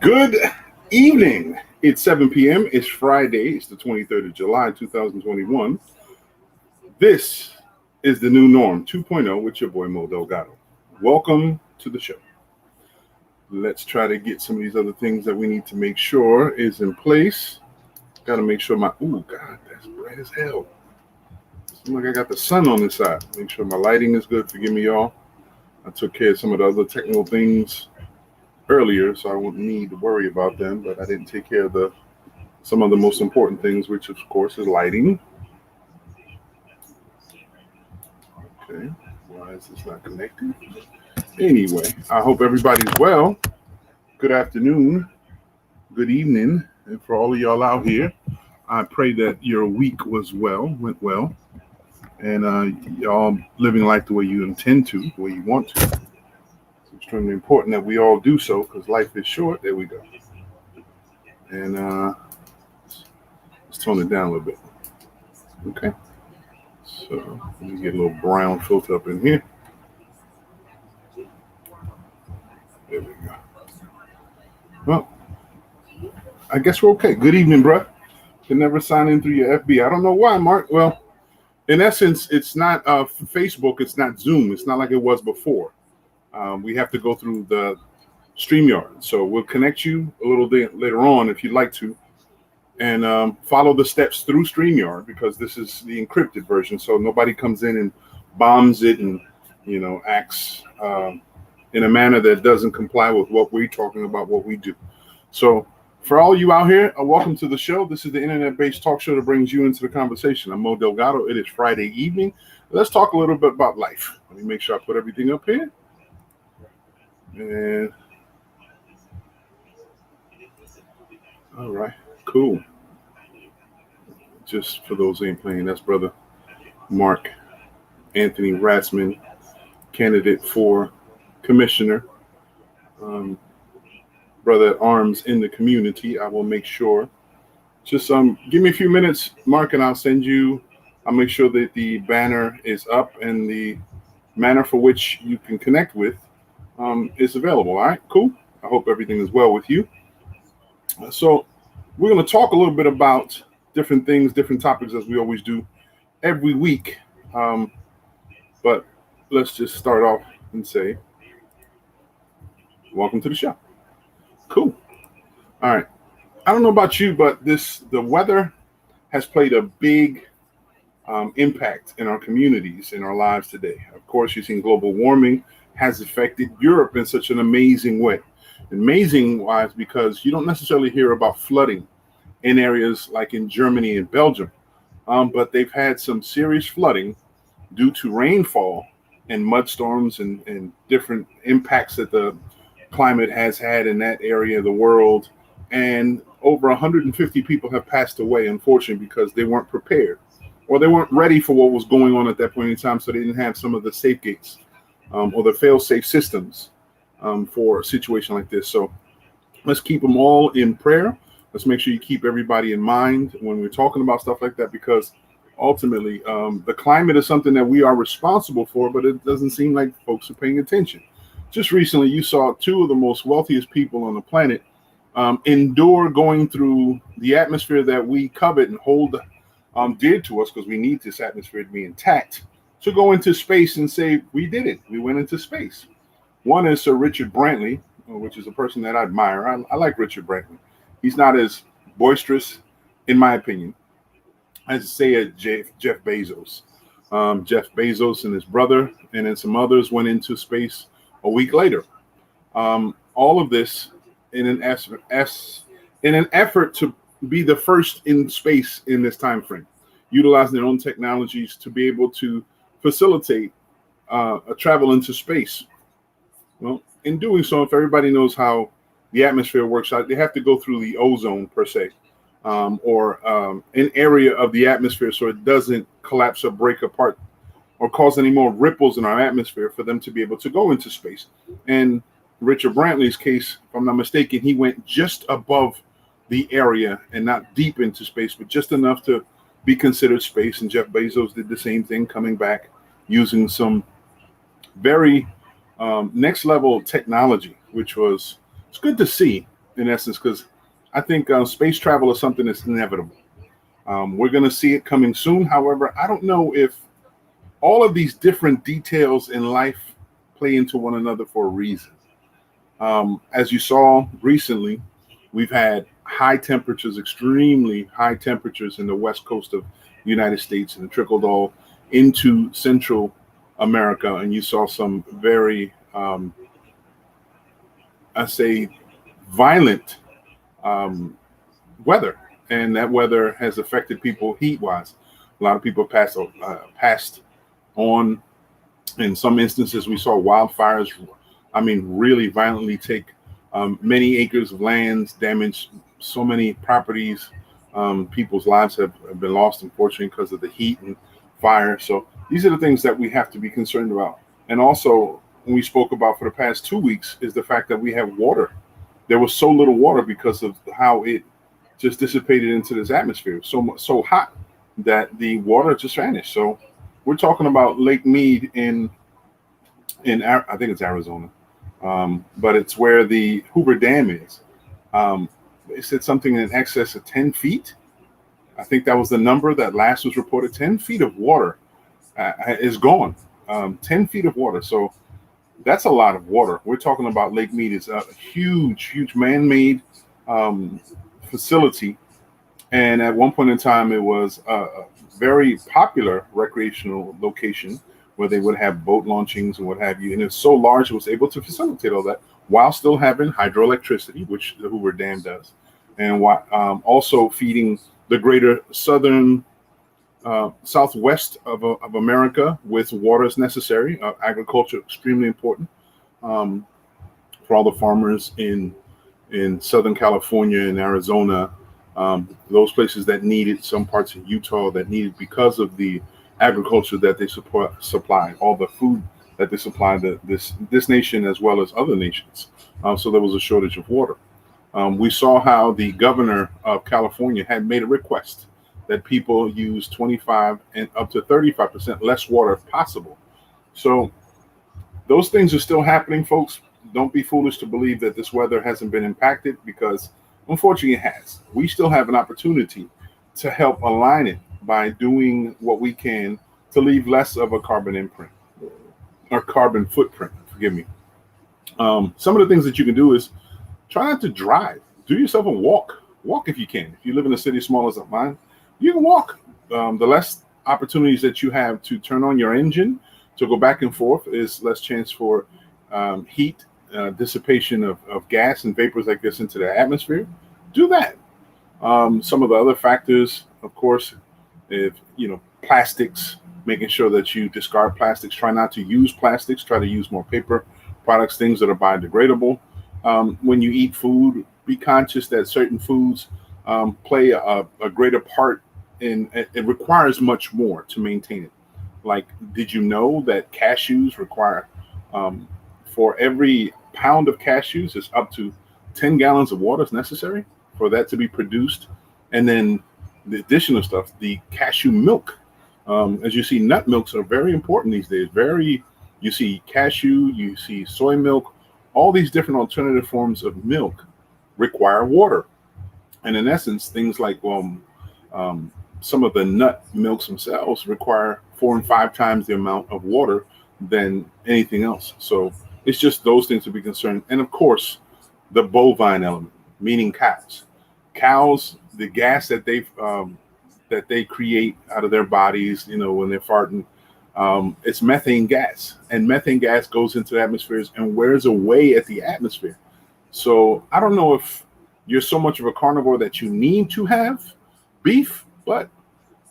Good evening. It's 7 p.m. It's Friday. It's the 23rd of July, 2021. This is the new norm 2.0 with your boy Mo Delgado. Welcome to the show. Let's try to get some of these other things that we need to make sure is in place. Got to make sure God, that's bright as hell. Seems like I got the sun on this side. Make sure my lighting is good. Forgive me, y'all. I took care of some of the other technical things earlier, so I wouldn't need to worry about them, but I didn't take care of some of the most important things, which of course is lighting. Okay, why is this not connected? Anyway, I hope everybody's well. Good afternoon, good evening, and for all of y'all out here, I pray that your week went well, and y'all living life the way you intend to, the way you want to. Extremely important that we all do so because life is short. There we go. And let's tone it down a little bit. Okay. So let me get a little brown filter up in here. There we go. Well, I guess we're okay. Good evening, bro. Can never sign in through your FB. I don't know why, Mark. Well, in essence, it's not Facebook. It's not Zoom. It's not like it was before. We have to go through the StreamYard. So we'll connect you a little bit later on if you'd like to, and follow the steps through StreamYard because this is the encrypted version. So nobody comes in and bombs it and, acts in a manner that doesn't comply with what we're talking about, what we do. So for all you out here, welcome to the show. This is the internet-based talk show that brings you into the conversation. I'm Mo Delgado. It is Friday evening. Let's talk a little bit about life. Let me make sure I put everything up here. And all right, cool. Just for those who ain't playing, that's brother Mark Anthony Ratzman, candidate for commissioner, brother at arms in the community. I will make sure. Just give me a few minutes, Mark, and I'll make sure that the banner is up and the manner for which you can connect with is available. All right, cool. I hope everything is well with you. So we're going to talk a little bit about different things, different topics, as we always do every week. But let's just start off and say, welcome to the show. Cool. All right. I don't know about you, but the weather has played a big impact in our communities, in our lives today. Of course, you've seen global warming has affected Europe in such an amazing way. Amazing wise because you don't necessarily hear about flooding in areas like in Germany and Belgium, but they've had some serious flooding due to rainfall and mudstorms and different impacts that the climate has had in that area of the world. And over 150 people have passed away, unfortunately, because they weren't prepared or they weren't ready for what was going on at that point in time, so they didn't have some of the safe gates. Or the fail-safe systems for a situation like this. So let's keep them all in prayer. Let's make sure you keep everybody in mind when we're talking about stuff like that, because ultimately the climate is something that we are responsible for, but it doesn't seem like folks are paying attention. Just recently, you saw two of the most wealthiest people on the planet endure going through the atmosphere that we covet and hold dear to us because we need this atmosphere to be intact, to go into space and say, we did it. We went into space. One is Sir Richard Brantley, which is a person that I admire. I like Richard Brantley. He's not as boisterous, in my opinion, as say Jeff Bezos. Jeff Bezos and his brother and then some others went into space a week later. All of this in an effort to be the first in space in this time frame, utilizing their own technologies to be able to facilitate a travel into space. Well, in doing so, if everybody knows how the atmosphere works out, they have to go through the ozone per se, or an area of the atmosphere so it doesn't collapse or break apart or cause any more ripples in our atmosphere for them to be able to go into space. And Richard Brantley's case, if I'm not mistaken, he went just above the area and not deep into space, but just enough to be considered space. And Jeff Bezos did the same thing, coming back using some very next level technology, which was, it's good to see in essence, because I think space travel is something that's inevitable. We're going to see it coming soon. However, I don't know if all of these different details in life play into one another for a reason. As you saw recently, we've had high temperatures, extremely high temperatures in the west coast of the United States, and it trickled all into Central America. And you saw some very, I say, violent weather, and that weather has affected people heat-wise. A lot of people passed on. In some instances, we saw wildfires, really violently take many acres of lands, damage so many properties. People's lives have been lost, unfortunately, because of the heat and fire. So these are the things that we have to be concerned about. And also, when we spoke about for the past 2 weeks, is the fact that we have water. There was so little water because of how it just dissipated into this atmosphere. So hot that the water just vanished. So we're talking about Lake Mead in I think it's Arizona, but it's where the Hoover Dam is. They said something in excess of 10 feet. I think that was the number that last was reported. 10 feet of water is gone. 10 feet of water. So that's a lot of water. We're talking about Lake Mead. It's a huge man-made facility. And at one point in time, it was a very popular recreational location where they would have boat launchings and what have you. And it's so large, it was able to facilitate all that while still having hydroelectricity, which the Hoover Dam does, and also feeding the greater southwest of America with waters necessary. Agriculture, extremely important for all the farmers in Southern California and Arizona, those places that need it, some parts of Utah that need it because of the agriculture that they supply, all the food that they supply this nation as well as other nations. So there was a shortage of water. We saw how the governor of California had made a request that people use 25 and up to 35% less water if possible. So those things are still happening, folks. Don't be foolish to believe that this weather hasn't been impacted, because unfortunately it has. We still have an opportunity to help align it by doing what we can to leave less of a carbon imprint or carbon footprint, forgive me. Some of the things that you can do is try not to drive. Do yourself a walk. Walk if you can. If you live in a city small as mine, you can walk. The less opportunities that you have to turn on your engine to go back and forth is less chance for heat, dissipation of gas and vapors like this into the atmosphere. Do that. Some of the other factors, of course, if plastics, making sure that you discard plastics, try not to use plastics, try to use more paper products, things that are biodegradable. When you eat food, be conscious that certain foods play a greater part in it, requires much more to maintain it. Like, did you know that cashews require, for every pound of cashews, is up to 10 gallons of water is necessary for that to be produced? And then the additional stuff, the cashew milk. As you see, nut milks are very important these days. You see cashew, you see soy milk, all these different alternative forms of milk require water. And in essence, things like some of the nut milks themselves require 4 and 5 times the amount of water than anything else. So it's just those things to be concerned. And of course, the bovine element, meaning cows. Cows, the gas that they create out of their bodies, when they're farting, it's methane gas, and methane gas goes into the atmosphere and wears away at the atmosphere. So I don't know if you're so much of a carnivore that you need to have beef, but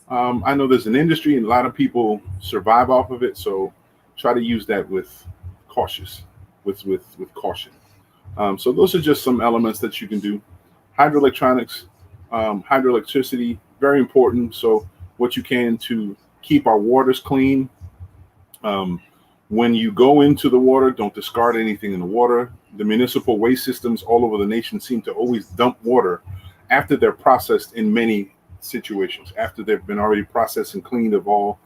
I know there's an industry and a lot of people survive off of it. So try to use that with caution. So those are just some elements that you can do. Hydroelectronics, hydroelectricity, very important. So what you can to keep our waters clean. When you go into the water, don't discard anything in the water. The municipal waste systems all over the nation seem to always dump water after they're processed in many situations, after they've been already processed and cleaned of all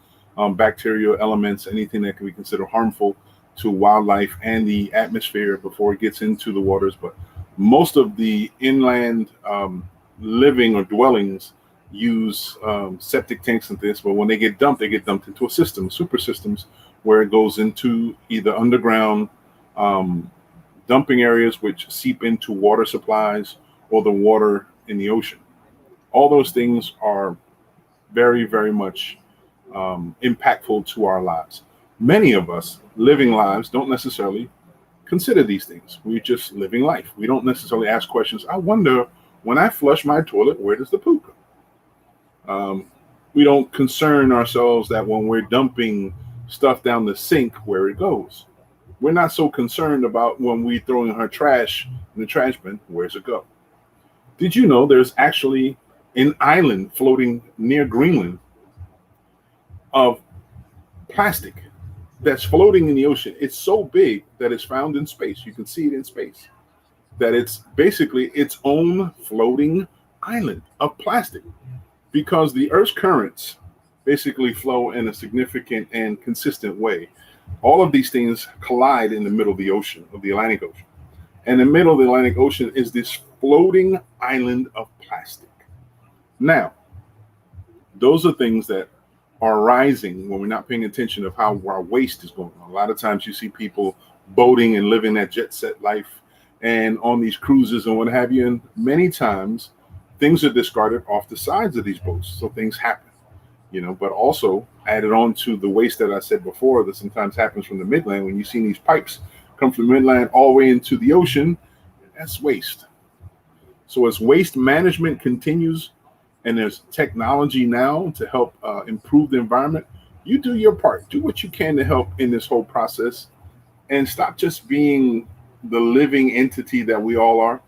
bacterial elements, anything that can be considered harmful to wildlife and the atmosphere before it gets into the waters. But Most of the inland living or dwellings use septic tanks and this, but when they get dumped into a system, super systems, where it goes into either underground dumping areas which seep into water supplies or the water in the ocean. All those things are very, very much impactful to our lives. Many of us living lives don't necessarily consider these things. We're just living life. We don't necessarily ask questions. I wonder, when I flush my toilet, where does the poop go? We don't concern ourselves that when we're dumping stuff down the sink, where it goes. We're not so concerned about when we throw in our trash in the trash bin, where's it go? Did you know there's actually an island floating near Greenland of plastic that's floating in the ocean? It's so big that it's found in space. You can see it in space. That it's basically its own floating island of plastic, because the Earth's currents basically flow in a significant and consistent way. All of these things collide in the middle of the ocean, of the Atlantic Ocean. And in the middle of the Atlantic Ocean is this floating island of plastic. Now, those are things that are rising when we're not paying attention of how our waste is going on. A lot of times you see people boating and living that jet set life and on these cruises and what have you. And many times things are discarded off the sides of these boats. So things happen, but also added on to the waste that I said before that sometimes happens from the midland. When you see these pipes come from the midland all the way into the ocean, that's waste. So as waste management continues, and there's technology now to help improve the environment, you do your part. Do what you can to help in this whole process, and stop just being the living entity that we all are,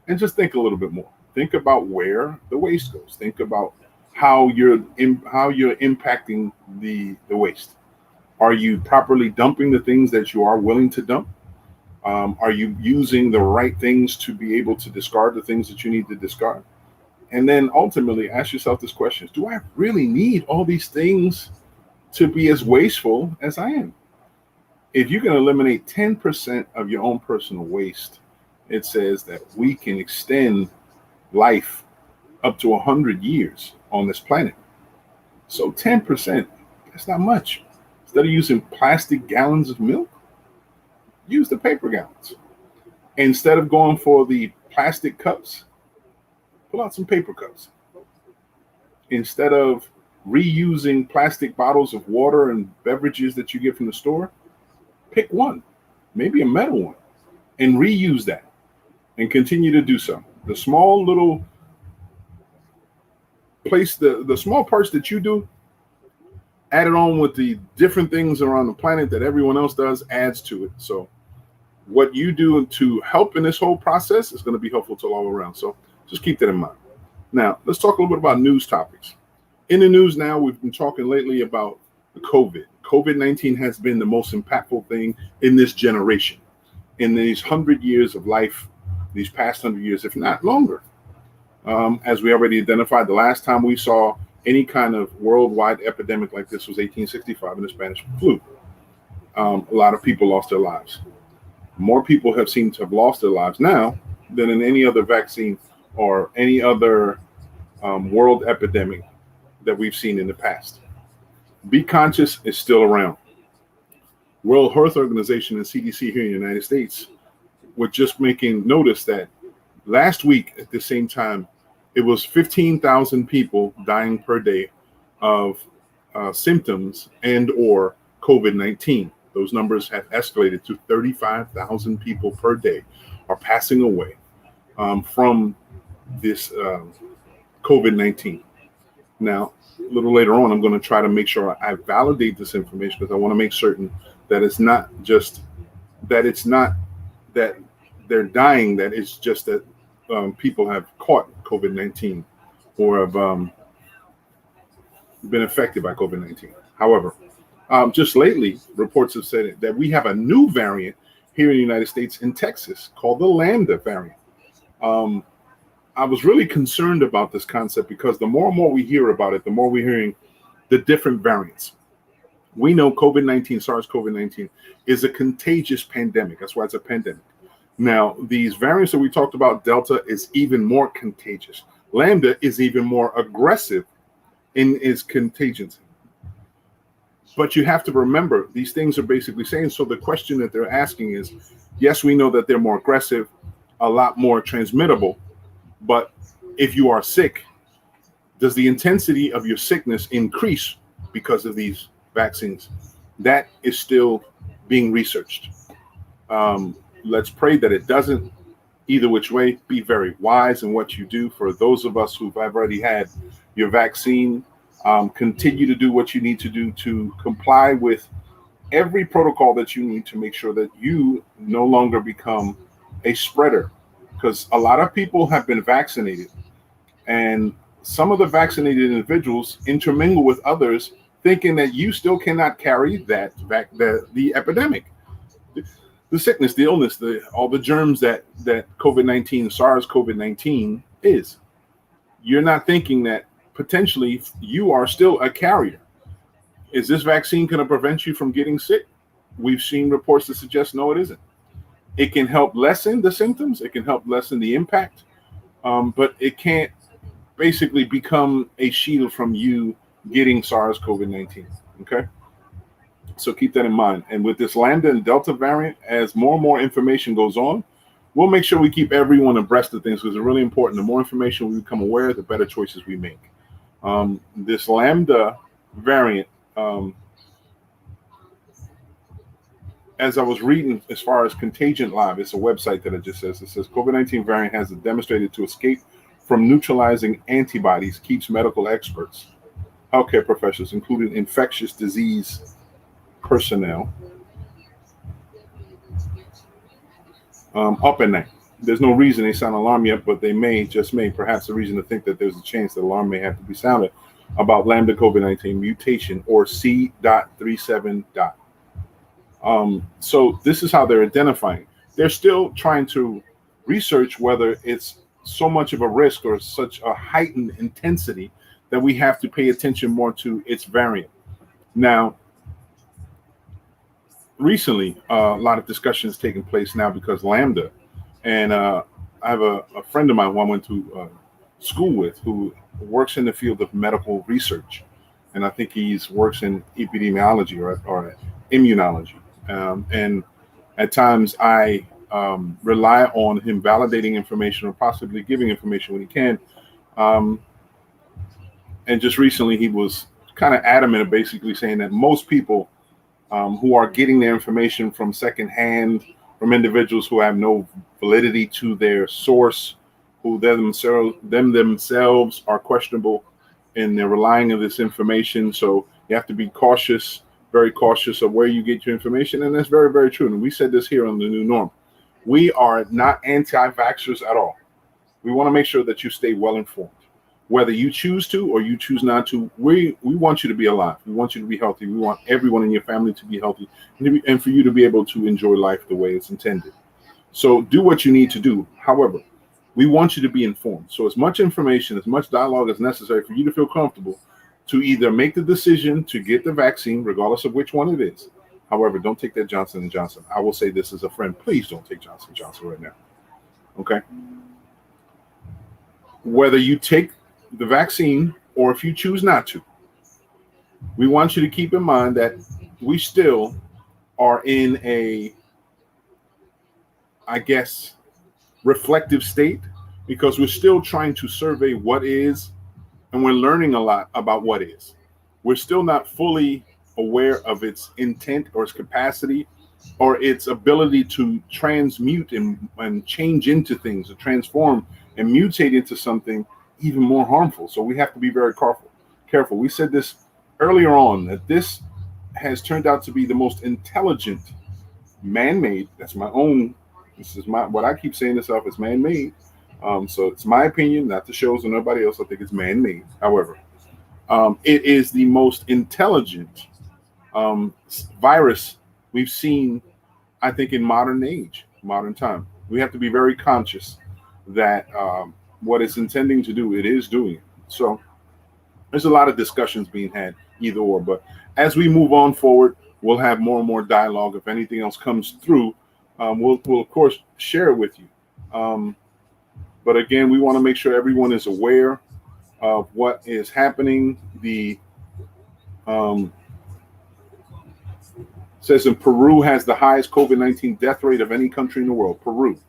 and just think a little bit more. Think about where the waste goes. Think about how you're impacting the waste. Are you properly dumping the things that you are willing to dump? Are you using the right things to be able to discard the things that you need to discard? And then ultimately ask yourself this question: do I really need all these things to be as wasteful as I am? If you can eliminate 10% of your own personal waste, it says that we can extend life up to 100 years on this planet. So 10%, that's not much. Instead of using plastic gallons of milk, use the paper gallons. Instead of going for the plastic cups, pull out some paper cups. Instead of reusing plastic bottles of water and beverages that you get from the store, pick one, maybe a metal one, and reuse that, and continue to do so. The small little place, the small parts that you do, added on with the different things around the planet that everyone else does, adds to it. So what you do to help in this whole process is going to be helpful to all around. So just keep that in mind. Now, let's talk a little bit about news topics. In the news now, we've been talking lately about the COVID. COVID-19 has been the most impactful thing in this generation, in these 100 years of life, these past 100 years, if not longer. As we already identified, the last time we saw any kind of worldwide epidemic like this was 1865 in the Spanish flu. A lot of people lost their lives. More people have seemed to have lost their lives now than in any other vaccine or any other world epidemic that we've seen in the past. Be conscious is still around. World Health Organization and CDC here in the United States were just making notice that last week at the same time, it was 15,000 people dying per day of symptoms and or COVID-19. Those numbers have escalated to 35,000 people per day are passing away from this COVID-19. Now, a little later on, I'm going to try to make sure I validate this information, because I want to make certain that it's not just that they're dying, that it's just that people have caught COVID-19 or have been affected by COVID-19. However, just lately, reports have said that we have a new variant here in the United States in Texas called the Lambda variant. I was really concerned about this concept because the more and more we hear about it, the more we're hearing the different variants. We know COVID-19, SARS-CoV-19, is a contagious pandemic. That's why it's a pandemic. Now, these variants that we talked about, Delta is even more contagious. Lambda is even more aggressive in its contagion. But you have to remember, these things are basically saying, so the question that they're asking is, yes, we know that they're more aggressive, a lot more transmittable, but if you are sick, does the intensity of your sickness increase because of these vaccines? That is still being researched. Let's pray that it doesn't. Either which way, be very wise in what you do. For those of us who've already had your vaccine, continue to do what you need to do to comply with every protocol that you need to make sure that you no longer become a spreader. Because a lot of people have been vaccinated, and some of the vaccinated individuals intermingle with others, thinking that you still cannot carry the epidemic, the sickness, the illness, all the germs that COVID-19, SARS-CoV-19 is. You're not thinking that potentially you are still a carrier. Is this vaccine going to prevent you from getting sick? We've seen reports that suggest no, it isn't. It can help lessen the symptoms. It can help lessen the impact, but it can't basically become a shield from you getting SARS-CoV-19. Okay. So keep that in mind. And with this Lambda and Delta variant, as more and more information goes on, we'll make sure we keep everyone abreast of things, because it's really important. The more information we become aware, the better choices we make. This Lambda variant, as I was reading as far as Contagion Live, it's a website that it says COVID-19 variant has demonstrated to escape from neutralizing antibodies, keeps medical experts, healthcare professionals, including infectious disease personnel, up at night. There's no reason they sound alarm yet, but they may, just may, perhaps a reason to think that there's a chance that alarm may have to be sounded about Lambda COVID-19 mutation, or C.37. So this is how they're identifying. They're still trying to research whether it's so much of a risk or such a heightened intensity that we have to pay attention more to its variant. Now, recently, a lot of discussions taking place now because Lambda, and I have a friend of mine who I went to school with who works in the field of medical research, and I think he works in epidemiology or immunology, and at times I rely on him validating information or possibly giving information when he can, and just recently he was kind of adamant of basically saying that most people who are getting their information from secondhand, from individuals who have no validity to their source, who themselves are questionable, and they're relying on this information. So you have to be cautious, very cautious of where you get your information. And that's very, very true. And we said this here on The New Norm. We are not anti-vaxxers at all. We want to make sure that you stay well informed. Whether you choose to or you choose not to, we want you to be alive. We want you to be healthy. We want everyone in your family to be healthy and for you to be able to enjoy life the way it's intended. So do what you need to do. However, we want you to be informed. So as much information, as much dialogue as necessary for you to feel comfortable to either make the decision to get the vaccine, regardless of which one it is. However, don't take that Johnson & Johnson. I will say this as a friend. Please don't take Johnson & Johnson right now. Okay? Whether you take the vaccine or if you choose not to, we want you to keep in mind that we still are in a, I guess, reflective state, because we're still trying to survey what is, and we're learning a lot about what is. We're still not fully aware of its intent or its capacity or its ability to transmute and change into things, to transform and mutate into something even more harmful. So we have to be very careful. We said this earlier on, that this has turned out to be the most intelligent man-made. This is what I keep saying this off as man-made. So it's my opinion, not the shows or nobody else. I think it's man-made. However, it is the most intelligent virus we've seen, I think, in modern time. We have to be very conscious that what it's intending to do, it is doing it. So there's a lot of discussions being had, either or. But as we move on forward, we'll have more and more dialogue. If anything else comes through we'll of course share it with you. But again, we want to make sure everyone is aware of what is happening. The says in Peru has the highest COVID-19 death rate of any country in the world. Peru.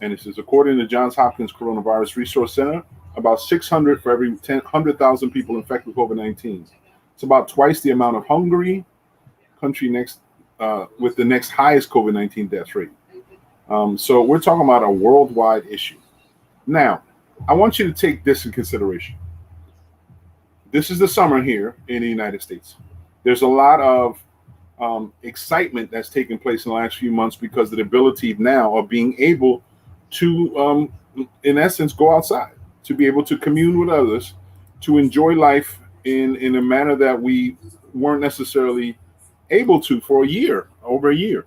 And this is according to Johns Hopkins Coronavirus Resource Center, about 600 for every 100,000 people infected with COVID-19. It's about twice the amount of Hungary, country next with the next highest COVID-19 death rate. So we're talking about a worldwide issue. Now, I want you to take this in consideration. This is the summer here in the United States. There's a lot of excitement that's taken place in the last few months because of the ability now of being able to, in essence, go outside, to be able to commune with others, to enjoy life in a manner that we weren't necessarily able to for over a year.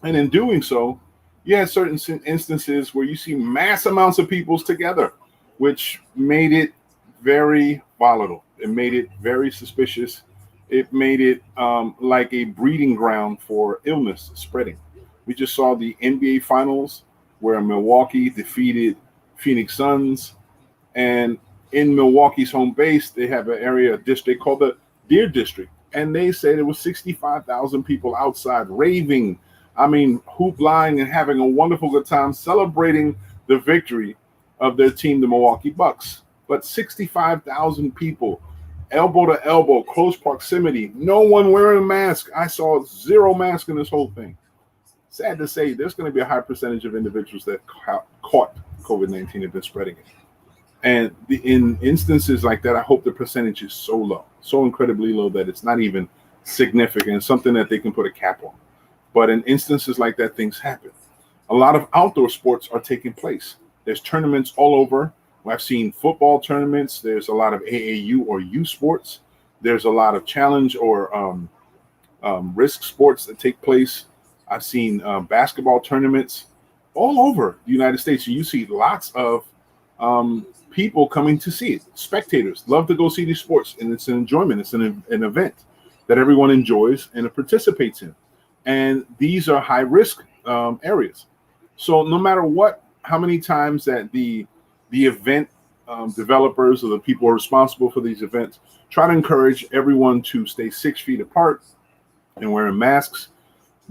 And in doing so, you had certain instances where you see mass amounts of people together, which made it very volatile. It made it very suspicious. It made it like a breeding ground for illness spreading. We just saw the NBA Finals where Milwaukee defeated Phoenix Suns. And in Milwaukee's home base, they have an area, a district called the Deer District. And they said there was 65,000 people outside raving. I mean, hoop line and having a wonderful good time celebrating the victory of their team, the Milwaukee Bucks. But 65,000 people, elbow to elbow, close proximity, no one wearing a mask. I saw zero mask in this whole thing. Sad to say, there's going to be a high percentage of individuals that caught COVID-19 have been spreading it. And in instances like that, I hope the percentage is so low, so incredibly low that it's not even significant, something that they can put a cap on. But in instances like that, things happen. A lot of outdoor sports are taking place. There's tournaments all over. I've seen football tournaments. There's a lot of AAU or U sports. There's a lot of challenge or risk sports that take place. I've seen basketball tournaments all over the United States. You see lots of people coming to see it. Spectators love to go see these sports, and it's an enjoyment. It's an event that everyone enjoys and participates in. And these are high risk areas. So no matter how many times that the event developers or the people who are responsible for these events try to encourage everyone to stay 6 feet apart and wearing masks,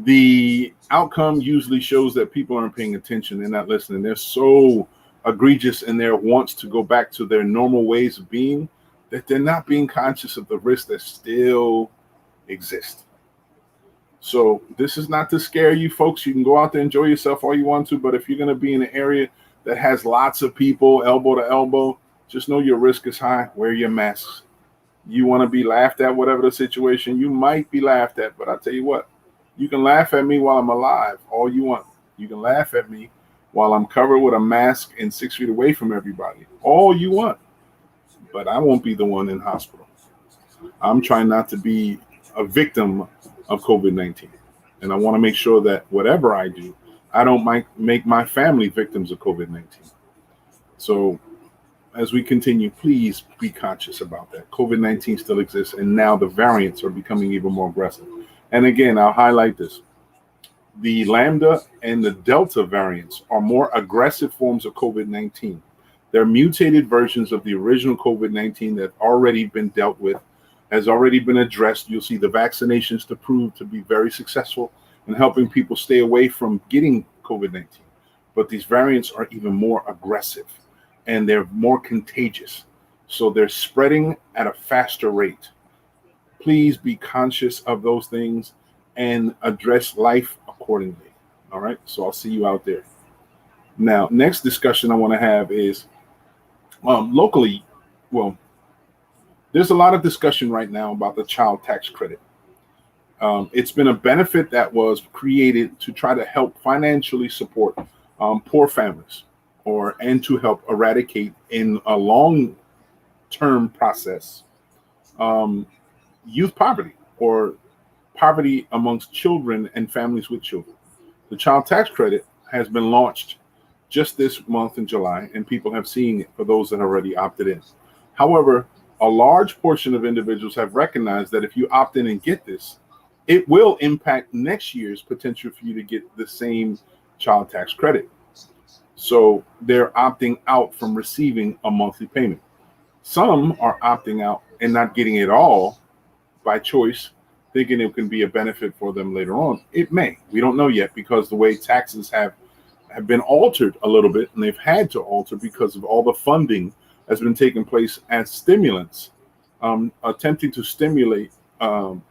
the outcome usually shows that people aren't paying attention. They're not listening. They're so egregious in their wants to go back to their normal ways of being that they're not being conscious of the risks that still exist. So this is not to scare you folks. You can go out there, enjoy yourself all you want to, but if you're going to be in an area that has lots of people elbow to elbow, just know your risk is high. Wear your masks. You want to be laughed at, whatever the situation, you might be laughed at, but I'll tell you what, you can laugh at me while I'm alive all you want. You can laugh at me while I'm covered with a mask and 6 feet away from everybody all you want, but I won't be the one in hospital. I'm trying not to be a victim of COVID-19. And I want to make sure that whatever I do, I don't make my family victims of COVID-19. So as we continue, please be conscious about that. COVID-19 still exists, and now the variants are becoming even more aggressive. And again, I'll highlight this. The Lambda and the Delta variants are more aggressive forms of COVID-19. They're mutated versions of the original COVID-19 that already been dealt with, has already been addressed. You'll see the vaccinations to prove to be very successful in helping people stay away from getting COVID-19. But these variants are even more aggressive and they're more contagious. So they're spreading at a faster rate. Please be conscious of those things and address life accordingly. All right. So I'll see you out there. Now, next discussion I want to have is locally. Well, there's a lot of discussion right now about the child tax credit. It's been a benefit that was created to try to help financially support poor families and to help eradicate in a long-term process youth poverty or poverty amongst children and families with children. The child tax credit has been launched just this month in July, and people have seen it for those that already opted in. However, a large portion of individuals have recognized that if you opt in and get this, it will impact next year's potential for you to get the same child tax credit. So they're opting out from receiving a monthly payment. Some are opting out and not getting it all by choice, thinking it can be a benefit for them later on. It may. We don't know yet, because the way taxes have been altered a little bit, and they've had to alter because of all the funding that's been taking place as stimulants, attempting to stimulate, to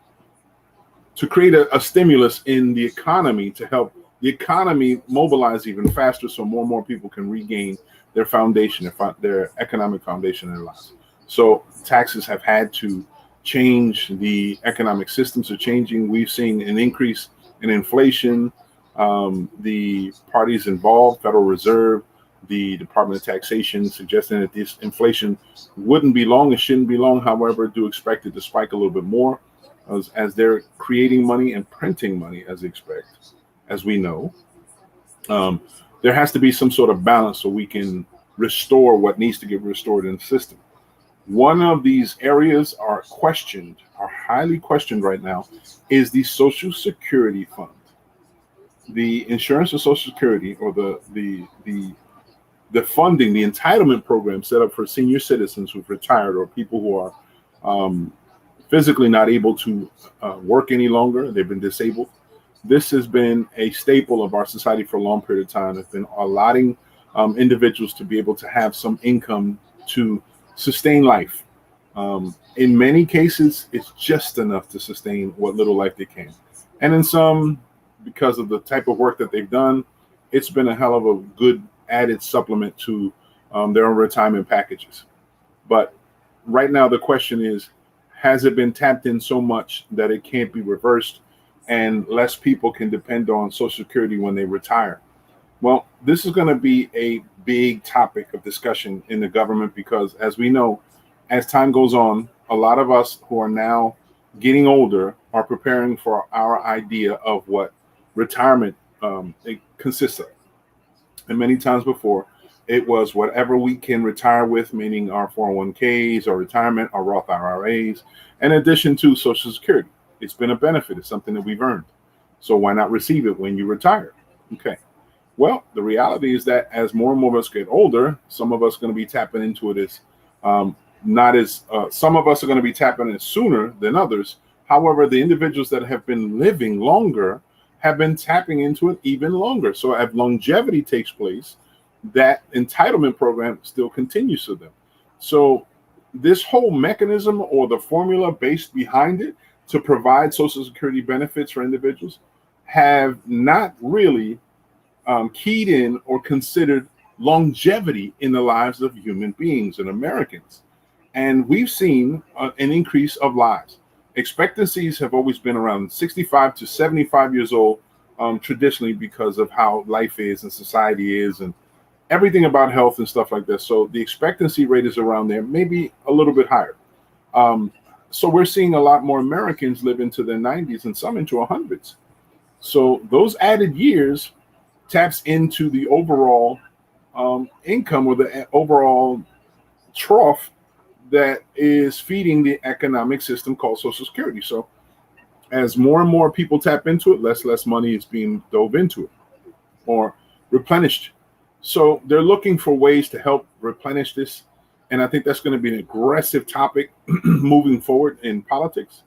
create a stimulus in the economy to help the economy mobilize even faster, so more and more people can regain their foundation, their economic foundation in their lives. So taxes have had to change. The economic systems are changing. We've seen an increase in inflation. The parties involved, Federal Reserve, the Department of Taxation, suggesting that this inflation wouldn't be long. It shouldn't be long. However, do expect it to spike a little bit more as they're creating money and printing money as they expect, as we know. There has to be some sort of balance so we can restore what needs to get restored in the system. One of these areas are highly questioned right now, is the Social Security Fund. The insurance of Social Security, or the funding, the entitlement program set up for senior citizens who've retired, or people who are physically not able to work any longer. They've been disabled. This has been a staple of our society for a long period of time. It's been allotting individuals to be able to have some income to sustain life. In many cases, it's just enough to sustain what little life they can. And in some, because of the type of work that they've done, it's been a hell of a good added supplement to their own retirement packages. But right now, the question is, has it been tapped in so much that it can't be reversed and less people can depend on Social Security when they retire? Well, this is going to be a big topic of discussion in the government, because as we know, as time goes on, a lot of us who are now getting older are preparing for our idea of what retirement it consists of. And many times before, it was whatever we can retire with, meaning our 401ks, our retirement, our Roth IRAs, in addition to Social Security. It's been a benefit. It's something that we've earned. So why not receive it when you retire? Okay. Well, the reality is that as more and more of us get older, some of us are going to be tapping into it as some of us are going to be tapping it sooner than others. However, the individuals that have been living longer have been tapping into it even longer. So as longevity takes place, that entitlement program still continues to them. So this whole mechanism, or the formula based behind it to provide Social Security benefits for individuals, have not really keyed in or considered longevity in the lives of human beings and Americans. And we've seen an increase of lives. Expectancies have always been around 65 to 75 years old, traditionally, because of how life is and society is and everything about health and stuff like that. So the expectancy rate is around there, maybe a little bit higher. So we're seeing a lot more Americans live into their 90s and some into 100s. So those added years taps into the overall income, or the overall trough that is feeding the economic system called Social Security. So as more and more people tap into it, less money is being dove into it or replenished. So they're looking for ways to help replenish this. And I think that's going to be an aggressive topic moving forward in politics.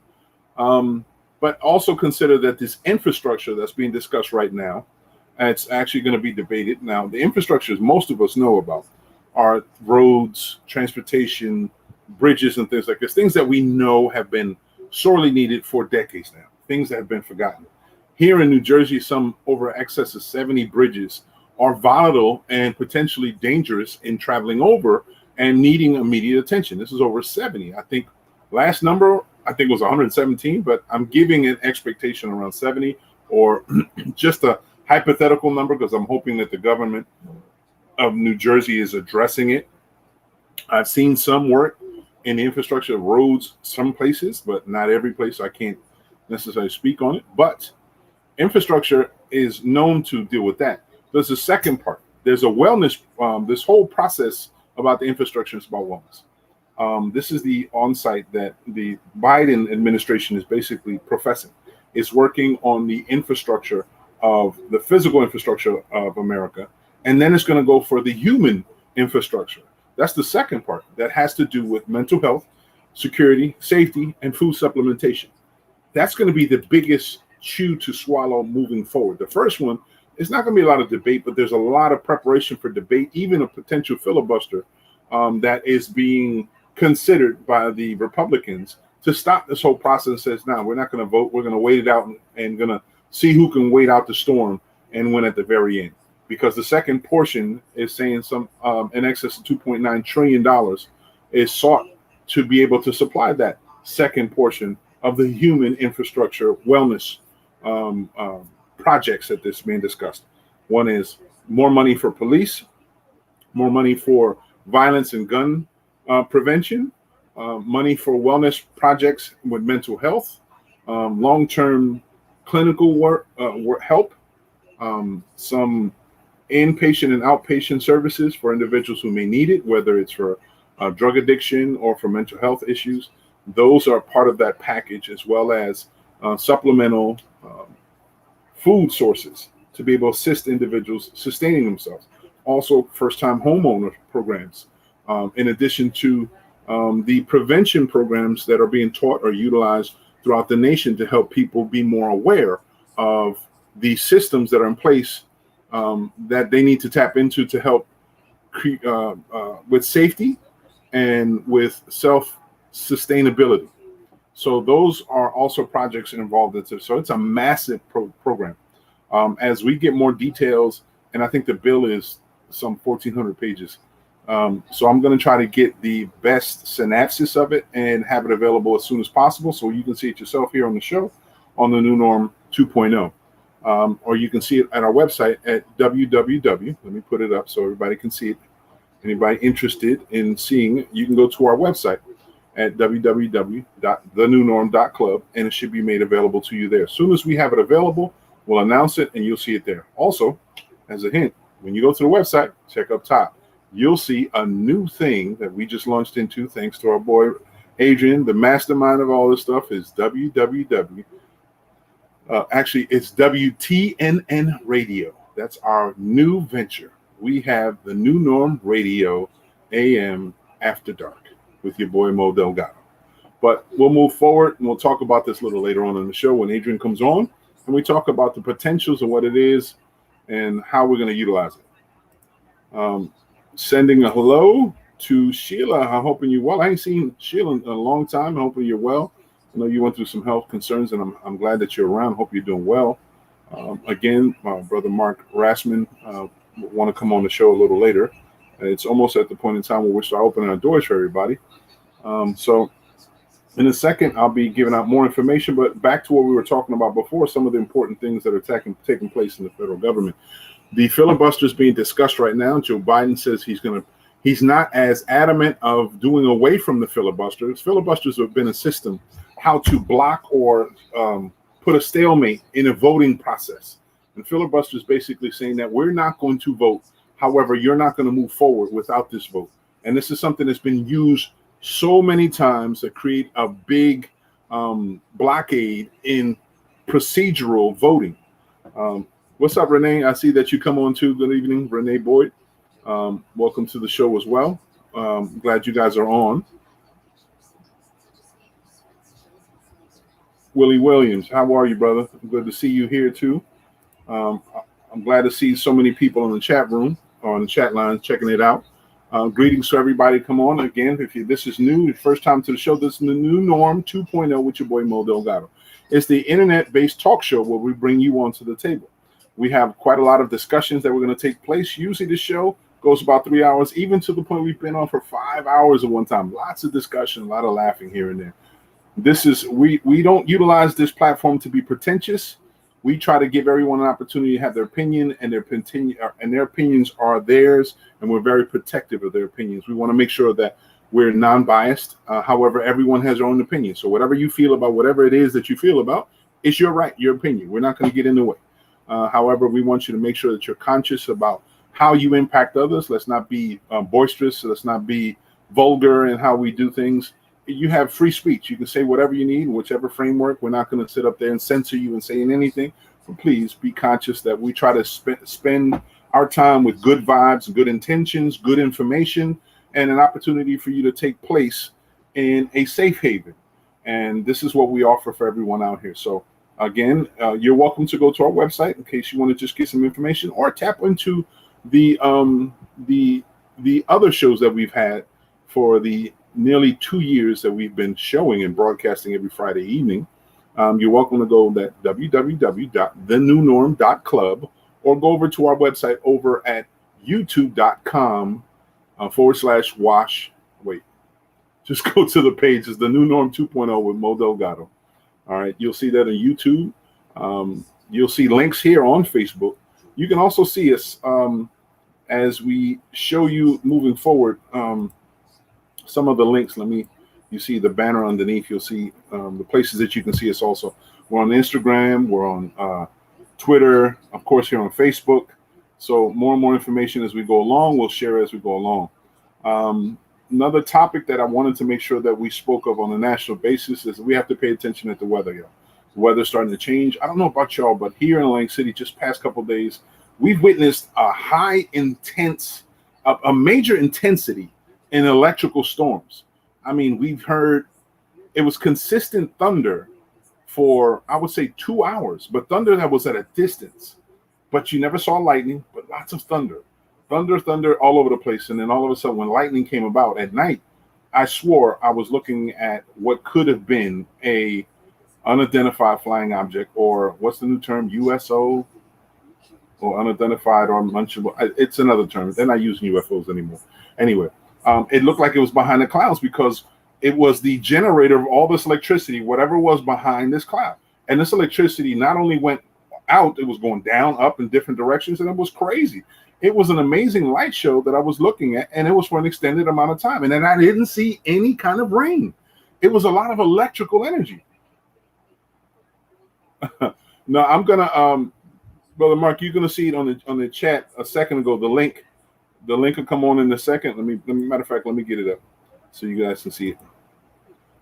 But also consider that this infrastructure that's being discussed right now, it's actually going to be debated. Now, the infrastructures most of us know about are roads, transportation, bridges, and things like this. Things that we know have been sorely needed for decades now. Things that have been forgotten. Here in New Jersey, some over excess of 70 bridges are volatile and potentially dangerous in traveling over and needing immediate attention. This is over 70. I think last number, I think it was 117, but I'm giving an expectation around 70, or just a hypothetical number, because I'm hoping that the government of New Jersey is addressing it. I've seen some work in the infrastructure of roads, some places, but not every place. So I can't necessarily speak on it, but infrastructure is known to deal with that. There's a second part. There's a wellness. This whole process about the infrastructure is about wellness. This is the on-site that the Biden administration is basically professing. It's working on the infrastructure of the physical infrastructure of America. And then it's going to go for the human infrastructure. That's the second part that has to do with mental health, security, safety, and food supplementation. That's going to be the biggest chew to swallow moving forward. The first one, it's not going to be a lot of debate, but there's a lot of preparation for debate, even a potential filibuster that is being considered by the Republicans to stop this whole process. Says, no, we're not going to vote. We're going to wait it out and going to see who can wait out the storm and win at the very end. Because the second portion is saying some in excess of $2.9 trillion is sought to be able to supply that second portion of the human infrastructure wellness projects that this being discussed. One is more money for police, more money for violence and gun prevention, money for wellness projects with mental health, long-term clinical work help, some inpatient and outpatient services for individuals who may need it, whether it's for drug addiction or for mental health issues. Those are part of that package, as well as supplemental food sources to be able to assist individuals sustaining themselves. Also, first-time homeowner programs, in addition to the prevention programs that are being taught or utilized throughout the nation to help people be more aware of the systems that are in place that they need to tap into to help with safety and with self-sustainability. So those are also projects involved in it. So it's a massive program. As we get more details, and I think the bill is some 1,400 pages. So I'm going to try to get the best synopsis of it and have it available as soon as possible so you can see it yourself here on the show on the New Norm 2.0. Or you can see it at our website at www. Let me put it up so everybody can see it. Anybody interested in seeing it, you can go to our website at www.thenewnorm.club, and it should be made available to you there. As soon as we have it available, we'll announce it and you'll see it there. Also, as a hint, when you go to the website, check up top. You'll see a new thing that we just launched into, thanks to our boy Adrian, the mastermind of all this stuff, is www. Actually, it's WTNN Radio. That's our new venture. We have the New Norm Radio AM After Dark with your boy Mo Delgado. But we'll move forward and we'll talk about this a little later on in the show when Adrian comes on, and we talk about the potentials of what it is and how we're going to utilize it. Sending a hello to Sheila. I'm hoping you're well. I ain't seen Sheila in a long time. I'm hoping you're well. I know you went through some health concerns, and I'm glad that you're around. Hope you're doing well. Again, my brother Mark Rassman want to come on the show a little later. It's almost at the point in time where we start opening our doors for everybody. So in a second, I'll be giving out more information, but back to what we were talking about before, some of the important things that are taking place in the federal government. The filibuster is being discussed right now. Joe Biden says he's not as adamant of doing away from the filibuster. Filibusters have been a system how to block or put a stalemate in a voting process. And filibuster is basically saying that we're not going to vote. However, you're not going to move forward without this vote. And this is something that's been used so many times to create a big blockade in procedural voting. What's up, Renee? I see that you come on too. Good evening, Renee Boyd. Welcome to the show as well. Glad you guys are on. Willie Williams, how are you, brother? Good to see you here too. I'm glad to see so many people in the chat room or on the chat line checking it out. Greetings to everybody. Come on again. If this is new, your first time to the show, this is the New Norm 2.0 with your boy Mo Delgado. It's the internet-based talk show where we bring you onto the table. We have quite a lot of discussions that we're going to take place. Usually the show goes about 3 hours, even to the point we've been on for 5 hours at one time. Lots of discussion, a lot of laughing here and there. This is we don't utilize this platform to be pretentious. We try to give everyone an opportunity to have their opinion, and their opinions are theirs, and we're very protective of their opinions. We want to make sure that we're non-biased. However, everyone has their own opinion. So whatever you feel about whatever it is that you feel about, it's your right, your opinion. We're not going to get in the way. However, we want you to make sure that you're conscious about how you impact others. Let's not be boisterous. Let's not be vulgar in how we do things. you have free speech. You can say whatever you need in whichever framework. We're not going to sit up there and censor you and saying anything. But please be conscious that we try to spend our time with good vibes, good intentions, good information, and an opportunity for you to take place in a safe haven. And this is what we offer for everyone out here. So again, you're welcome to go to our website in case you want to just get some information, or tap into the other shows that we've had for the nearly 2 years that we've been showing and broadcasting every Friday evening. You're welcome to go to www.thenewnorm.club, or go over to our website over at youtube.com/wash. Wait, just go to the page. It's The New Norm 2.0 with Mo Delgado. All right, you'll see that on YouTube. You'll see links here on Facebook. You can also see us as we show you moving forward. Some of the links. You see the banner underneath. You'll see the places that you can see us also. We're on Instagram. We're on Twitter. Of course, here on Facebook. So more and more information as we go along. We'll share as we go along. Another topic that I wanted to make sure that we spoke of on a national basis is we have to pay attention at the weather, y'all. The weather's starting to change. I don't know about y'all, but here in Atlantic City, just past couple of days, we've witnessed a major intensity in electrical storms. I mean, we've heard it was consistent thunder for, I would say, 2 hours, but thunder that was at a distance. But you never saw lightning, but lots of thunder. Thunder all over the place. And then all of a sudden, when lightning came about at night, I swore I was looking at what could have been a unidentified flying object, or what's the new term, USO, or unidentified or unmunchable. It's another term. They're not using UFOs anymore. Anyway, it looked like it was behind the clouds because it was the generator of all this electricity, whatever was behind this cloud. And this electricity not only went out, it was going down, up in different directions, and it was crazy. It was an amazing light show that I was looking at, and it was for an extended amount of time. And then I didn't see any kind of rain. It was a lot of electrical energy. No, I'm gonna, Brother Mark, you're gonna see it on the chat a second ago. The link will come on in a second. Matter of fact, let me get it up so you guys can see it.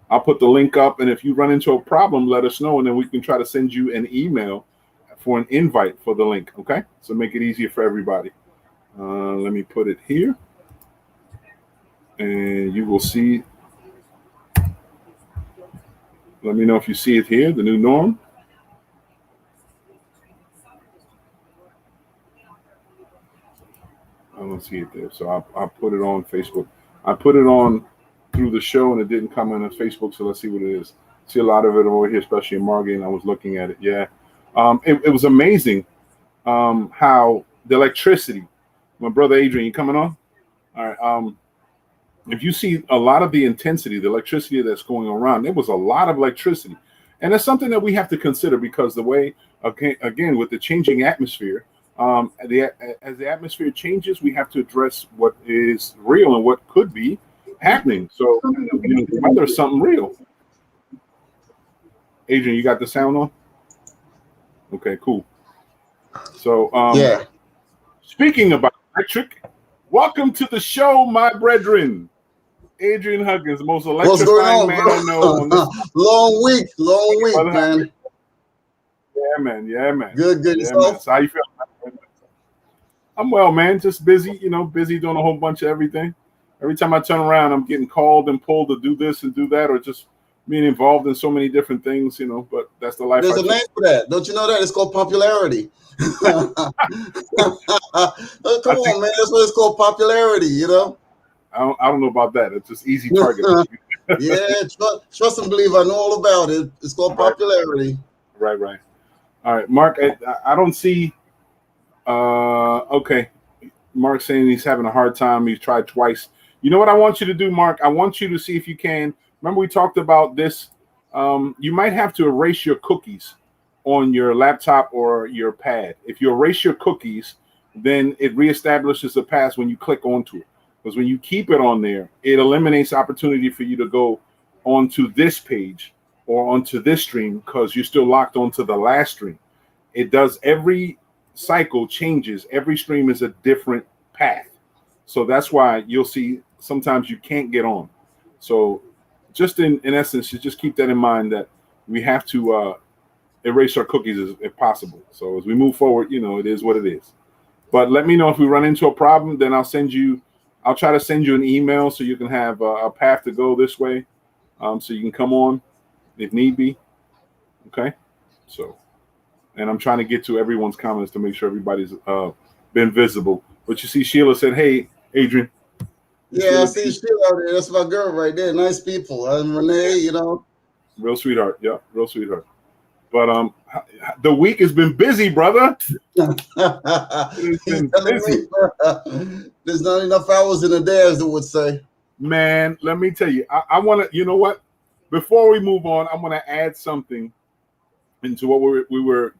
I'll put the link up, and if you run into a problem, let us know, and then we can try to send you an email for an invite for the link. Okay, so make it easier for everybody. Let me put it here, and you will see. Let me know if you see it here, the new norm. I don't see it there, so I'll put it on Facebook. I put it on through the show, and it didn't come in on Facebook, so let's see what it is. See a lot of it over here, especially in Margate, and I was looking at it. Yeah, it was amazing how the electricity. My brother Adrian, you coming on? All right. If you see a lot of the intensity, the electricity that's going around, it was a lot of electricity. And that's something that we have to consider, because the way, again, with the changing atmosphere, as the atmosphere changes, we have to address what is real and what could be happening. So, there's something real. Adrian, you got the sound on? Okay, cool. So, yeah. Speaking about electric, welcome to the show, my brethren. Adrian Huggins, the most electrifying man I know. On this long week, man. Yeah, man. Good. Yeah, man. So how you feel? I'm well, man. Just busy, busy doing a whole bunch of everything. Every time I turn around, I'm getting called and pulled to do this and do that, or just being involved in so many different things, but that's the life. There's a name for that. Don't you know that? It's called popularity. Come on, man. That's what it's called, popularity, I don't know about that. It's just easy target. Yeah, trust and believe. I know all about it. It's called popularity. Right. All right, Mark, I don't see. Okay. Mark's saying he's having a hard time. He's tried twice. You know what I want you to do, Mark? I want you to see if you can. Remember we talked about this. You might have to erase your cookies on your laptop or your pad. If you erase your cookies, then it reestablishes the pass when you click onto it. Because when you keep it on there, it eliminates opportunity for you to go onto this page or onto this stream, because you're still locked onto the last stream. It does every cycle changes. Every stream is a different path. So that's why you'll see sometimes you can't get on. So just in essence, you just keep that in mind that we have to erase our cookies if possible. So as we move forward, it is what it is. But let me know if we run into a problem. Then I'll try to send you an email so you can have a path to go this way, so you can come on if need be. Okay. So, and I'm trying to get to everyone's comments to make sure everybody's been visible. But you see, Sheila said, "Hey, Adrian." Yeah, I see Sheila out there. That's my girl right there. Nice people. And Renee, real sweetheart. Yeah, real sweetheart. But the week has been busy, brother. It's been busy. There's not enough hours in a day, as they would say. Man, let me tell you, I want to. You know what? Before we move on, I'm going to add something into what we're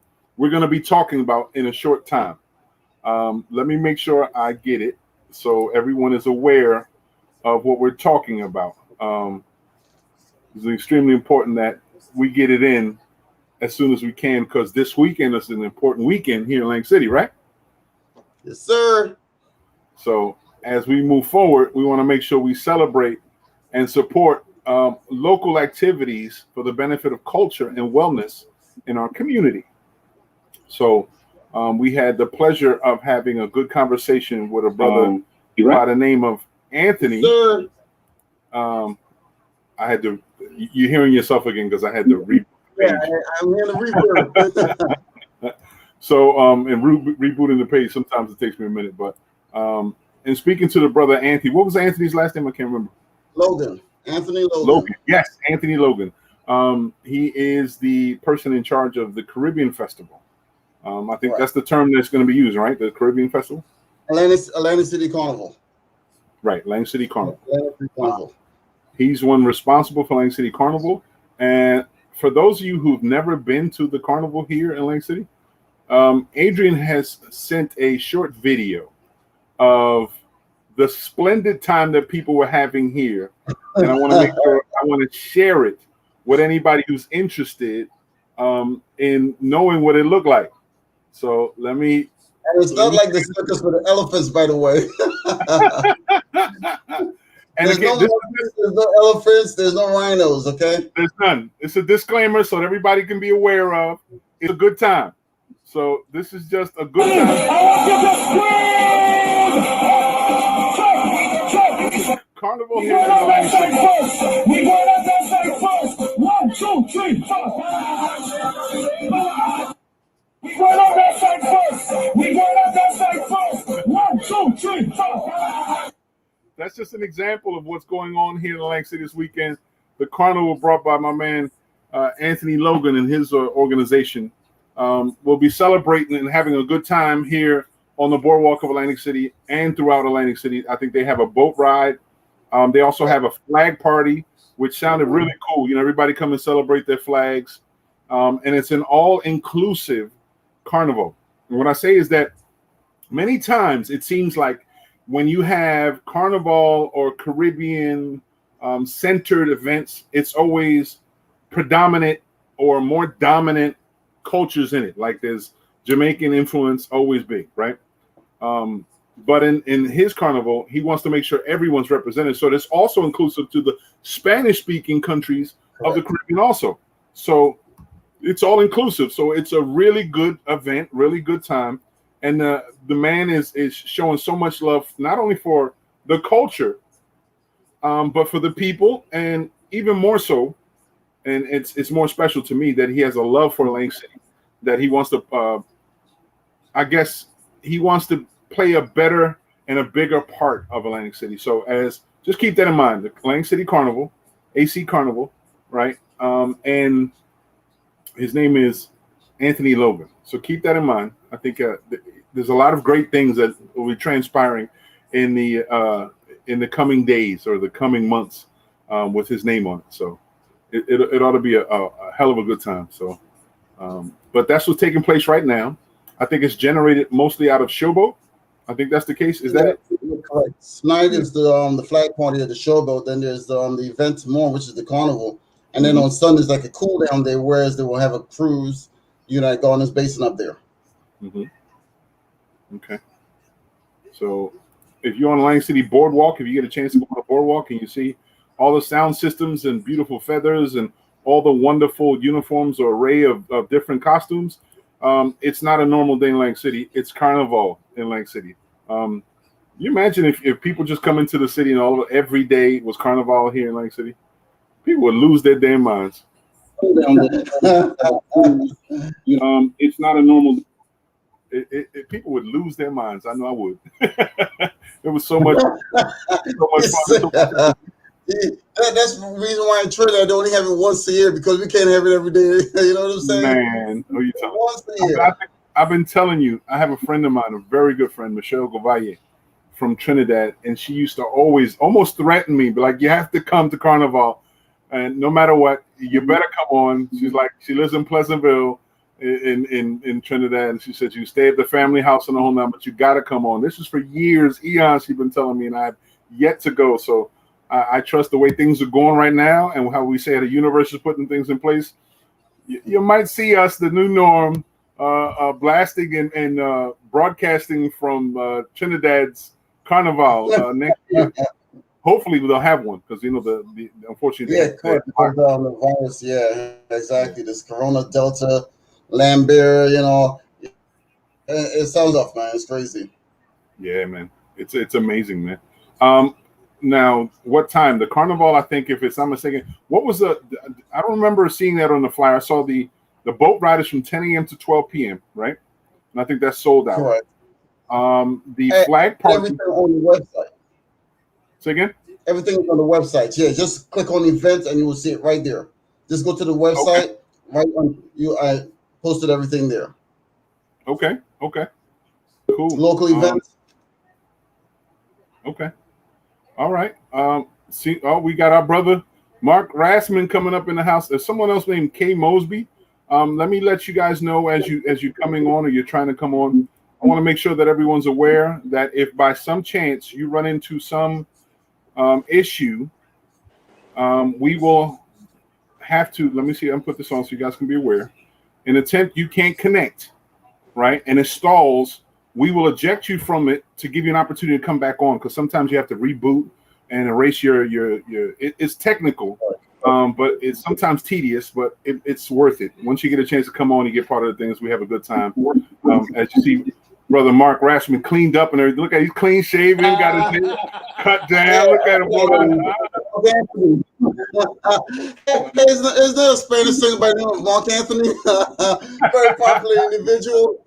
going to be talking about in a short time. Let me make sure I get it so everyone is aware of what we're talking about. It's extremely important that we get it in as soon as we can, because this weekend is an important weekend here in Lang City, right? Yes, sir. So as we move forward, we want to make sure we celebrate and support local activities for the benefit of culture and wellness in our community. So we had the pleasure of having a good conversation with a brother by the name of Anthony. Yes, I had to. You're hearing yourself again because I had to read. Yeah, I'm in the reverb. So and rebooting the page, sometimes it takes me a minute. But and speaking to the brother Anthony, what was Anthony's last name? I can't remember. Logan. Anthony Logan. Logan. Yes, Anthony Logan. He is the person in charge of the Caribbean Festival. I think that's the term that's going to be used, right? The Caribbean Festival? Atlantic City Carnival. Right, Lang City Carnival. Atlantic City Carnival. He's one responsible for Lang City Carnival. And for those of you who've never been to the carnival here in Lang City, Adrian has sent a short video of the splendid time that people were having here. And I want to make sure I want to share it with anybody who's interested in knowing what it looked like. So let me. And it's not like the circus for the elephants, by the way. And there's no elephants, there's no rhinos, okay? There's none. It's a disclaimer so that everybody can be aware of. It's a good time. So this is just a good time. Carnival here in Lang City. We going up that side first. 1, 2, 3, 4. We going up that side first. We going up that side first. 1, 2, 3, 4. That's just an example of what's going on here in Lang City this weekend. The carnival brought by my man Anthony Logan and his organization will be celebrating and having a good time here on the boardwalk of Atlantic City and throughout Atlantic City. I think they have a boat ride. They also have a flag party, which sounded really cool. Everybody come and celebrate their flags. And it's an all-inclusive carnival. And what I say is that many times it seems like when you have carnival or Caribbean centered events, it's always predominant or more dominant cultures in it. Like there's Jamaican influence always big, right? But in his carnival, he wants to make sure everyone's represented. So that's also inclusive to the Spanish-speaking countries of the Caribbean also. So it's all inclusive. So it's a really good event, really good time. And the man is showing so much love, not only for the culture, but for the people, and even more so. And it's more special to me that he has a love for Lang City, that he wants to, I guess, he wants to play a better and a bigger part of Atlantic City. So just keep that in mind, the Lang City Carnival, AC Carnival, right? And his name is Anthony Logan. So keep that in mind. I think there's a lot of great things that will be transpiring in the coming days or the coming months with his name on it. So it ought to be a hell of a good time. So, but that's what's taking place right now. I think it's generated mostly out of Showboat. I think that's the case. Is that it? Correct. Tonight is the flag party at the Showboat. Then there's the event tomorrow, which is the carnival. And then on Sundays, like a cool down day, whereas they will have a cruise, Gardens Basin up there. Okay. So if you're on Lang City Boardwalk, if you get a chance to go on the boardwalk and you see all the sound systems and beautiful feathers and all the wonderful uniforms or array of different costumes. It's not a normal day in Lang City. It's Carnival in Lang City. You imagine if people just come into the city and every day was Carnival here in Lang City, people would lose their damn minds. It's not a normal. People would lose their minds. I know I would. There was so much fun. That's the reason why in Trinidad they only have it once a year, because we can't have it every day. You know what I'm saying? Man, who you telling? Once a year. I've been telling you. I have a friend of mine, a very good friend, Michelle Govalle, from Trinidad, and she used to always almost threaten me, but like, you have to come to Carnival, and no matter what, you better come on. She's like, she lives in Pleasantville in Trinidad, and she said you stay at the family house in the whole nine, but you got to come on. This is for years, eons. She's been telling me, and I've yet to go. So I trust the way things are going right now, and how we say the universe is putting things in place. You might see us, the new norm, blasting and broadcasting from Trinidad's Carnival next year. Hopefully they'll have one, because the unfortunately the virus. Yeah, exactly. This Corona Delta Lambda, it sounds off, man. It's crazy. Yeah, man. It's amazing, man. Now, what time? The Carnival, I think, if it's not mistaken, what was I don't remember seeing that on the flyer. I saw the boat ride is from 10 a.m. to 12 p.m., right? And I think that's sold out. Correct. The flag party. Everything on the website. Say again? Everything is on the website. Yeah, just click on events and you will see it right there. Just go to the website. Okay. Right on I posted everything there. Okay. Cool. Local events. Okay. All right. We got our brother Mark Rassman coming up in the house. There's someone else named Kay Mosby. Let me let you guys know as you're coming on, or you're trying to come on. I want to make sure that everyone's aware that if by some chance you run into some issue, we will have to, let me see, I'm put this on so you guys can be aware. In attempt you can't connect, right, and it stalls, we will eject you from it to give you an opportunity to come back on, because sometimes you have to reboot and erase your it's technical, but it's sometimes tedious, but it's worth it. Once you get a chance to come on and get part of the things, we have a good time. As you see, Brother Mark Rassman cleaned up and everything. Look at, he's clean shaven, got his hair cut down. Look at him. Is there a Spanish singer by the name of Mark Anthony? Very popular individual.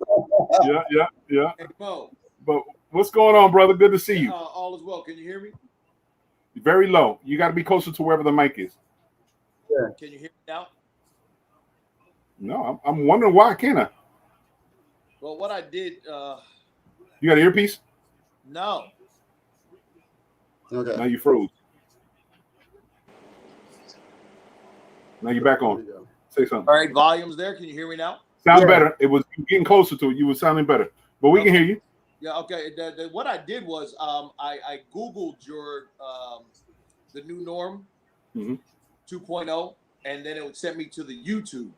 Yeah. Hey, Mo. But what's going on, brother? Good to see you. All is well. Can you hear me? Very low. You got to be closer to wherever the mic is. Yeah. Can you hear me now? No, I'm wondering why can't I? Well, what I did. You got an earpiece? No. Okay. Now you froze. Now you're back on. Say something. All right, volume's there. Can you hear me now? Sound better. It was getting closer to it. You were sounding better, but we can hear you. Yeah. Okay. What I did was I Googled your the new norm 2.0, and then it would send me to the YouTube.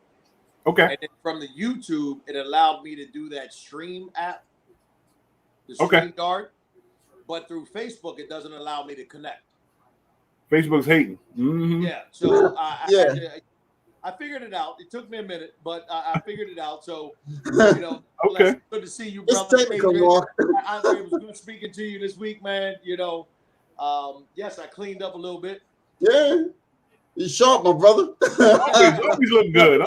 Okay. And then from the YouTube, it allowed me to do that stream app, the stream guard. But through Facebook, it doesn't allow me to connect. Facebook's hating. Mm-hmm. Yeah. So I figured it out. It took me a minute, but I figured it out. So, okay. Good to see you, brother. It's technical, it was good speaking to you this week, man. Yes, I cleaned up a little bit. Yeah. He's sharp, my brother. always look good.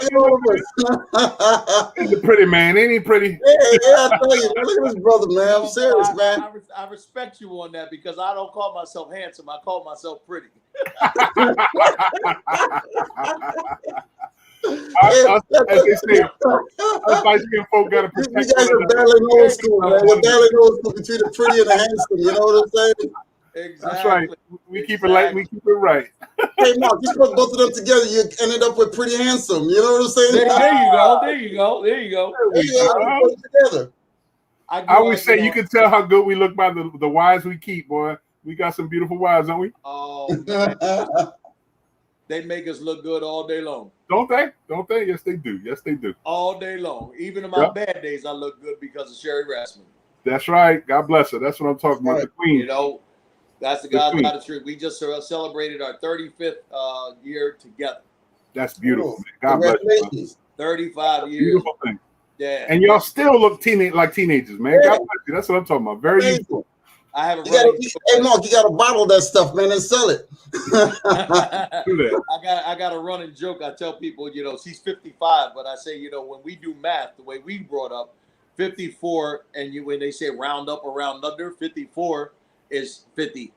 He's a pretty man. Ain't he pretty? Yeah, I tell you. Look at this brother, man. I'm serious, man. I respect you on that, because I don't call myself handsome. I call myself pretty. As they say, us light-skinned folk got to protect. You guys are battling old school, man. We're battling old school between the pretty and the handsome. You know what I'm saying? Exactly. That's right. We keep it light. We keep it right. Hey, Mark, you put both of them together, you ended up with pretty handsome. You know what I'm saying? There you go. Put it together. I always say you can tell how good we look by the wives we keep, boy. We got some beautiful wives, don't we? Oh, they make us look good all day long. Don't they? Yes, they do. All day long. Even in my bad days, I look good because of Sherry Rassman. That's right. God bless her. That's what I'm talking about. The queen. That's the God's honest truth. We just celebrated our 35th year together. That's beautiful, man. God bless you, man. 35 years. Beautiful thing. Yeah. And y'all still look like teenagers, man. Yeah. God bless you. That's what I'm talking about. Very useful. I have a hey Mark, you gotta bottle that stuff, man, and sell it. I got a running joke. I tell people, she's 55, but I say, when we do math, the way we brought up, 54, and when they say round up or round under, 54 is 50.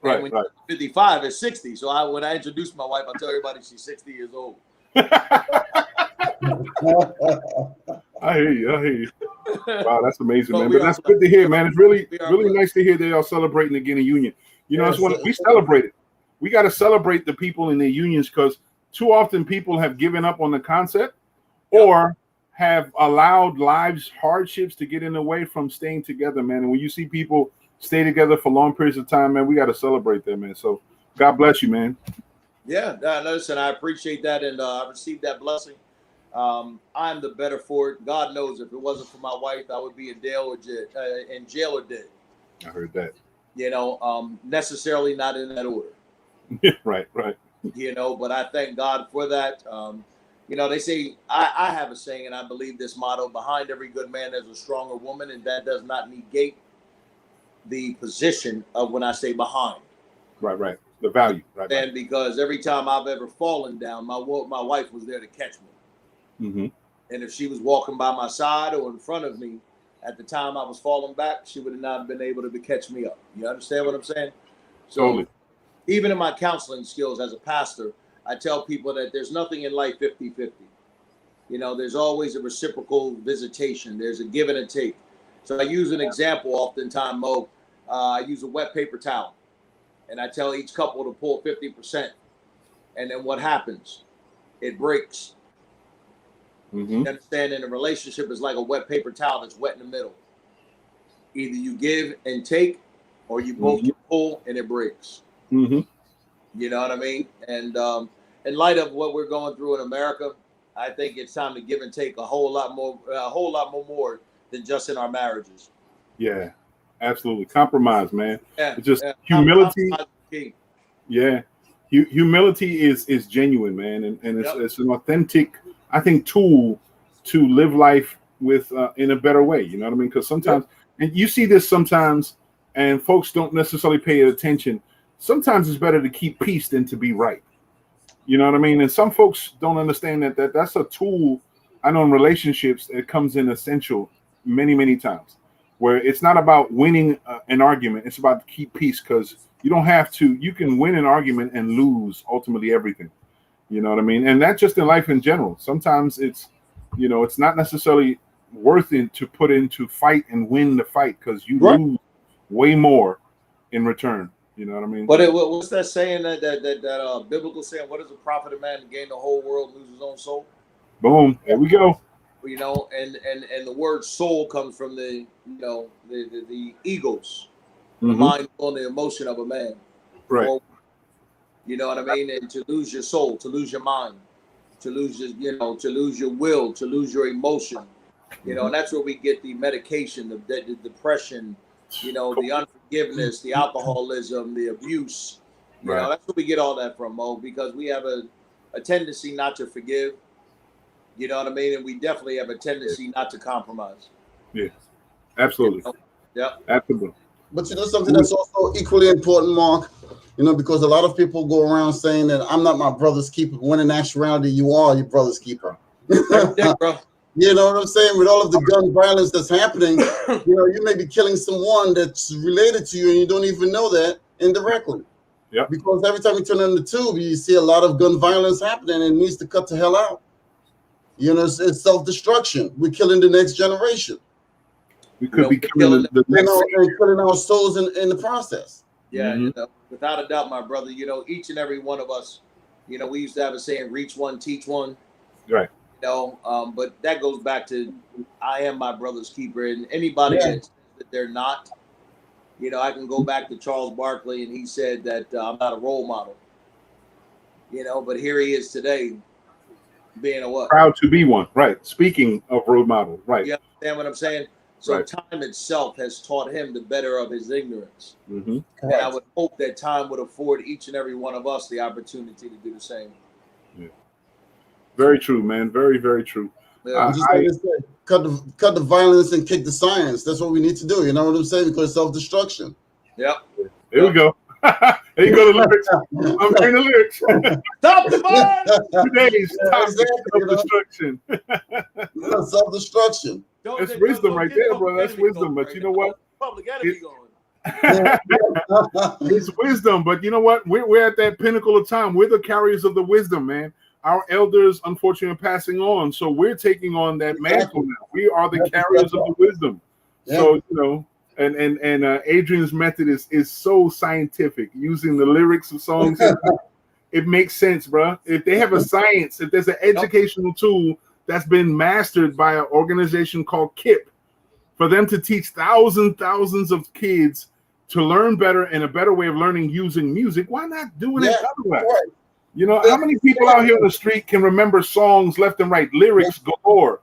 Right, and when right. 55 is 60. So when I introduce my wife, I tell everybody she's 60 years old. I hear you. Wow, that's amazing, man. But that's good to hear, man. It's really nice to hear they are celebrating again a union. That's what we celebrated. We got to celebrate the people in their unions, because too often people have given up on the concept or have allowed lives hardships to get in the way from staying together, man. And when you see people stay together for long periods of time, man, we got to celebrate that, man. So God bless you, man. Yeah, listen, I appreciate that, and I received that blessing. I'm the better for it. God knows if it wasn't for my wife, I would be in jail or dead. I heard that. Necessarily not in that order. Right. But I thank God for that. They say, I have a saying, and I believe this motto: behind every good man, there's a stronger woman, and that does not negate the position of when I say behind. Right. The value. Right. And because every time I've ever fallen down, my wife was there to catch me. Mm-hmm. And if she was walking by my side or in front of me at the time I was falling back, she would have not been able to catch me up. You understand what I'm saying? So totally. Even in my counseling skills as a pastor, I tell people that there's nothing in life 50-50. There's always a reciprocal visitation. There's a give and a take. So I use an example oftentimes, Mo. I use a wet paper towel, and I tell each couple to pull 50%. And then what happens? It breaks. Mm-hmm. You understand? And a relationship is like a wet paper towel that's wet in the middle. Either you give and take, or you both pull and it breaks. Mm-hmm. You know what I mean? And in light of what we're going through in America, I think it's time to give and take a whole lot more than just in our marriages. Yeah, absolutely. Compromise, man. Yeah, it's just humility. Yeah. Humility is genuine, man, and it's an authentic, I think, tool to live life with in a better way. You know what I mean? Because sometimes, and you see this sometimes, and folks don't necessarily pay attention. Sometimes it's better to keep peace than to be right. You know what I mean? And some folks don't understand that that's a tool. I know in relationships it comes in essential many times, where it's not about winning an argument. It's about to keep peace, because you don't have to. You can win an argument and lose ultimately everything. You know what I mean? And that's just in life in general. Sometimes it's not necessarily worth it to put into fight and win the fight, because you lose way more in return. You know what I mean? But what's that saying, that biblical saying? What does it profit a man to gain the whole world and lose his own soul? Boom. There we go. And the word soul comes from the egos, the mind, on the emotion of a man. Right. Or, you know what I mean? And to lose your soul, to lose your mind, to lose to lose your will, to lose your emotion. And that's where we get the medication, the depression, the unforgiveness, the alcoholism, the abuse. That's where we get all that from, Mo, because we have a tendency not to forgive. You know what I mean? And we definitely have a tendency not to compromise. Yeah, absolutely. Yeah, absolutely. But something that's also equally important, Mark, because a lot of people go around saying that I'm not my brother's keeper, when in actuality you are your brother's keeper. Bro. You know what I'm saying? With all of the gun violence that's happening, you may be killing someone that's related to you and you don't even know that indirectly. Yeah. Because every time you turn on the tube, you see a lot of gun violence happening, and it needs to cut the hell out. It's self-destruction. We're killing the next generation. We could be killing the next and killing our souls in the process. Yeah, without a doubt, my brother. Each and every one of us, we used to have a saying, reach one, teach one. Right. But that goes back to I am my brother's keeper, and anybody that says that they're not, I can go back to Charles Barkley, and he said that I'm not a role model. But here he is today, being a what? Proud to be one. Right. Speaking of role model. Right. You understand what I'm saying? So Right. time itself has taught him the better of his ignorance. Mm-hmm. And I would hope that time would afford each and every one of us the opportunity to do the same. Yeah. Very true, man. Very, very true. Just like I said, cut the violence and kick the science. That's what we need to do. You know what I'm saying? Because self-destruction. Yep. Here we go. There you go, the lyrics. I'm hearing the lyrics. Stop the violence! Today's topic, Exactly, self-destruction. Self-destruction. That's wisdom right there, bro. That's wisdom. But you know what? Public enemy going. It's wisdom, but you know what? We're at that pinnacle of time. We're the carriers of the wisdom, man. Our elders, unfortunately, are passing on, so we're taking on that mantle now. We are the carriers of the wisdom. So you know, and Adrian's method is so scientific, using the lyrics of songs. It makes sense, bro. If they have a science, if there's an educational tool that's been mastered by an organization called KIP, for them to teach thousands of kids to learn better and a better way of learning using music, why not doing it otherwise? Right. You know, how many people out here on the street can remember songs left and right, lyrics galore,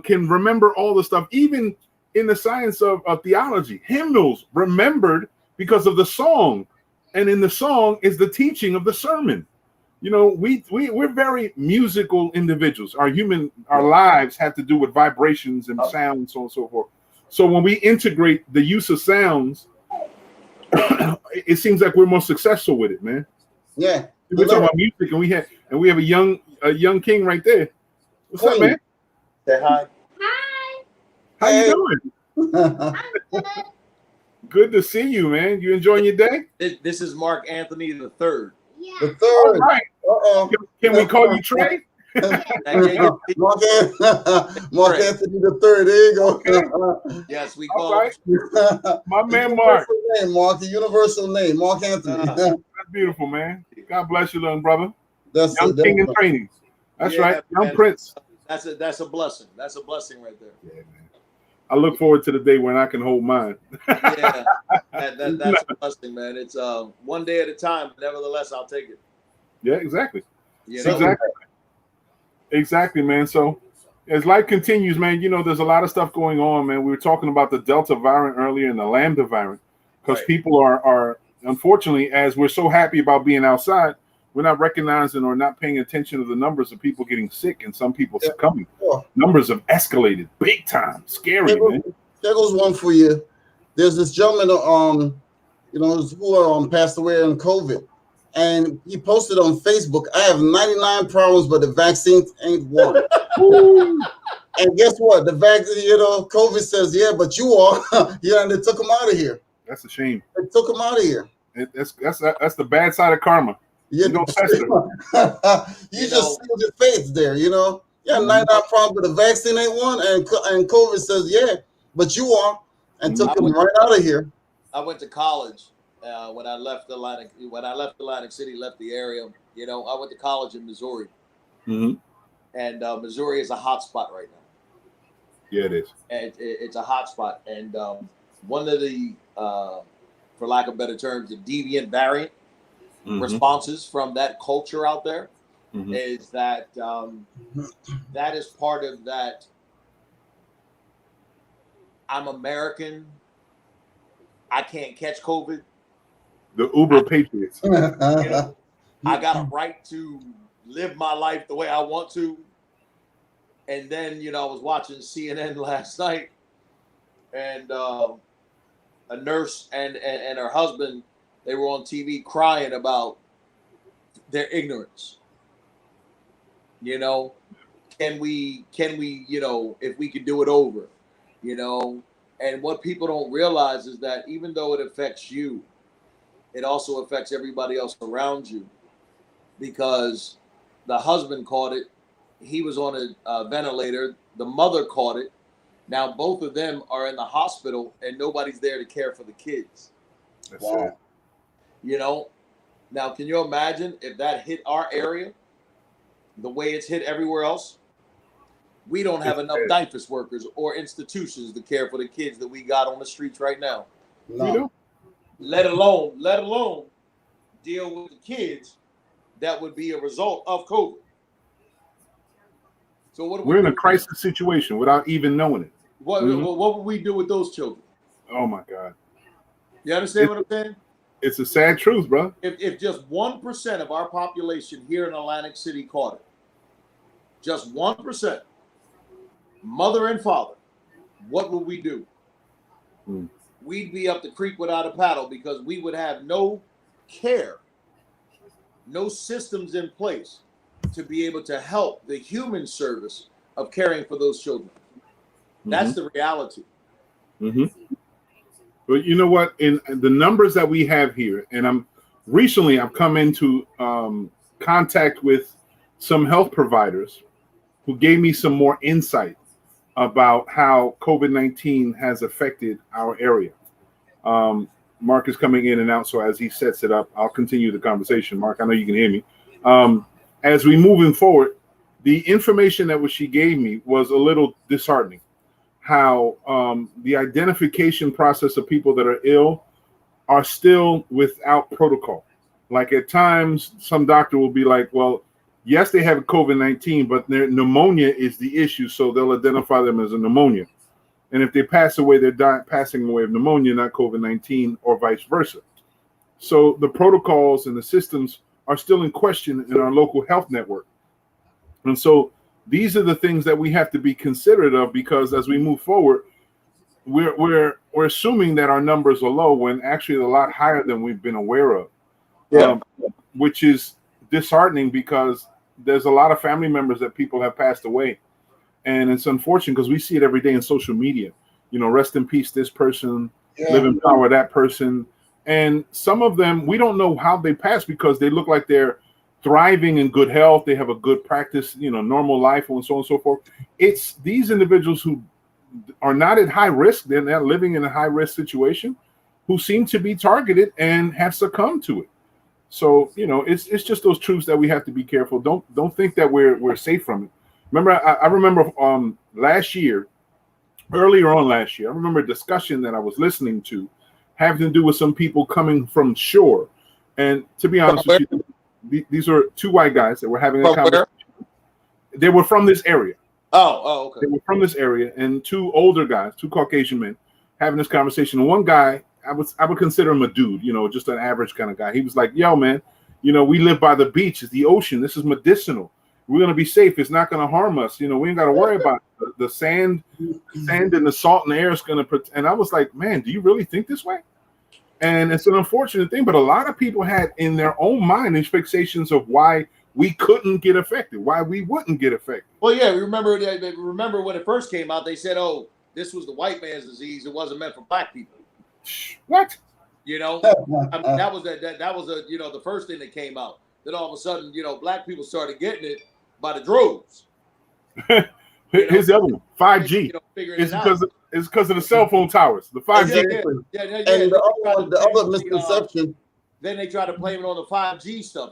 can remember all the stuff, even in the science of theology, hymnals remembered because of the song, and in the song is the teaching of the sermon. You know, we're very musical individuals. Our lives have to do with vibrations and sound and so on and so forth. So when we integrate the use of sounds, it seems like we're more successful with it, man. Yeah. We're talking about music, and we have a young king right there. What's up, man? Say hi. Hi. How you doing? I'm good. Good to see you, man. You enjoying your day? This is Mark Anthony the third. Yeah. The third. All right. Uh-oh. Can we call you Trey? Mark Anthony the third. There you go. Okay. Yes, we All call right. My man Mark. Name, Mark, the universal name, Mark Anthony. That's beautiful, man. God bless you, little brother. That's Young king in training. That's right. Young prince. That's a blessing. That's a blessing right there. Yeah, man. I look forward to the day when I can hold mine. Yeah, that's a blessing, man. It's one day at a time. Nevertheless, I'll take it. Yeah, exactly. You know? Exactly, man. So as life continues, man, you know, there's a lot of stuff going on, man. We were talking about the Delta variant earlier and the Lambda variant, because people are unfortunately, as we're so happy about being outside, we're not recognizing or not paying attention to the numbers of people getting sick and some people succumbing. Numbers have escalated big time. Scary, man. There goes one for you. There's this gentleman, who passed away in COVID, and he posted on Facebook, "I have 99 problems, but the vaccine ain't one." And guess what? The vaccine, COVID says, "Yeah, but you are." And they took him out of here. That's a shame. They took him out of here. That's the bad side of karma. Yeah, you don't pester. You just sealed your faith there, Yeah, 99 problems, but the vaccine ain't one, and COVID says, "Yeah, but you are," and took him right out of here. I went to college when I left Atlantic City, left the area. I went to college in Missouri, and Missouri is a hot spot right now. Yeah, it is. And it's a hot spot, and one of the, for lack of better terms, the deviant variant responses from that culture out there is that that is part of that. I'm American. I can't catch COVID. The Uber Patriots. I got a right to live my life the way I want to. And then, I was watching CNN last night, and a nurse and her husband, they were on TV crying about their ignorance. Can we, if we could do it over, and what people don't realize is that even though it affects you, it also affects everybody else around you, because the husband caught it. He was on a ventilator. The mother caught it. Now both of them are in the hospital, and nobody's there to care for the kids. That's sad. Now can you imagine if that hit our area the way it's hit everywhere else? We don't have enough diapers workers or institutions to care for the kids that we got on the streets right now. No. Let alone deal with the kids that would be a result of COVID. So we're in a crisis situation without even knowing it. What would we do with those children? Oh my God. You understand what I'm saying? It's a sad truth, bro. If just 1% of our population here in Atlantic City caught it, just 1%, mother and father, what would we do? We'd be up the creek without a paddle because we would have no care, no systems in place to be able to help the human service of caring for those children. That's the reality. But you know what? In the numbers that we have here, and I've come into contact with some health providers who gave me some more insight about how COVID-19 has affected our area. Mark is coming in and out, so as he sets it up, I'll continue the conversation. Mark, I know you can hear me. As we moving forward, the information that she gave me was a little disheartening. How the identification process of people that are ill are still without protocol. Like at times, some doctor will be like, well, yes, they have COVID-19, but their pneumonia is the issue, so they'll identify them as a pneumonia. And if they pass away, they're passing away of pneumonia, not COVID-19, or vice versa. So the protocols and the systems are still in question in our local health network. And so these are the things that we have to be considerate of, because as we move forward, we're assuming that our numbers are low when actually they're a lot higher than we've been aware of. Which is disheartening because there's a lot of family members that people have passed away. And it's unfortunate because we see it every day in social media. You know, rest in peace, this person, live in power, that person. And some of them, we don't know how they passed because they look like they're thriving in good health. They have a good practice, normal life, and so on and so forth. It's these individuals who are not at high risk. They're not living in a high risk situation who seem to be targeted and have succumbed to it. So, it's just those truths that we have to be careful. Don't think that we're safe from it. Remember, I remember earlier on last year, I remember a discussion that I was listening to having to do with some people coming from shore. And to be honest with you, these are two white guys that were having a conversation. They were from this area. Oh, okay. They were from this area, and two older guys, two Caucasian men, having this conversation. And one guy, I would consider him a dude, just an average kind of guy. He was like, yo, man, we live by the beach. It's the ocean. This is medicinal. We're going to be safe. It's not going to harm us. We ain't got to worry about the sand and the salt in the air is going to. And I was like, man, do you really think this way? And it's an unfortunate thing, but a lot of people had in their own mind expectations of why we couldn't get affected, why we wouldn't get affected. Well, yeah, remember when it first came out, they said, oh, this was the white man's disease. It wasn't meant for black people. What? That was the first thing that came out. Then all of a sudden, black people started getting it by the droves. Here's the other one, 5G. It's because of the cell phone towers, the 5G. And the other misconception. Then they try to blame it on the 5G stuff.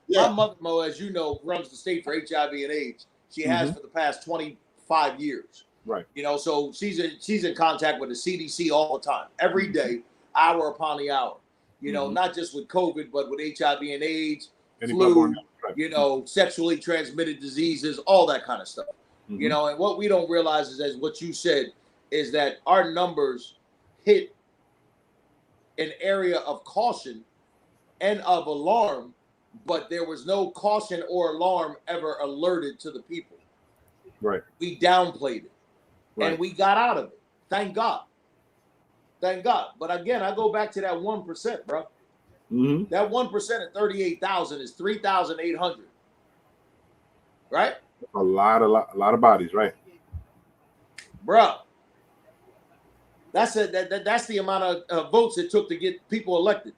My mother, Mo, as you know, runs the state for HIV and AIDS. She has for the past 25 years. Right. So she's in contact with the CDC all the time, every day, hour upon the hour. Not just with COVID, but with HIV and AIDS, flu, sexually transmitted diseases, all that kind of stuff. And what we don't realize is, as what you said, is that our numbers hit an area of caution and of alarm, but there was no caution or alarm ever alerted to the people. Right. We downplayed it, and we got out of it. Thank God. Thank God. But again, I go back to that 1%, bro. That 1% at 38,000 is 3,800. Right? A lot of bodies, right? Bro. That's the amount of votes it took to get people elected.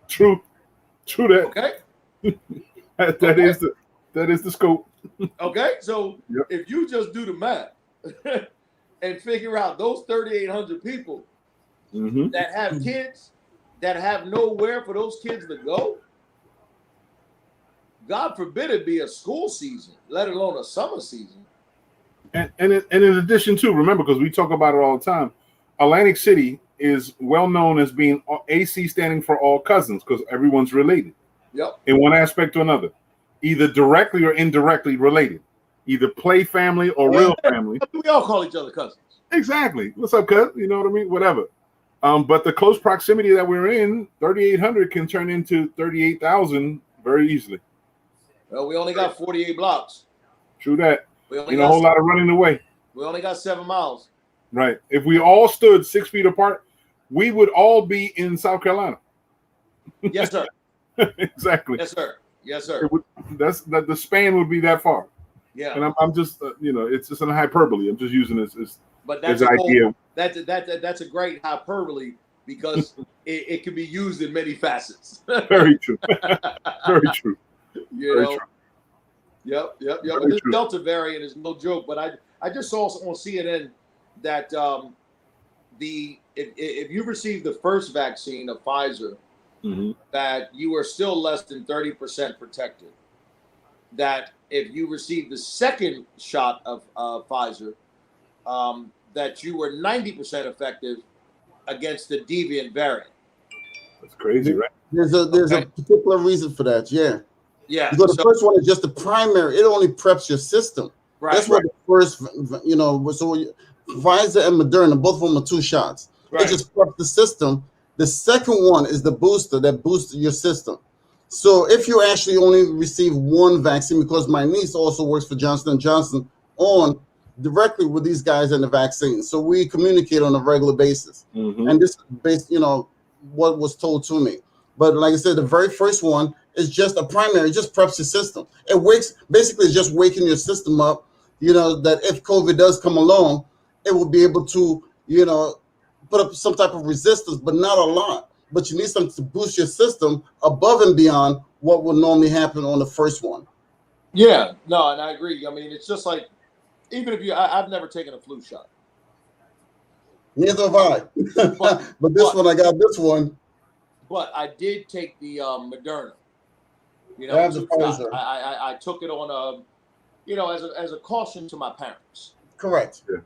True that. Okay. that is the scope. Okay, so if you just do the math and figure out those 3,800 people that have kids that have nowhere for those kids to go, God forbid it be a school season, let alone a summer season. And in addition to, remember, because we talk about it all the time, Atlantic City is well known as being AC, standing for all cousins, because everyone's related. Yep. In one aspect or another, either directly or indirectly related, either play family or real family. We all call each other cousins. Exactly. What's up, cuz? You know what I mean? Whatever. But the close proximity that we're in, 3,800 can turn into 38,000 very easily. Well, we only got 48 blocks. True that. We only Ain't a got whole lot of running away. We only got 7 miles. Right. If we all stood 6 feet apart, we would all be in South Carolina. Yes, sir. Exactly. Yes, sir. Yes, sir. The span would be that far. Yeah. And I'm just it's just an hyperbole. I'm just using this as But that's an idea. That's a great hyperbole because it can be used in many facets. Very true. Very true. You Very know. true. Yep. Very But this true. Delta variant is no joke. But I just saw on CNN that if you received the first vaccine of Pfizer, that you are still less than 30% protected. That if you received the second shot of Pfizer, that you were 90% effective against the deviant variant. That's crazy, right? There's a particular reason for that. Yeah. Yeah. Because the first one is just the primary. It only preps your system. Right. That's what the first, so Pfizer and Moderna, both of them are 2 shots. Right. It just preps the system. The second one is the booster that boosts your system. So if you actually only receive one vaccine, because my niece also works for Johnson & Johnson on directly with these guys and the vaccine. So we communicate on a regular basis. And this is based, what was told to me. But like I said, the very first one is just a primary, it just preps your system. It basically just waking your system up, that if COVID does come along, it will be able to, put up some type of resistance, but not a lot. But you need something to boost your system above and beyond what would normally happen on the first one. Yeah, no, and I agree. I mean, it's just like, even if I've never taken a flu shot. Neither have I. But this one, I got this one. But I did take the Moderna. I the Pfizer. I took it on as a caution to my parents. Correct. Yeah.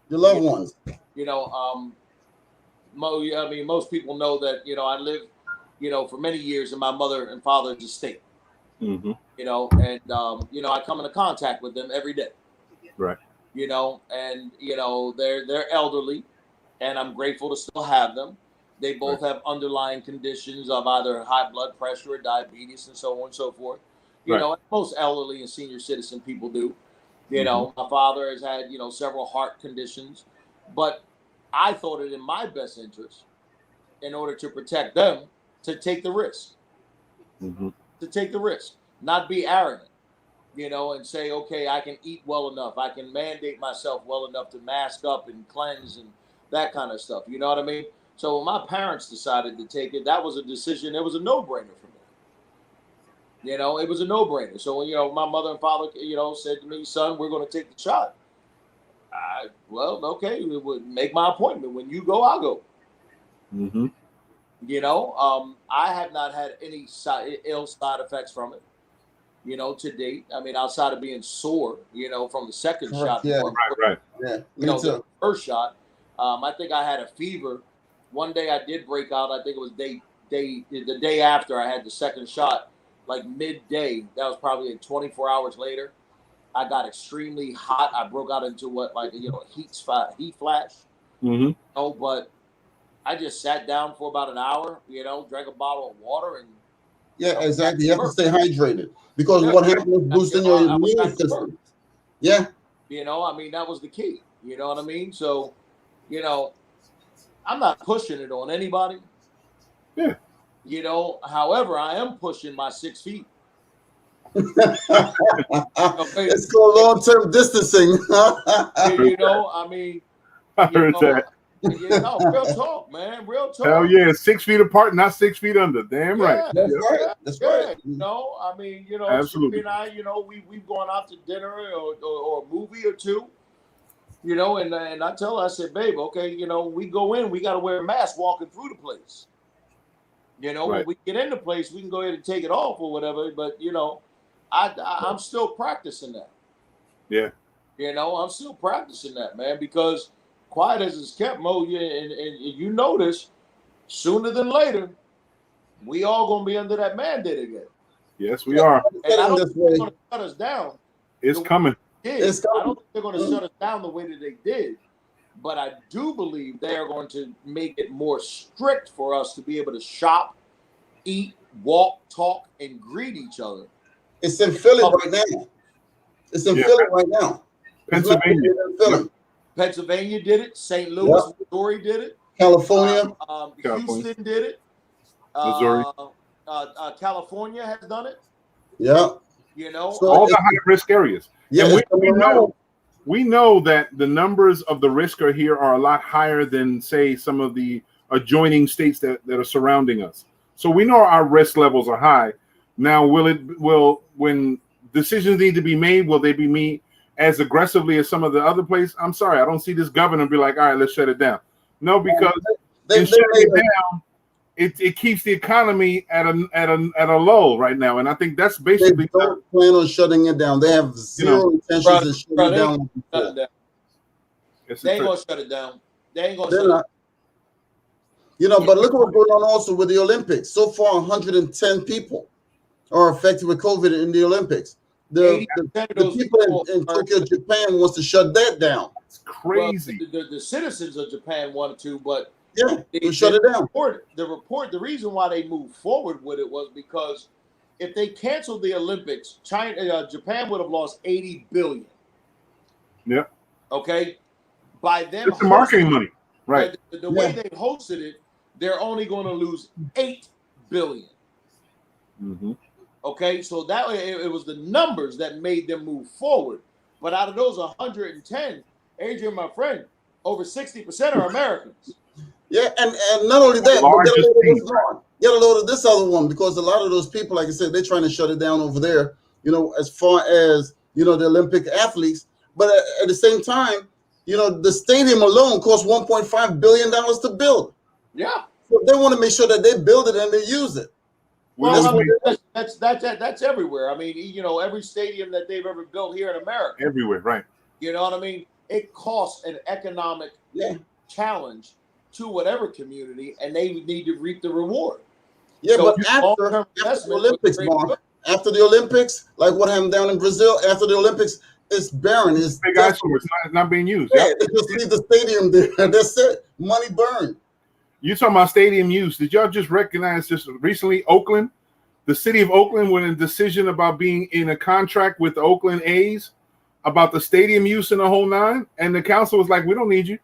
Your loved ones. Most people know that I lived for many years in my mother and father's estate. And I come into contact with them every day. Right. And they're elderly, and I'm grateful to still have them. They both have underlying conditions of either high blood pressure or diabetes and so on and so forth. Most elderly and senior citizen people do. My father has had, several heart conditions, but I thought it in my best interest, in order to protect them, to take the risk. To take the risk, not be arrogant, and say, okay, I can eat well enough. I can mandate myself well enough to mask up and cleanse and that kind of stuff. You know what I mean? So when my parents decided to take it, that was a decision. It was a no-brainer for me. It was a no-brainer. So when, my mother and father, said to me, son, we're going to take the shot. Okay, we would make my appointment. When you go, I'll go. I have not had any ill side effects from it, to date. I mean, outside of being sore, from the second shot. Yeah, right. Yeah, the first shot. I think I had a fever. One day I did break out. I think it was the day after I had the second shot, like midday. That was probably 24 hours later. I got extremely hot. I broke out into a heat flash. But I just sat down for about an hour. Drank a bottle of water and. Yeah, exactly. You have to stay hydrated because what happens is boosting your immune system. Yeah. That was the key. You know what I mean? So, I'm not pushing it on anybody. Yeah. However, I am pushing my 6 feet. It's called long-term distancing. I heard that. Real talk, man. Real talk. Hell yeah, 6 feet apart, not 6 feet under. Damn right. That's right. That's right. Absolutely. And I, we've gone out to dinner or a movie or two. And I tell her, I said, babe, okay, we go in, we got to wear a mask walking through the place. When we get in the place, we can go ahead and take it off or whatever. But, I'm still practicing that. Yeah. I'm still practicing that, man, because quiet as it's kept, Mo, and you notice, sooner than later, we all going to be under that mandate again. Yes, we are. And I don't think they're going to shut us down. It's coming. I don't think they're going to shut us down the way that they did. but I do believe they are going to make it more strict for us to be able to shop, eat, walk, talk, and greet each other. It's in Philly right now. It's in Philly right now. Pennsylvania. Philly. Pennsylvania did it. St. Louis, Missouri did it. California. Houston did it. Missouri. California has done it. Yeah. You know, So all the high risk areas. Yeah, and we know that the numbers of the risker here are a lot higher than, say, some of the adjoining states that are surrounding us. So we know our risk levels are high. Now, when decisions need to be made, will they be made as aggressively as some of the other places? I'm sorry, I don't see this governor be like, all right, let's shut it down. No, because in shutting it down, it keeps the economy at a lull right now, and I think that's basically. They don't plan on shutting it down. They have zero intentions of shutting it down. They ain't gonna shut it down. They ain't gonna. They're not. You know, but look what's going on also with the Olympics. So far, 110 people are affected with COVID in the Olympics. The people in Tokyo, Japan, wants to shut that down. It's crazy. Well, the citizens of Japan wanted to, but they shut it down. The reason why they moved forward with it was because if they canceled the Olympics, Japan would have lost $80 billion. Yeah. Okay. By them, it's the marketing money, right? The way they hosted it, they're only going to lose $8 billion. Mm-hmm. Okay, so that it was the numbers that made them move forward. But out of those 110, Adrian, my friend, over 60% are Americans. Yeah, and not only that, but get a load of this other one, because a lot of those people, like I said, they're trying to shut it down over there, you know, as far as, you know, the Olympic athletes. But at the same time, you know, the stadium alone costs $1.5 billion to build. Yeah. So they want to make sure that they build it and they use it. Well, that's everywhere. I mean, you know, every stadium that they've ever built here in America. Everywhere, right. You know what I mean? It costs an economic challenge to whatever community, and they need to reap the reward. Yeah, so but after the Olympics, Mark, after the Olympics, like what happened down in Brazil, after the Olympics, it's barren. It's big eyesore. It's not being used. Yeah, they just leave the stadium there. That's it. Money burned. You talking about stadium use? Did y'all just recognize this recently? Oakland, the city of Oakland, went in a decision about being in a contract with the Oakland A's about the stadium use in the whole nine, and the council was like, "We don't need you."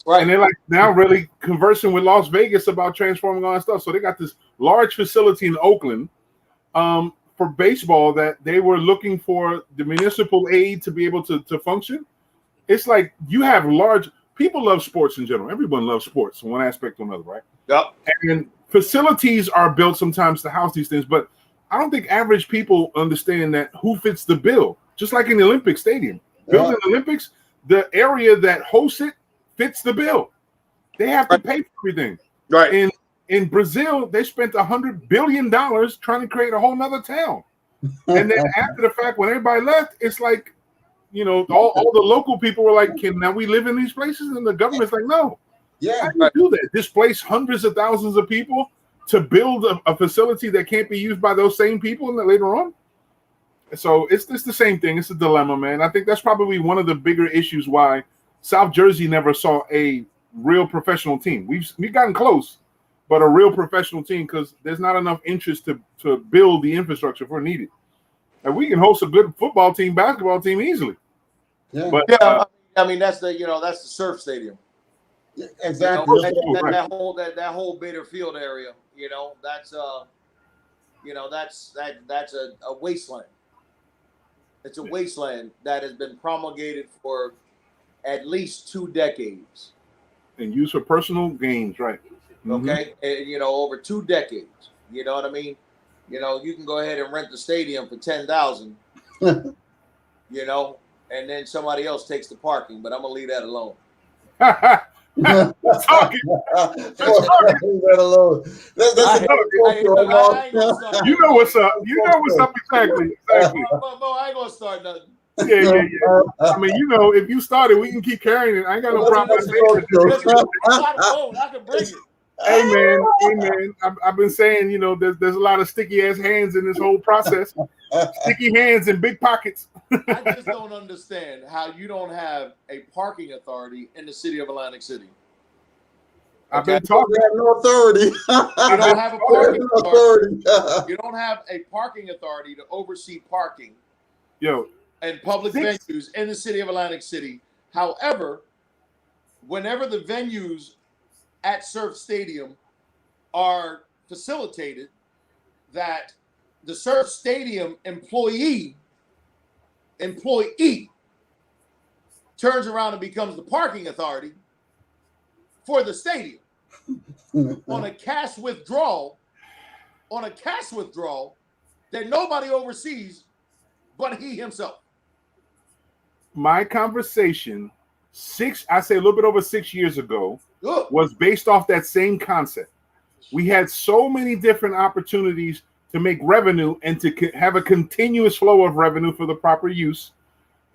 Right. And they're like now really conversing with Las Vegas about transforming all that stuff. So they got this large facility in Oakland for baseball that they were looking for the municipal aid to be able to function. It's like you have large people love sports in general. Everyone loves sports from one aspect to another, right? Yep. And facilities are built sometimes to house these things, but I don't think average people understand that who fits the bill. Just like in the Olympic Stadium, building the Olympics, the area that hosts it fits the bill. They have to pay for everything. Right. In Brazil, they spent $100 billion trying to create a whole nother town. And then after the fact, when everybody left, it's like, you know, all the local people were like, "Can now we live in these places?" And the government's like, "No." Yeah. How do you do that? Displace hundreds of thousands of people to build a facility that can't be used by those same people later on? So it's the same thing. It's a dilemma, man. I think that's probably one of the bigger issues why South Jersey never saw a real professional team. We've gotten close, but a real professional team, because there's not enough interest to build the infrastructure for needed. And we can host a good football team, basketball team easily. Yeah, but I mean that's the surf stadium. Yeah, exactly. That whole Bader Field area. You know, that's a wasteland. It's a wasteland that has been promulgated for at least 2 decades. And used for personal gains, right? Mm-hmm. Okay, and, you know, over 2 decades. You know what I mean? You know, you can go ahead and rent the stadium for $10,000. You know, and then somebody else takes the parking. But I'm gonna leave that alone. Let's talk it. Leave that alone. You know what's up. You know what's up exactly. Mo, I ain't gonna start nothing. Yeah. I mean, you know, if you started, we can keep carrying it. I ain't got no problem. I can bring it. Hey man. I've been saying, you know, there's a lot of sticky ass hands in this whole process. Sticky hands and big pockets. I just don't understand how you don't have a parking authority in the city of Atlantic City. I've been talking. You have no authority. You don't have a parking No authority. authority. You don't have a parking authority to oversee parking Yo, and public venues in the city of Atlantic City. However, whenever the venues at Surf Stadium are facilitated, that the Surf Stadium employee turns around and becomes the parking authority for the stadium on a cash withdrawal that nobody oversees but he himself. my conversation I say a little bit over 6 years ago Ugh. was based off that same concept. We had so many different opportunities to make revenue and to have a continuous flow of revenue for the proper use,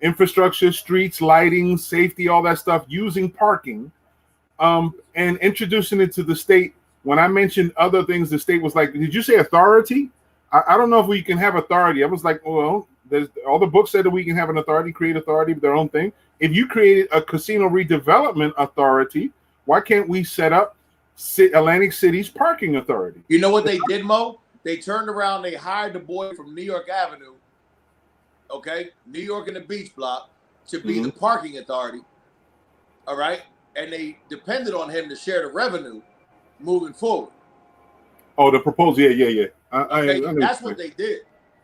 infrastructure, streets, lighting, safety, all that stuff, using parking, and introducing it to the state. When I mentioned other things, the state was like, did you say authority? I don't know if we can have authority. I was like, well, there's all the books said that we can have an authority, create authority, their own thing. If you created a casino redevelopment authority, why can't we set up Atlantic City's parking authority? You know what they did, Mo? They turned around, they hired the boy from New York Avenue, okay, New York and the Beach Block, to be the parking authority, all right? And they depended on him to share the revenue moving forward. Oh, the proposal, yeah. Okay? I That's what they did.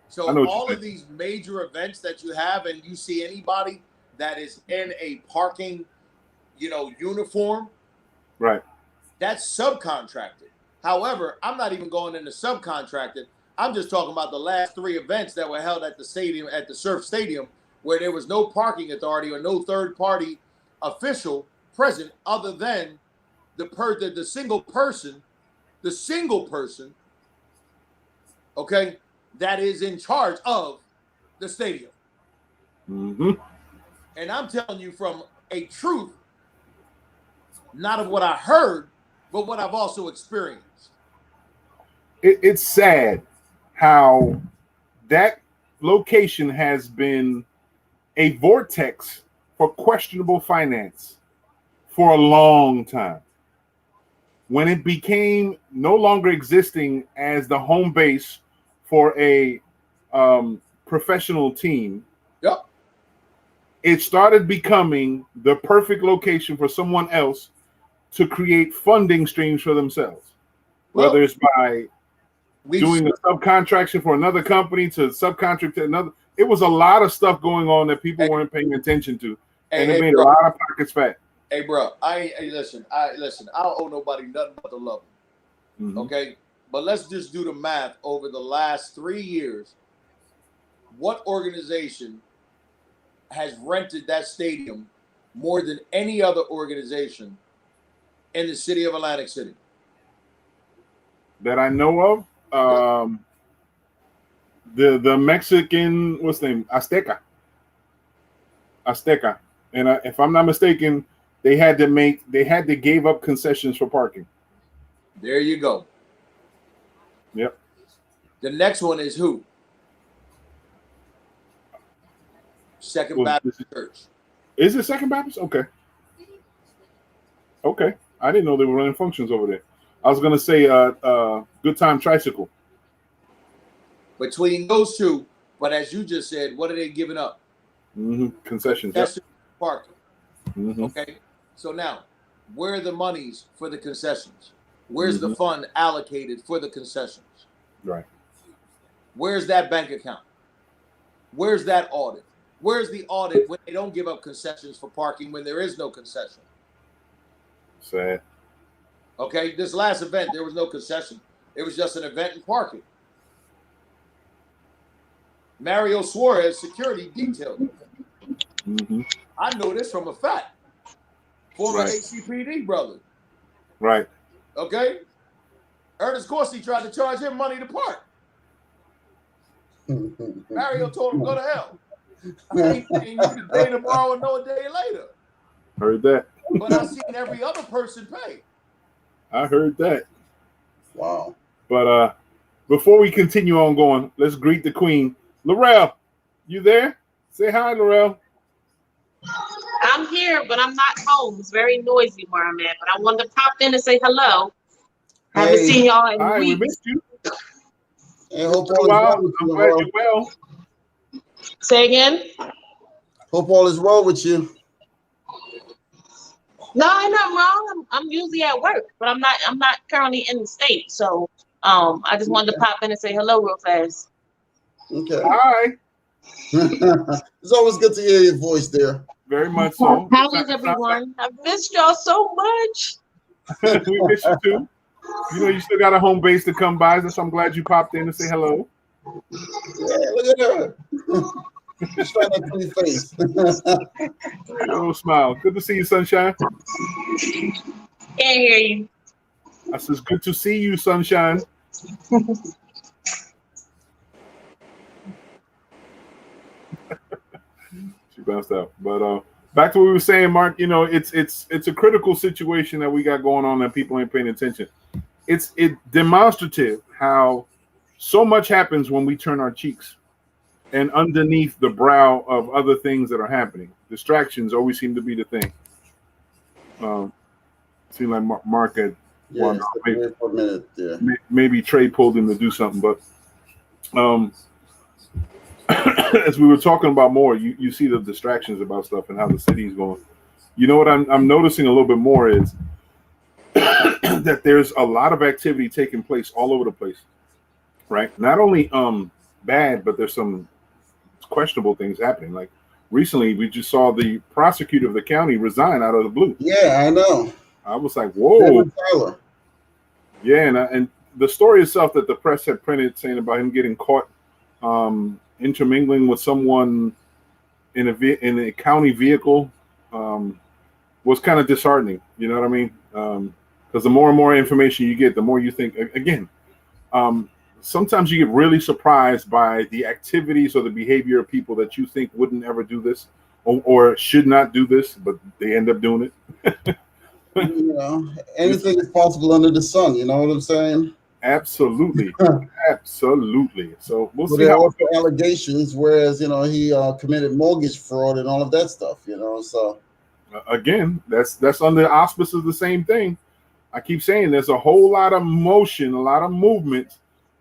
So all of of these major events that you have, and you see anybody that is in a parking, uniform, right? That's subcontracted. However, I'm not even going into subcontracted. I'm just talking about the last 3 events that were held at the stadium, at the Surf Stadium, where there was no parking authority or no third-party official present other than the single person, okay, that is in charge of the stadium. Mm-hmm. And I'm telling you from a truth, not of what I heard, but what I've also experienced. It's sad how that location has been a vortex for questionable finance for a long time. When it became no longer existing as the home base for a professional team, yep, it started becoming the perfect location for someone else to create funding streams for themselves, whether it's by doing a subcontraction for another company to subcontract to another. It was a lot of stuff going on that people weren't paying attention to, and it made a lot of pockets fat. Hey, bro, listen. I don't owe nobody nothing but the love. Okay, but let's just do the math over the last 3 years. What organization has rented that stadium more than any other organization in the city of Atlantic City? That I know of, the Mexican, what's the name? Azteca, and if I'm not mistaken, they had to give up concessions for parking. There you go. Yep. The next one is who? Second Baptist Church. Is it Second Baptist? Okay. I didn't know they were running functions over there. I was gonna say Good Time Tricycle. Between those two, but as you just said, what are they giving up? Concessions. Parking. Okay. So now, where are the monies for the concessions? Where's the fund allocated for the concessions? Right. Where's that bank account? Where's that audit? Where's the audit when they don't give up concessions for parking when there is no concession? Sad. Okay, this last event, there was no concession. It was just an event in parking. Mario Suarez, security detailed. I know this from a fact. Former ACPD brother. Right. Okay? Ernest Corsi tried to charge him money to park. Mario told him, go to hell. I ain't paying you today, tomorrow, and no a day later. Heard that. But I've seen every other person pay. I heard that. Wow. But before we continue on going, let's greet the queen. Laurel, you there? Say hi, Laurel. I'm here, but I'm not home. It's very noisy where I'm at. But I wanted to pop in and say hello. I haven't seen y'all in Hi, we weeks. missed you. Hey, hope For a all is while. well with I'm you, glad Laurel. you're well. Say again? Hope all is well with you. No, ain't nothing wrong. I'm usually at work, but I'm not currently in the state. So I just wanted to pop in and say hello real fast. Okay. Hi. It's always good to hear your voice there. Very much so. How is everyone? I've missed y'all so much. We miss you too. You know, you still got a home base to come by, so I'm glad you popped in to say hello. Yeah, look at her. She's trying that pretty face. A little smile. Good to see you, Sunshine. Can't hear you. I says, good to see you, Sunshine. She bounced out. But back to what we were saying, Mark, you know, it's a critical situation that we got going on that people ain't paying attention. It's demonstrative how so much happens when we turn our cheeks and underneath the brow of other things that are happening. Distractions always seem to be the thing. Seemed like Mark had wanted wait for a minute there. Maybe Trey pulled him to do something, but as we were talking about more, you see the distractions about stuff and how the city's going. You know what I'm noticing a little bit more is that there's a lot of activity taking place all over the place, right? Not only bad, but there's some questionable things happening. Like recently, we just saw the prosecutor of the county resign out of the blue. Yeah, I know. I was like, whoa. Tyler. Yeah, and the story itself that the press had printed saying about him getting caught intermingling with someone in a county vehicle was kind of disheartening. You know what I mean? Because the more and more information you get, the more you think, again, sometimes you get really surprised by the activities or the behavior of people that you think wouldn't ever do this or should not do this, but they end up doing it. You know, anything is possible under the sun. You know what I'm saying? Absolutely. Absolutely. So we'll see there how are allegations, whereas, you know, he committed mortgage fraud and all of that stuff, you know, so. Again, that's under the auspice of the same thing. I keep saying there's a whole lot of motion, a lot of movement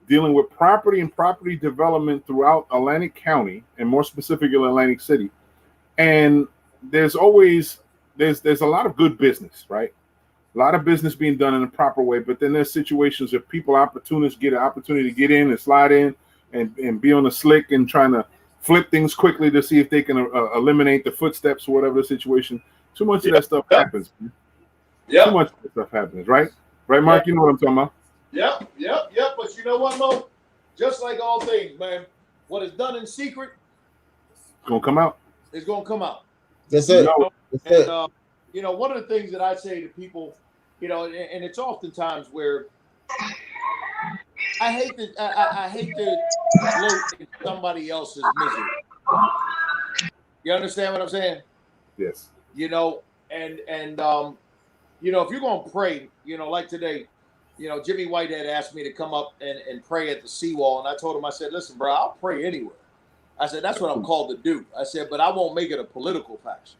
dealing with property and property development throughout Atlantic County and more specifically Atlantic City. And there's always there's a lot of good business, right? A lot of business being done in a proper way, but then there's situations if people opportunists get an opportunity to get in and slide in and be on the slick and trying to flip things quickly to see if they can eliminate the footsteps or whatever the situation. Too much of that stuff happens. Yeah. Too much of that stuff happens, right? Right, Mark? You know what I'm talking about? Yep. But you know what, Mo? Just like all things, man, what is done in secret, it's gonna come out. It's gonna come out. That's it. You know, one of the things that I say to people, you know, and it's oftentimes where I hate to gloat in somebody else's misery. You understand what I'm saying? Yes. You know, and you know, if you're gonna pray, you know, like today, you know, Jimmy Whitehead asked me to come up and pray at the seawall, and I told him, I said, listen, bro, I'll pray anywhere. I said, that's what I'm called to do. I said, but I won't make it a political fashion.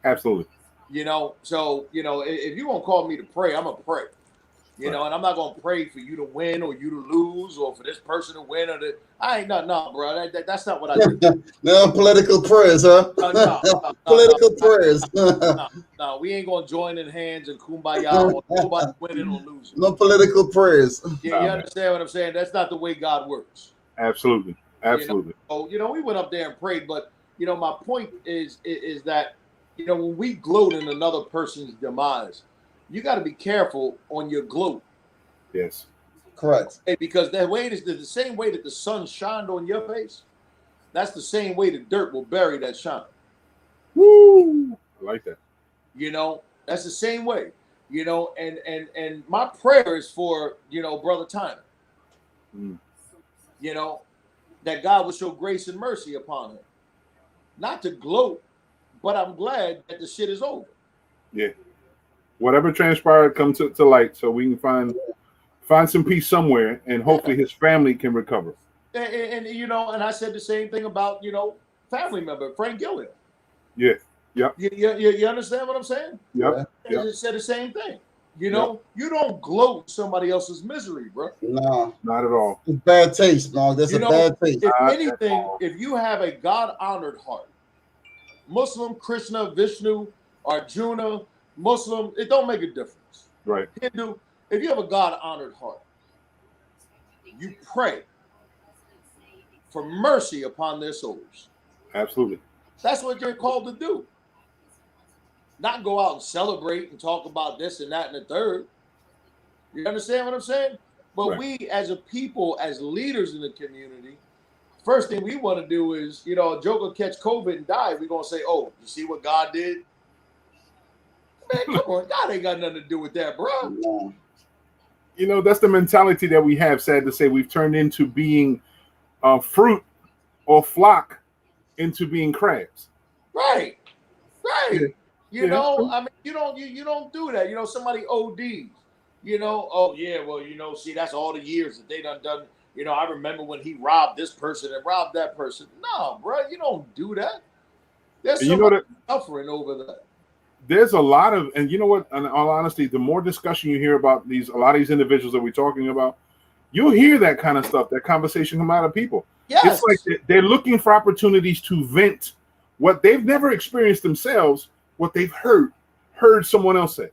Absolutely. You know, so, you know, if you're going to call me to pray, I'm going to pray. You know, and I'm not going to pray for you to win or you to lose or for this person to win. I ain't no, bro. That's not what I do. No political prayers, huh? No, political prayers. No, we ain't going to join in hands and kumbaya or nobody winning or losing. No political prayers. Yeah, you understand what I'm saying? That's not the way God works. Absolutely. Absolutely. You know, we went up there and prayed, but, you know, my point is that, you know, when we gloat in another person's demise, you got to be careful on your gloat. Yes. Correct. Because that way is the same way that the sun shined on your face. That's the same way the dirt will bury that shine. Woo! I like that. You know, that's the same way. You know, and my prayer is for, you know, Brother Tyner. You know, that God will show grace and mercy upon him. Not to gloat, but I'm glad that the shit is over. Yeah. Whatever transpired, come to light, so we can find some peace somewhere, and hopefully his family can recover. And you know, and I said the same thing about, you know, family member Frank Gilliam. Yeah. Yep. You understand what I'm saying? Yep. I just said the same thing. You know, you don't gloat in somebody else's misery, bro. No, not at all. It's bad taste, Mark. That's bad taste. If anything, if you have a God-honored heart, Muslim, Krishna, Vishnu, Arjuna, Muslim, it don't make a difference. Right. Hindu, if you have a God-honored heart, you pray for mercy upon their souls. Absolutely. That's what you're called to do. Not go out and celebrate and talk about this and that and the third. You understand what I'm saying? But we, as a people, as leaders in the community, first thing we want to do is, you know, a joker catch COVID and die. We're going to say, oh, you see what God did? Man, come on. God ain't got nothing to do with that, bro. No. You know, that's the mentality that we have. Sad to say, we've turned into being fruit or flock into being crabs. Right. Right. Yeah. You know, I mean, you don't do that. You know, somebody ODs. You know, oh yeah, well, you know, see, that's all the years that they done. You know, I remember when he robbed this person and robbed that person. No, bro, you don't do that. There's so much suffering over that. There's a lot of, and you know what? In all honesty, the more discussion you hear about a lot of these individuals that we're talking about, you'll hear that kind of stuff, that conversation come out of people. Yes. It's like they're looking for opportunities to vent what they've never experienced themselves, what they've heard someone else say.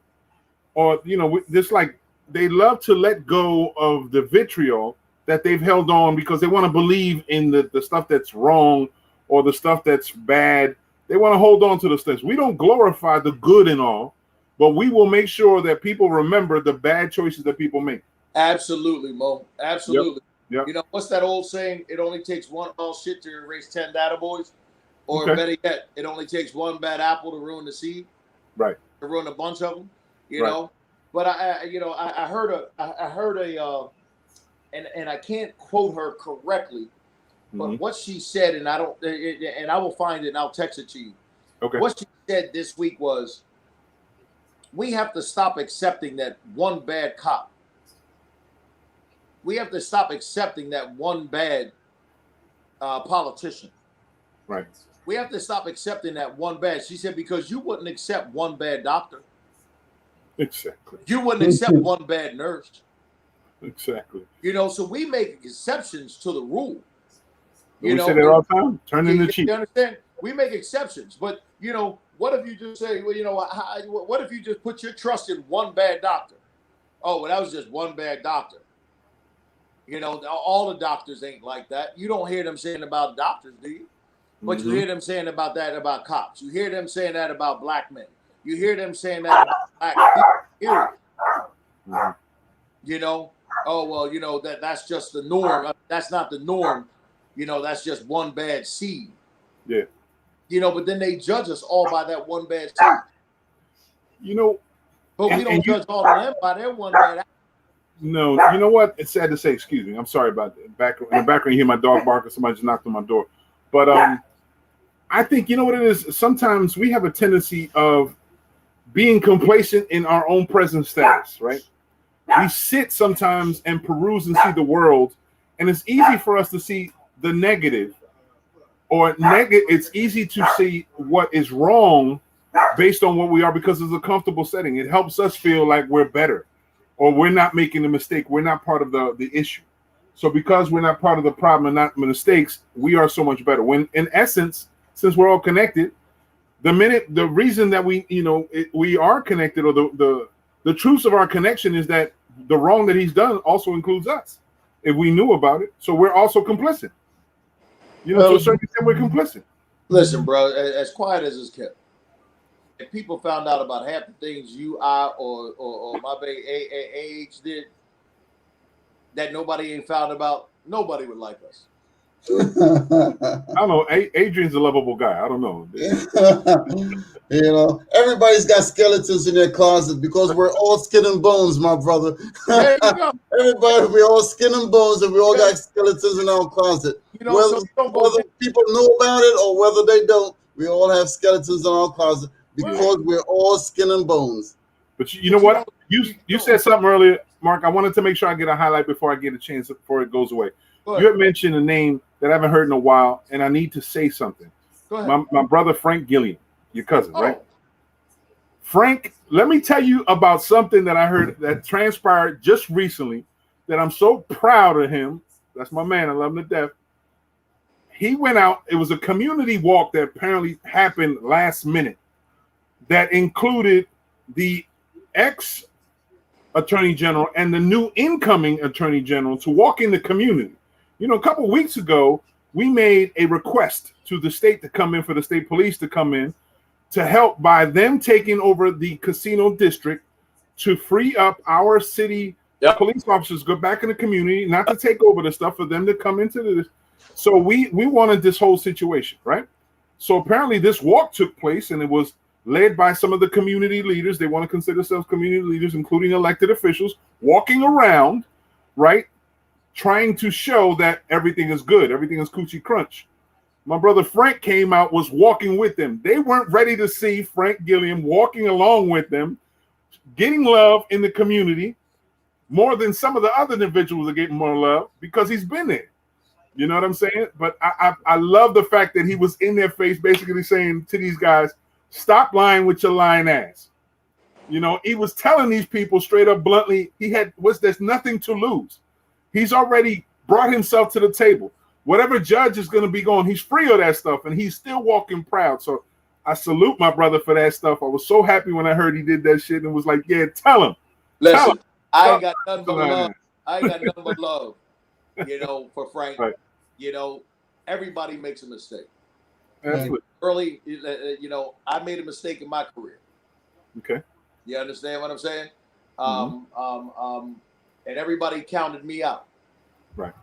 Or, you know, just like they love to let go of the vitriol that they've held on because they want to believe in the stuff that's wrong or the stuff that's bad. They want to hold on to those things. We don't glorify the good and all, but we will make sure that people remember the bad choices that people make. Absolutely, Mo. Absolutely. Yep. You know, what's that old saying? It only takes one all shit to erase 10 data boys. Or better yet, it only takes one bad apple to ruin the seed. Right. To ruin a bunch of them. You know. But I heard a and I can't quote her correctly, but what she said, and I will find it and I'll text it to you. Okay. What she said this week was, we have to stop accepting that one bad cop. We have to stop accepting that one bad politician. Right. We have to stop accepting that one bad. She said, because you wouldn't accept one bad doctor. Exactly. You wouldn't accept one bad nurse. Exactly. You know, so we make exceptions to the rule. We say that all the time. Turn in the cheek. You understand? We make exceptions, but you know, what if you just say, well, you know, what if you just put your trust in one bad doctor? Oh, well, that was just one bad doctor. You know, all the doctors ain't like that. You don't hear them saying about doctors, do you? But you hear them saying about that about cops. You hear them saying that about black men. You hear them saying that about black people. You know, oh well, you know that's just the norm. That's not the norm. You know, that's just one bad seed. Yeah. You know, but then they judge us all by that one bad seed. You know, but we don't judge all of them by their one bad. No, you know what? It's sad to say. Excuse me. I'm sorry about that. In the background, you hear my dog bark or somebody just knocked on my door. But I think you know what it is. Sometimes we have a tendency of being complacent in our own present status, right? We sit sometimes and peruse and see the world, and it's easy for us to see the negative, or it's easy to see what is wrong based on what we are because it's a comfortable setting. It helps us feel like we're better, or we're not making a mistake. We're not part of the issue. So because we're not part of the problem and not mistakes, we are so much better. When in essence, since we're all connected, the reason that we are connected, or the truth of our connection is that the wrong that he's done also includes us. If we knew about it, so we're also complicit. You know, to a certain extent, we're complicit. Listen, bro, as quiet as it's kept, if people found out about half the things or my baby AH did that nobody ain't found about, nobody would like us. I don't know. Adrian's a lovable guy. I don't know. You know, everybody's got skeletons in their closet because we're all skin and bones, my brother. There you go. Everybody, we're all skin and bones, and we all got skeletons in our closet. You know, whether people know about it or whether they don't, we all have skeletons in our closet because we're all skin and bones. But you know what? You said something earlier, Mark. I wanted to make sure I get a highlight before I get a chance before it goes away. You had mentioned a name that I haven't heard in a while, and I need to say something. Go ahead. My brother Frank Gilliam, your cousin, right? Frank, let me tell you about something that I heard that transpired just recently that I'm so proud of him. That's my man. I love him to death. He went out. It was a community walk that apparently happened last minute that included the ex-attorney general and the new incoming attorney general to walk in the community. You know, a couple of weeks ago, we made a request to the state to come in, for the state police to come in to help by them taking over the casino district to free up our city police officers, go back in the community, not to take over the stuff, for them to come into this. So we wanted this whole situation, right? So apparently this walk took place, and it was led by some of the community leaders. They want to consider themselves community leaders, including elected officials, walking around, right, trying to show that everything is good, everything is coochie crunch. My brother Frank came out, was walking with them. They weren't ready to see Frank Gilliam walking along with them, getting love in the community more than some of the other individuals are getting more love because he's been there. You know what I'm saying? But I love the fact that he was in their face, basically saying to these guys, stop lying with your lying ass. You know, he was telling these people straight up bluntly, there's nothing to lose. He's already brought himself to the table. Whatever judge is going to be going, he's free of that stuff, and he's still walking proud. So I salute my brother for that stuff. I was so happy when I heard he did that shit and was like, yeah, tell him. Listen, tell him. I ain't got nothing but love. I ain't got nothing but love, you know, for Frank. Right. You know, everybody makes a mistake. Absolutely. Early, you know, I made a mistake in my career. Okay. You understand what I'm saying? And everybody counted me out. Right.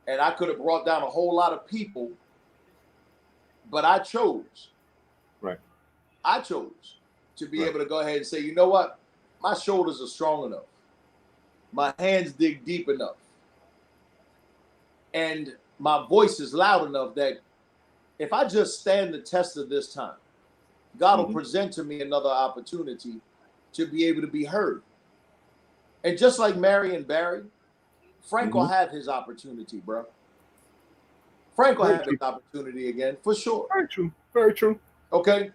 And I could have brought down a whole lot of people, but I chose. Right. I chose to be able to go ahead and say, you know what? My shoulders are strong enough. My hands dig deep enough. And my voice is loud enough that if I just stand the test of this time, God will present to me another opportunity to be able to be heard. And just like Mary and Barry, Frank will have his opportunity, bro. Frank will have his opportunity again, for sure. Very true. Very true. Okay?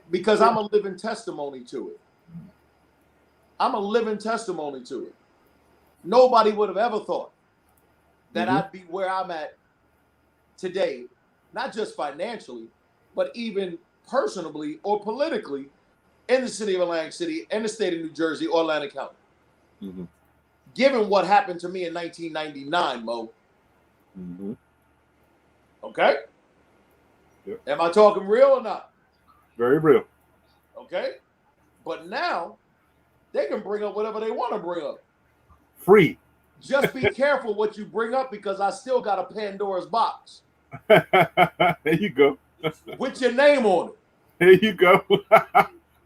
Because I'm a living testimony to it. I'm a living testimony to it. Nobody would have ever thought that I'd be where I'm at today, not just financially, but even personally or politically in the city of Atlantic City and the state of New Jersey or Atlantic County. Given what happened to me in 1999, Mo. Okay? Yep. Am I talking real or not? Very real. Okay? But now, they can bring up whatever they want to bring up. Free. Just be careful what you bring up, because I still got a Pandora's box. There you go. With your name on it. There you go.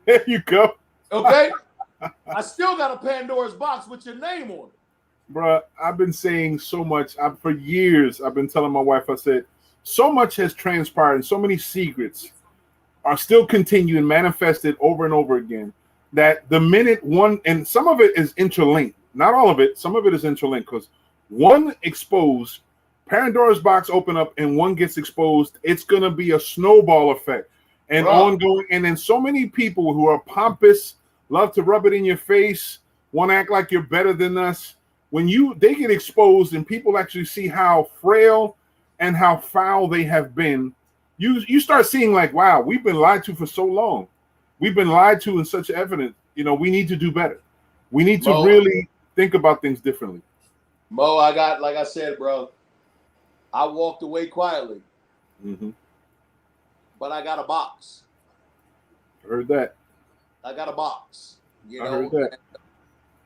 There you go. Okay? I still got a Pandora's box with your name on it. Bruh, I've been saying so much. For years, I've been telling my wife, I said, so much has transpired and so many secrets are still continuing, manifested over and over again, that the minute one, and some of it is interlinked, not all of it, some of it is interlinked, because one exposed, Pandora's box open up and one gets exposed, it's going to be a snowball effect and ongoing. And then so many people who are pompous, love to rub it in your face, want to act like you're better than us. When they get exposed and people actually see how frail and how foul they have been, you start seeing like, wow, we've been lied to for so long. We've been lied to in such evidence. You know, we need to do better. We need to really think about things differently. Mo, I got, like I said, bro, I walked away quietly. But I got a box. Heard that. I got a box. You know, I heard that.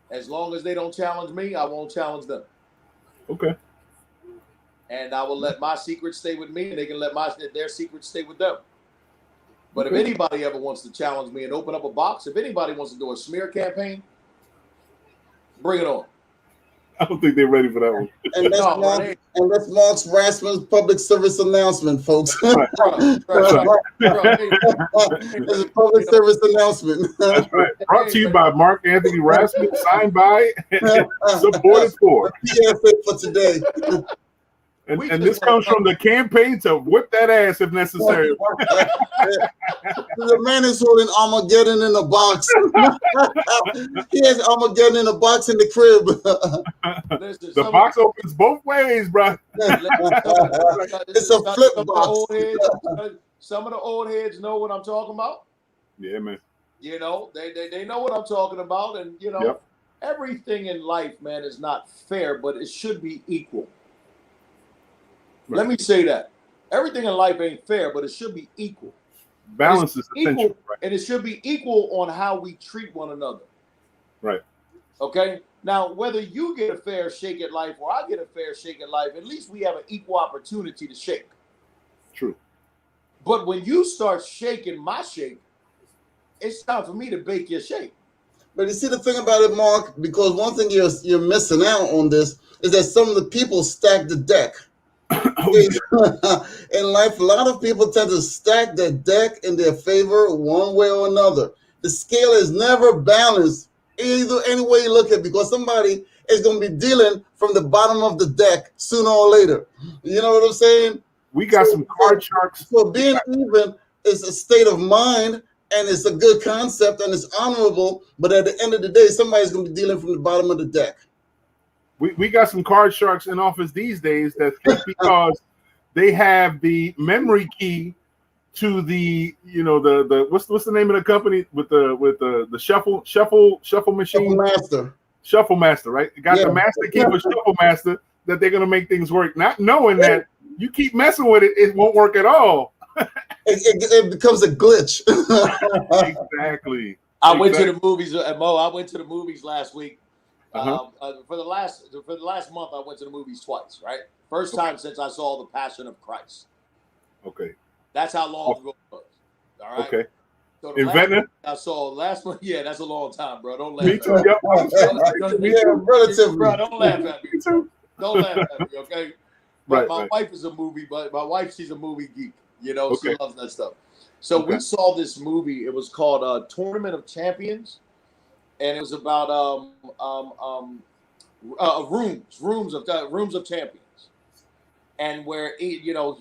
As long as they don't challenge me, I won't challenge them. Okay. And I will let my secrets stay with me, and they can let their secrets stay with them. But if anybody ever wants to challenge me and open up a box, if anybody wants to do a smear campaign, bring it on. I don't think they're ready for that one. And that's No, Mark, right. and that's Mark's Rasmus's public service announcement, folks. Right. That's right. It's a public service announcement. That's right. Brought to you by Mark Anthony Rasmus, signed by and supported for. PSA for today. And this comes from the campaign to whip that ass if necessary. The man is holding Armageddon in a box. He has Armageddon in a box in the crib. Listen, The box opens both ways, bro. It's a flip box. Some of the old heads know what I'm talking about. Yeah, man. You know, they know what I'm talking about, and you know, Yep. everything in life, man, is not fair, but it should be equal. Right. Let me say that everything in life ain't fair, but it should be equal. Balance is essential. Equal, Right. and it should be equal on how we treat one another. Right. Okay. Now, whether you get a fair shake at life or I get a fair shake at life, at least we have an equal opportunity to shake. True. But when you start shaking my shake, it's time for me to bake your shake. But you see the thing about it, Mark, because one thing you're missing out on this is that some of the people stack the deck. In life, a lot of people tend to stack the deck in their favor one way or another. The scale is never balanced either any way you look at it, because somebody is going to be dealing from the bottom of the deck sooner or later. You know what I'm saying? We got some card sharks. So being even is a state of mind, and it's a good concept, and it's honorable. But at the end of the day, somebody's going to be dealing from the bottom of the deck. We got some card sharks in office these days that think because they have the memory key to the, you know, the what's the name of the company with the shuffle machine? Shuffle master, right? Got the master key for Shuffle Master, that they're gonna make things work, not knowing that you keep messing with it, it won't work at all. It becomes a glitch. Exactly. I went to the movies, Mo. I went to the movies last week. Uh-huh. For the last month, I went to the movies twice. Right, first time since I saw The Passion of Christ. Okay. That's how long ago it was. All right. Okay. So In Venice? I saw last month. Yeah, that's a long time, bro. Don't laugh. Me too. Yep. Relatively. Bro, don't laugh at me. Me too. Don't laugh at me, okay? But Right. my wife is a movie, but my wife, she's a movie geek. You know, Okay. she loves that stuff. So we saw this movie. It was called Tournament of Champions, and it was about rooms of champions, and where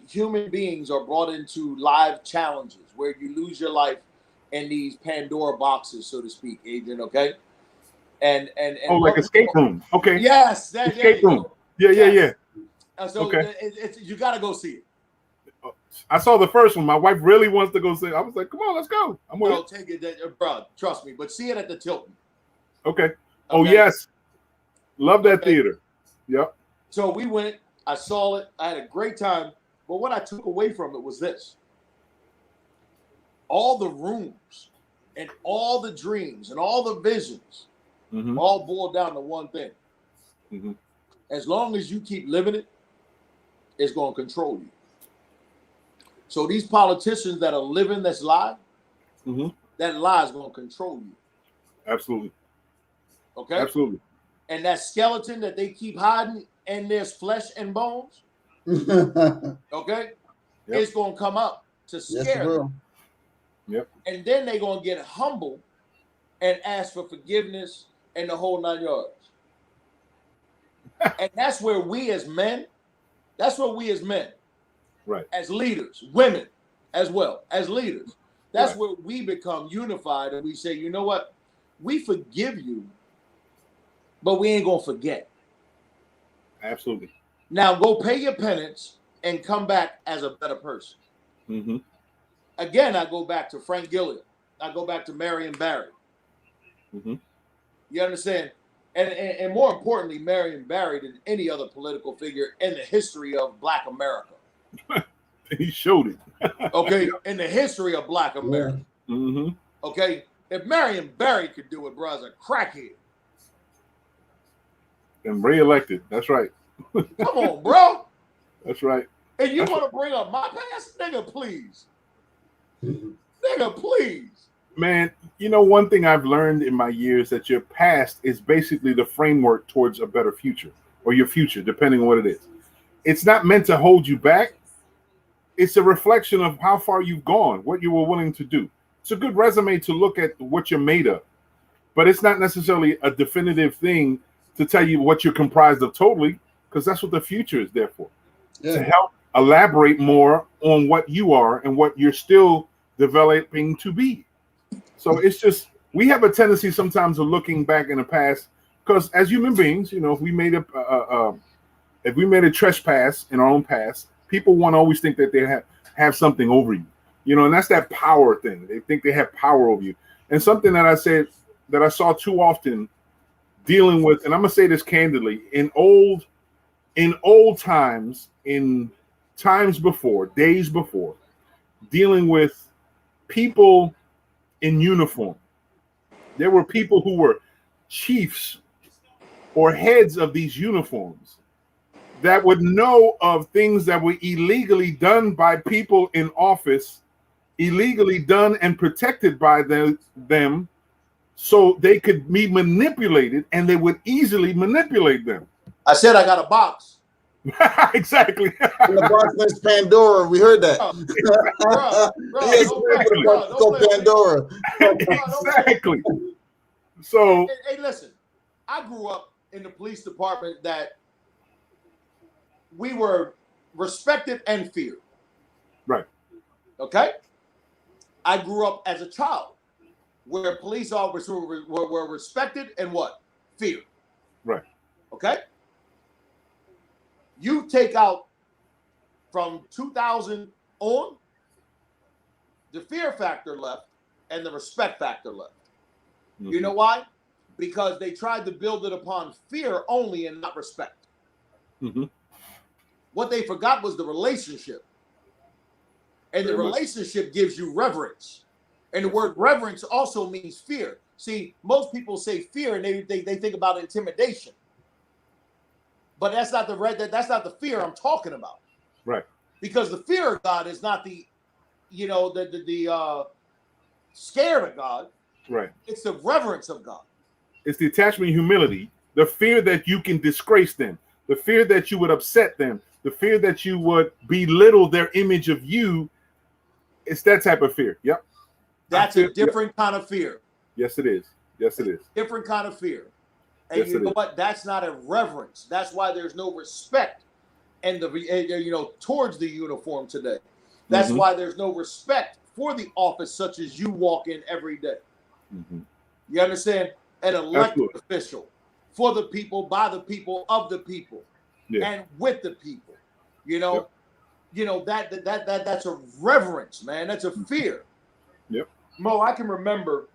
human beings are brought into live challenges where you lose your life in these Pandora boxes, so to speak, Adrian. Okay, and like escape room. Okay. Yes, escape room. Yeah. So it's you got to go see it. I saw the first one. My wife really wants to go see it. I was like, come on, let's go. I'm with it. Take it, bro. Trust me, but see it at the Tilton. Okay. Oh, yes. Love that theater. Yep. So we went. I saw it. I had a great time. But what I took away from it was this. All the rooms and all the dreams and all the visions all boiled down to one thing. Mm-hmm. As long as you keep living it, it's going to control you. So these politicians that are living this lie, that lie is going to control you. Absolutely. Okay? Absolutely. And that skeleton that they keep hiding in their flesh and bones, okay, it's going to come up to scare them. Yep. And then they're going to get humble and ask for forgiveness and the whole 9 yards. And that's where we as men, right, as leaders, women as well, as leaders, that's where we become unified and we say, you know what? We forgive you, but we ain't going to forget. Absolutely. Now go pay your penance and come back as a better person. Mm-hmm. Again, I go back to Frank Gilliam. I go back to Marion Barry. Mm-hmm. You understand? And more importantly, Marion Barry than any other political figure in the history of Black America. He showed it. Okay, in the history of Black America. Mm-hmm. Okay, if Marion Barry could do it, bro, as a crackhead. And re-elected. That's right. Come on, bro. That's right. And you want to bring up my past? Nigga, please. Nigga, please. Man, you know, one thing I've learned in my years that your past is basically the framework towards a better future, or your future, depending on what it is. It's not meant to hold you back. It's a reflection of how far you've gone, what you were willing to do. It's a good resume to look at what you're made of, but it's not necessarily a definitive thing to tell you what you're comprised of totally, because that's what the future is there for, to help elaborate more on what you are and what you're still developing to be. So it's just, we have a tendency sometimes of looking back in the past, because as human beings, you know, if we made a trespass in our own past, people want to always think that they have something over you, you know, and that's that power thing. They think they have power over you. And something that I said that I saw too often dealing with, and I'm gonna say this candidly, in old times, in times before, days before, dealing with people in uniform, there were people who were chiefs or heads of these uniforms that would know of things that were illegally done by people in office, illegally done and protected by them, so they could be manipulated, and they would easily manipulate them. I said I got a box. Exactly. And the box is Pandora. We heard that. Pandora. Exactly. So, hey, listen, I grew up in the police department that we were respected and feared. Right. Okay. I grew up as a child where police officers were respected and what? Feared. Right. Okay. You take out from 2000 on, the fear factor left and the respect factor left. Mm-hmm. You know why? Because they tried to build it upon fear only and not respect. Mm-hmm. What they forgot was the relationship. And the relationship gives you reverence. And the word reverence also means fear. See, most people say fear and they think about intimidation. But that's not the fear I'm talking about. Right. Because the fear of God is not the scared of God. Right. It's the reverence of God. It's the attachment and humility, the fear that you can disgrace them, the fear that you would upset them, the fear that you would belittle their image of you. It's that type of fear. Yep. That's a different kind of fear. Yes, it is. Yes, it is. Different kind of fear. And yes, you know what? That's not a reverence. That's why there's no respect and towards the uniform today. That's why there's no respect for the office such as you walk in every day. Mm-hmm. You understand? An elected official for the people, by the people, of the people, and with the people. You know, that's a reverence, man. That's a fear. Yep. Mo, I can remember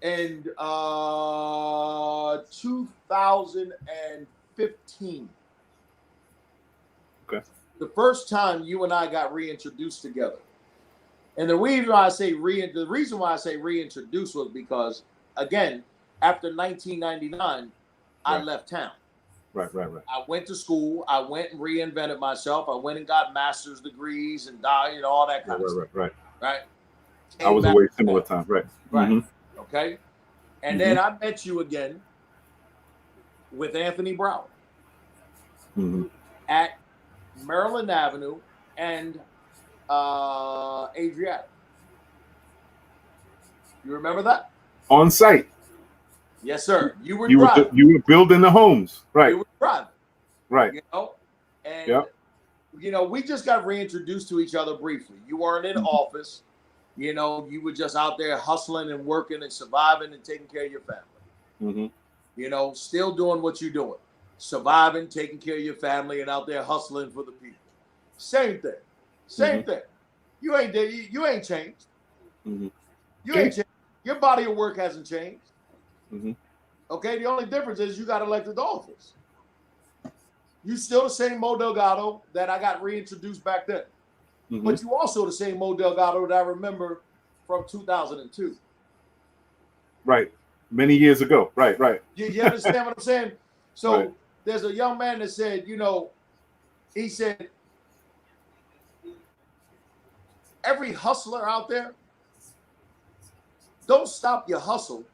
in 2015. Okay. The first time you and I got reintroduced together. And the reason why I say reintroduced was because, again, after 1999, I left town. Right. I went to school. I went and reinvented myself. I went and got master's degrees and all that kind of stuff. Right. I was away similar time. Right. Mm-hmm. Okay. And then I met you again with Anthony Brown at Maryland Avenue and Adriatic. You remember that? On site. Yes, sir. You were building the homes. Right. You were driving. Right. And we just got reintroduced to each other briefly. You weren't in office. You were just out there hustling and working and surviving and taking care of your family. Still doing what you're doing. Surviving, taking care of your family, and out there hustling for the people. Same thing. Same thing. You ain't changed. You ain't changed. Your body of work hasn't changed. Okay, the only difference is you got elected to office. You still the same Mo Delgado that I got reintroduced back then. But you also the same Mo Delgado that I remember from 2002. Right. Many years ago. Right. You understand what I'm saying? So there's a young man that said, he said, every hustler out there, don't stop your hustle.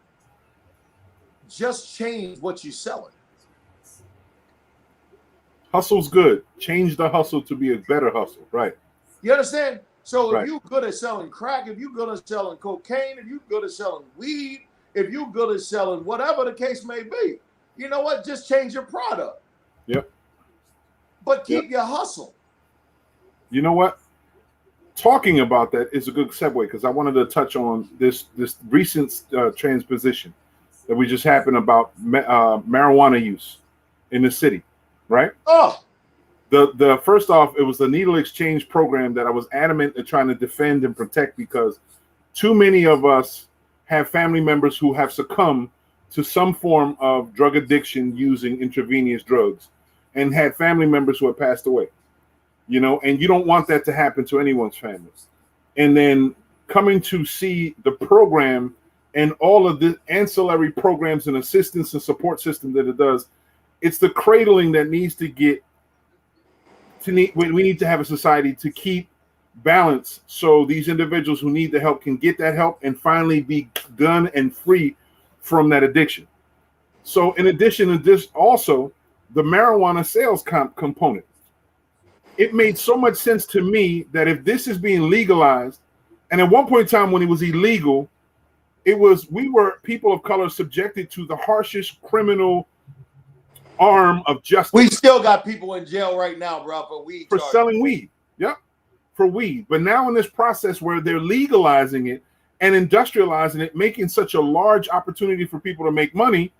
Just change what you're selling. Hustle's good. Change the hustle to be a better hustle. Right. You understand? So Right. if you're good at selling crack, if you're good at selling cocaine, if you're good at selling weed, if you're good at selling whatever the case may be, you know what? Just change your product. Yep. But keep your hustle. You know what? Talking about that is a good segue because I wanted to touch on this recent transposition that we just happened about marijuana use in the city, right? Oh, The first off, it was the needle exchange program that I was adamant at trying to defend and protect because too many of us have family members who have succumbed to some form of drug addiction using intravenous drugs and had family members who have passed away, you know, and you don't want that to happen to anyone's family. And then coming to see the program and all of the ancillary programs and assistance and support system that it does, it's the cradling that needs to get we need to have a society to keep balance so these individuals who need the help can get that help and finally be done and free from that addiction. So in addition to this, also the marijuana sales component, it made so much sense to me that if this is being legalized, and at one point in time when it was illegal, we were people of color subjected to the harshest criminal arm of justice. we still got people in jail right now, bro, for weed For charges. selling weed. Yep. For weed. But now in this process where they're legalizing it and industrializing it, making such a large opportunity for people to make money,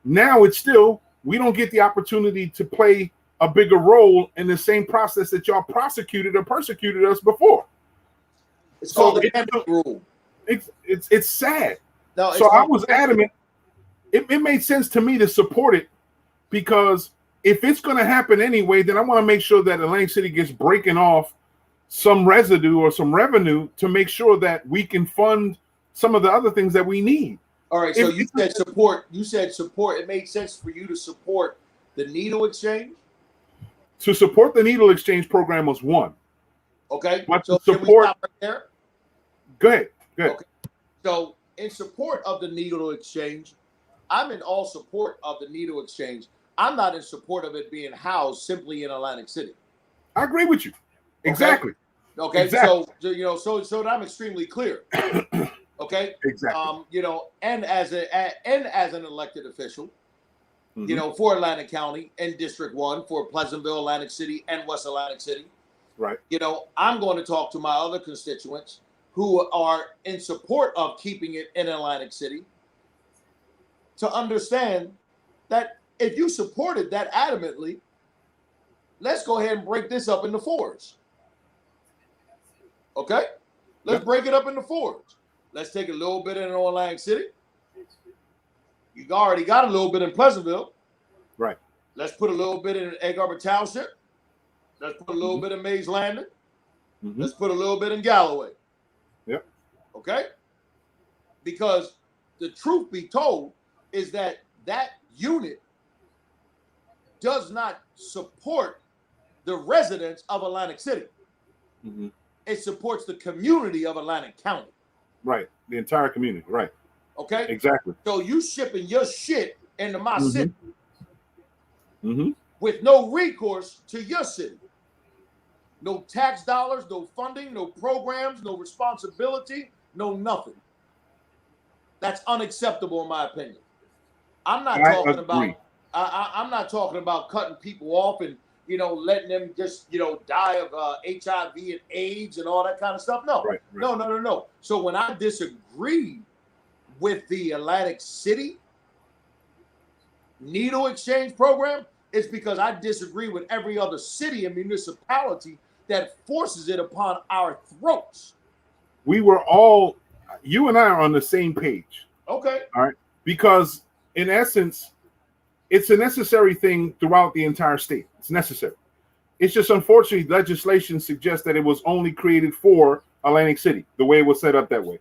now it's still, we don't get the opportunity to play a bigger role in the same process that y'all prosecuted or persecuted us before. It's called So the Emmett rule. It's sad. No, it's So I called- was adamant. It made sense to me to support it because if it's going to happen anyway, then I want to make sure that Atlantic City gets breaking off some residue or some revenue to make sure that we can fund some of the other things that we need. All right, so If- you said support. You said support. It made sense for you to support the needle exchange. To support the needle exchange program was one. Okay, But so to can we support- stop right there? Go ahead. Go ahead. Okay. So in support of the needle exchange, I'm in all support of the needle exchange. I'm not in support of it being housed simply in Atlantic City. I agree with you. Exactly. Okay, Exactly. so you know, so that I'm extremely clear. Okay, Exactly. you know, and as an elected official, Mhm. you know, for Atlantic County and District 1, for Pleasantville, Atlantic City, and West Atlantic City, Right. you know, I'm going to talk to my other constituents who are in support of keeping it in Atlantic City to understand that if you supported that adamantly, let's go ahead and break this up into fours. Okay? Let's break it up into fours. Let's take a little bit in Atlantic City. You already got a little bit in Pleasantville. Right. Let's put a little bit in Egg Harbor Township. Let's put a little bit in Mays Landing. Mhm. Let's put a little bit in Galloway. Yep. Okay? Because the truth be told is that unit does not support the residents of Atlantic City. Mhm. It supports the community of Atlantic County. Right. The entire community. Right. Okay? Exactly. So you shipping your shit into my Mhm. city Mm-hmm. with no recourse to your city. No tax dollars, no funding, no programs, no responsibility, no nothing. That's unacceptable in my opinion. I'm not I talking agree. about I'm not talking about cutting people off and, you know, letting them just, you know, die of HIV and AIDS and all that kind of stuff. No, Right. Right. no. So when I disagree with the Atlantic City needle exchange program, it's because I disagree with every other city and municipality that forces it upon our throats. We were all, you and I are on the same page. Okay. Because in essence, it's a necessary thing throughout the entire state. It's necessary. It's just unfortunately legislation suggests that it was only created for Atlantic City, the way it was set up that way.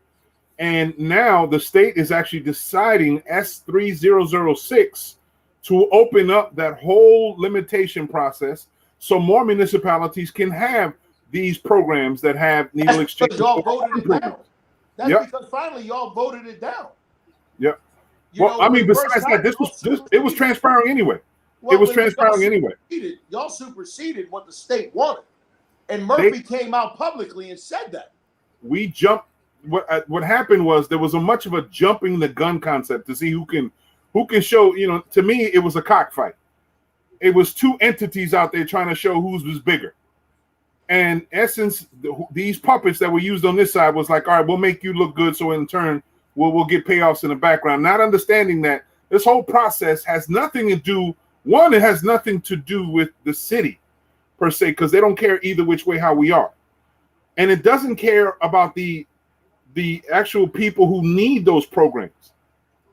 And now the state is actually deciding S3006 to open up that whole limitation process so more municipalities can have these programs that have needle That's exchange. because y'all voted it down. That's Yep. because finally y'all voted it down. Yep. You Well, know, I mean, the first besides that, time it was transpiring anyway. Well, it was but y'all transpiring anyway. Y'all superseded what the state wanted, and Murphy came out publicly and said that. We jumped. What happened was there was a much of a jumping the gun concept to see who can show. You know, to me, it was a cockfight. It was two entities out there trying to show whose was bigger. And in essence, these puppets that were used on this side was like, all right, we'll make you look good, so in turn, we'll get payoffs in the background. Not understanding that this whole process has nothing to do. One, it has nothing to do with the city per se, because they don't care either which way how we are, and it doesn't care about the actual people who need those programs.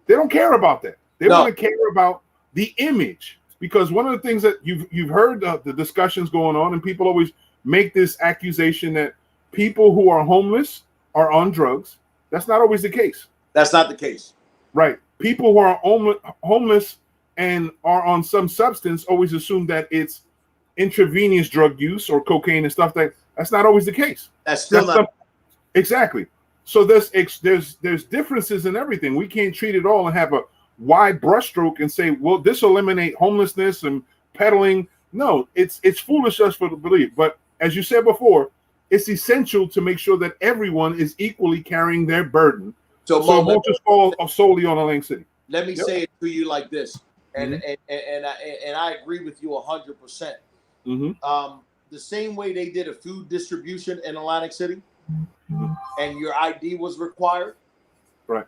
They don't care about that. They want to care about the image, because one of the things that you've heard the discussions going on, and people always make this accusation that people who are homeless are on drugs. That's not always the case. That's not the case. Right. People who are homeless and are on some substance always assume that it's intravenous drug use or cocaine and stuff. That's not always the case. That's still not. Exactly. So there's differences in everything. We can't treat it all and have a wide brushstroke and say, well, this will eliminate homelessness and peddling. No, it's foolish us to believe. But as you said before, it's essential to make sure that everyone is equally carrying their burden. So it won't just fall solely on Atlantic City. Let me say it to you like this, and I agree with you 100%. The same way they did a food distribution in Atlantic City, and your ID was required, right?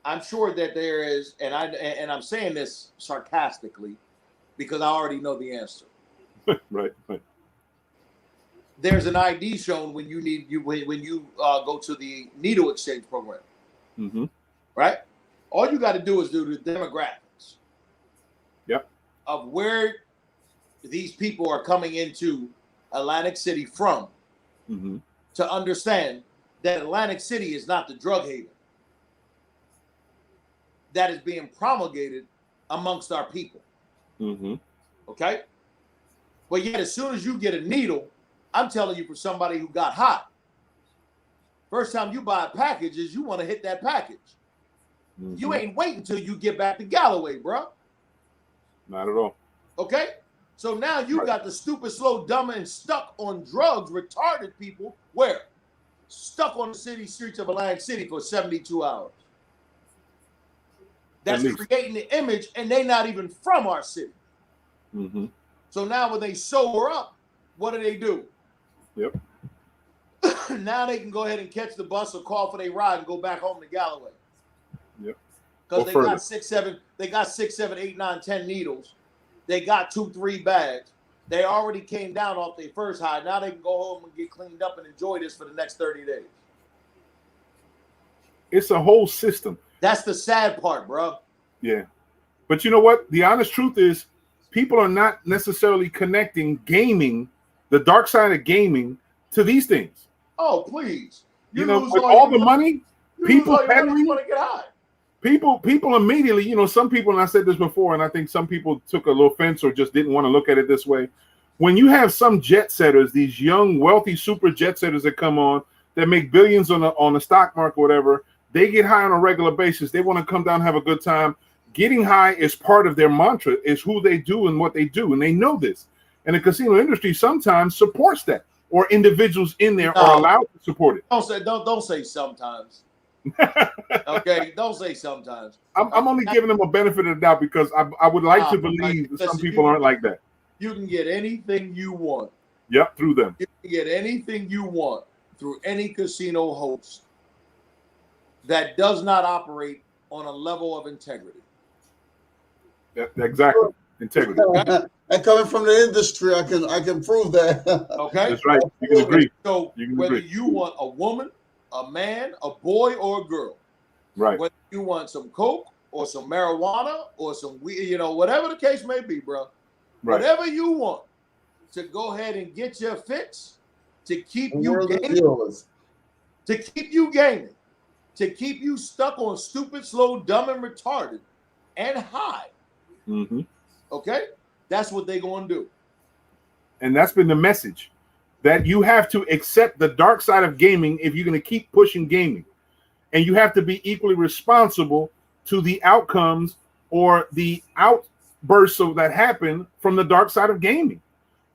I'm sure that there is, and I'm saying this sarcastically because I already know the answer. Right. There's an ID shown when you go to the needle exchange program, right? All you got to do is do the demographics, of where these people are coming into Atlantic City from, to understand that Atlantic City is not the drug haven that is being promulgated amongst our people. Okay, but yet as soon as you get a needle, I'm telling you, for somebody who got hot, first time you buy a package is you want to hit that package. You ain't waiting until you get back to Galloway, bro. Not at all. Okay? So now you got the stupid, slow, dumb, and stuck on drugs, retarded people, where? Stuck on the city streets of Atlantic City for 72 hours. That's creating the image, and they not even from our city. So now when they sober up, what do? Now they can go ahead and catch the bus or call for their ride and go back home to Galloway. Because they got 6, 7, 8, 9, 10 needles. They got 2, 3 bags. They already came down off their first high. Now they can go home and get cleaned up and enjoy this for the next 30 days. It's a whole system. That's the sad part, bro. Yeah. But you know what? The honest truth is people are not necessarily connecting gaming, the dark side of gaming, to these things. Oh, please. You know, with all the money, people peddling. Want to get high. People immediately, you know, some people, and I said this before, and I think some people took a little offense or just didn't want to look at it this way. When you have some jet setters, these young, wealthy, super jet setters that come on, that make billions on the stock market or whatever, they get high on a regular basis. They want to come down and have a good time. Getting high is part of their mantra, is who they do and what they do, and they know this. And the casino industry sometimes supports that, or individuals in there are allowed to support it. Don't say sometimes. Okay, don't say sometimes. I'm only giving them a benefit of the doubt because I would like to believe that some people aren't like that. You can get anything you want. Yep, through them. You can get anything you want through any casino host that does not operate on a level of integrity. Exactly, integrity. And coming from the industry, I can prove that. Okay, that's right. You can agree. So whether you want a woman, a man, a boy, or a girl, right? Whether you want some coke or some marijuana or some weed, you know, whatever the case may be, bro. Right. Whatever you want to go ahead and get your fix to keep you gaming, to keep you stuck on stupid, slow, dumb, and retarded, and high. Okay, that's what they gonna do. and that's been the message, that you have to accept the dark side of gaming if you're going to keep pushing gaming. And you have to be equally responsible to the outcomes or the outbursts of that happen from the dark side of gaming.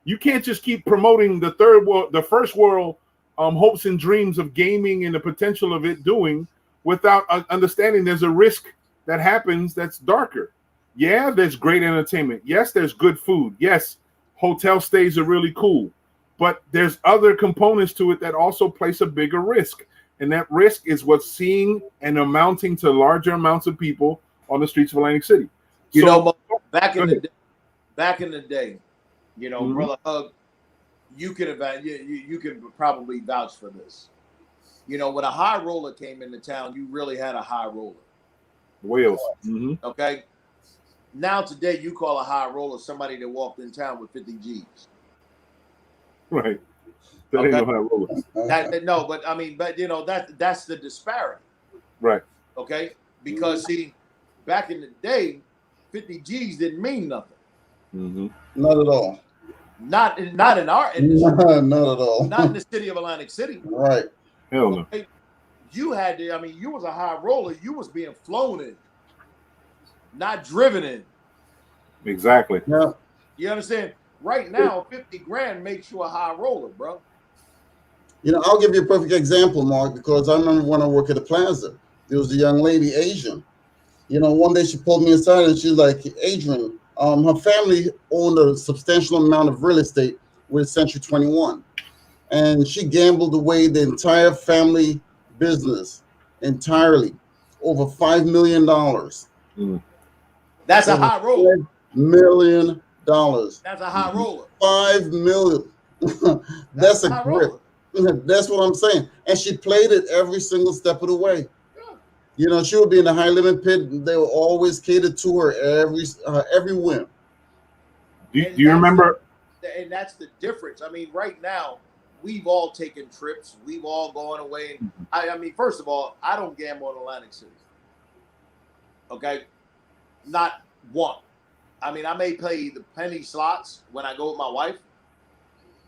You can't just keep promoting the third world, the first world hopes and dreams of gaming and the potential of it doing without understanding there's a risk that happens that's darker. Yeah, there's great entertainment. Yes, there's good food. Yes, hotel stays are really cool. But there's other components to it that also place a bigger risk. And that risk is what's seeing and amounting to larger amounts of people on the streets of Atlantic City. You know, back in the day, you know, Brother Hug, you can probably vouch for this. You know, when a high roller came into town, you really had a high roller. Wales. Okay. Now today, you call a high roller somebody that walked in town with 50 G's. Right. That ain't no high roller. No, but I mean, but you know, that's the disparity. Right. Okay. Because see, back in the day, 50 G's didn't mean nothing. Not at all. Not in our industry. Not at all. Not in the city of Atlantic City. Right. Hell no. Okay? You had to, I mean, you was a high roller, you was being flown in, not driven in. Exactly. Yeah. You understand? Right now, 50 grand makes you a high roller, bro. You know, I'll give you a perfect example, Mark, because I remember when I worked at the Plaza, there was a young lady, Asian. You know, one day she pulled me aside and she's like, Adrian, her family owned a substantial amount of real estate with Century 21. And she gambled away the entire family business entirely, over $5 million. That's a high roller. $5 million. That's a high roller. 5 million. That's a grip. Roller. That's what I'm saying. And she played it every single step of the way. Yeah. You know, she would be in the high limit pit. They would always cater to her every whim. Do you remember? And that's the difference. I mean, right now, we've all taken trips. We've all gone away. I mean, first of all, I don't gamble in Atlantic City. Okay? Not one. I mean, I may play the penny slots when I go with my wife.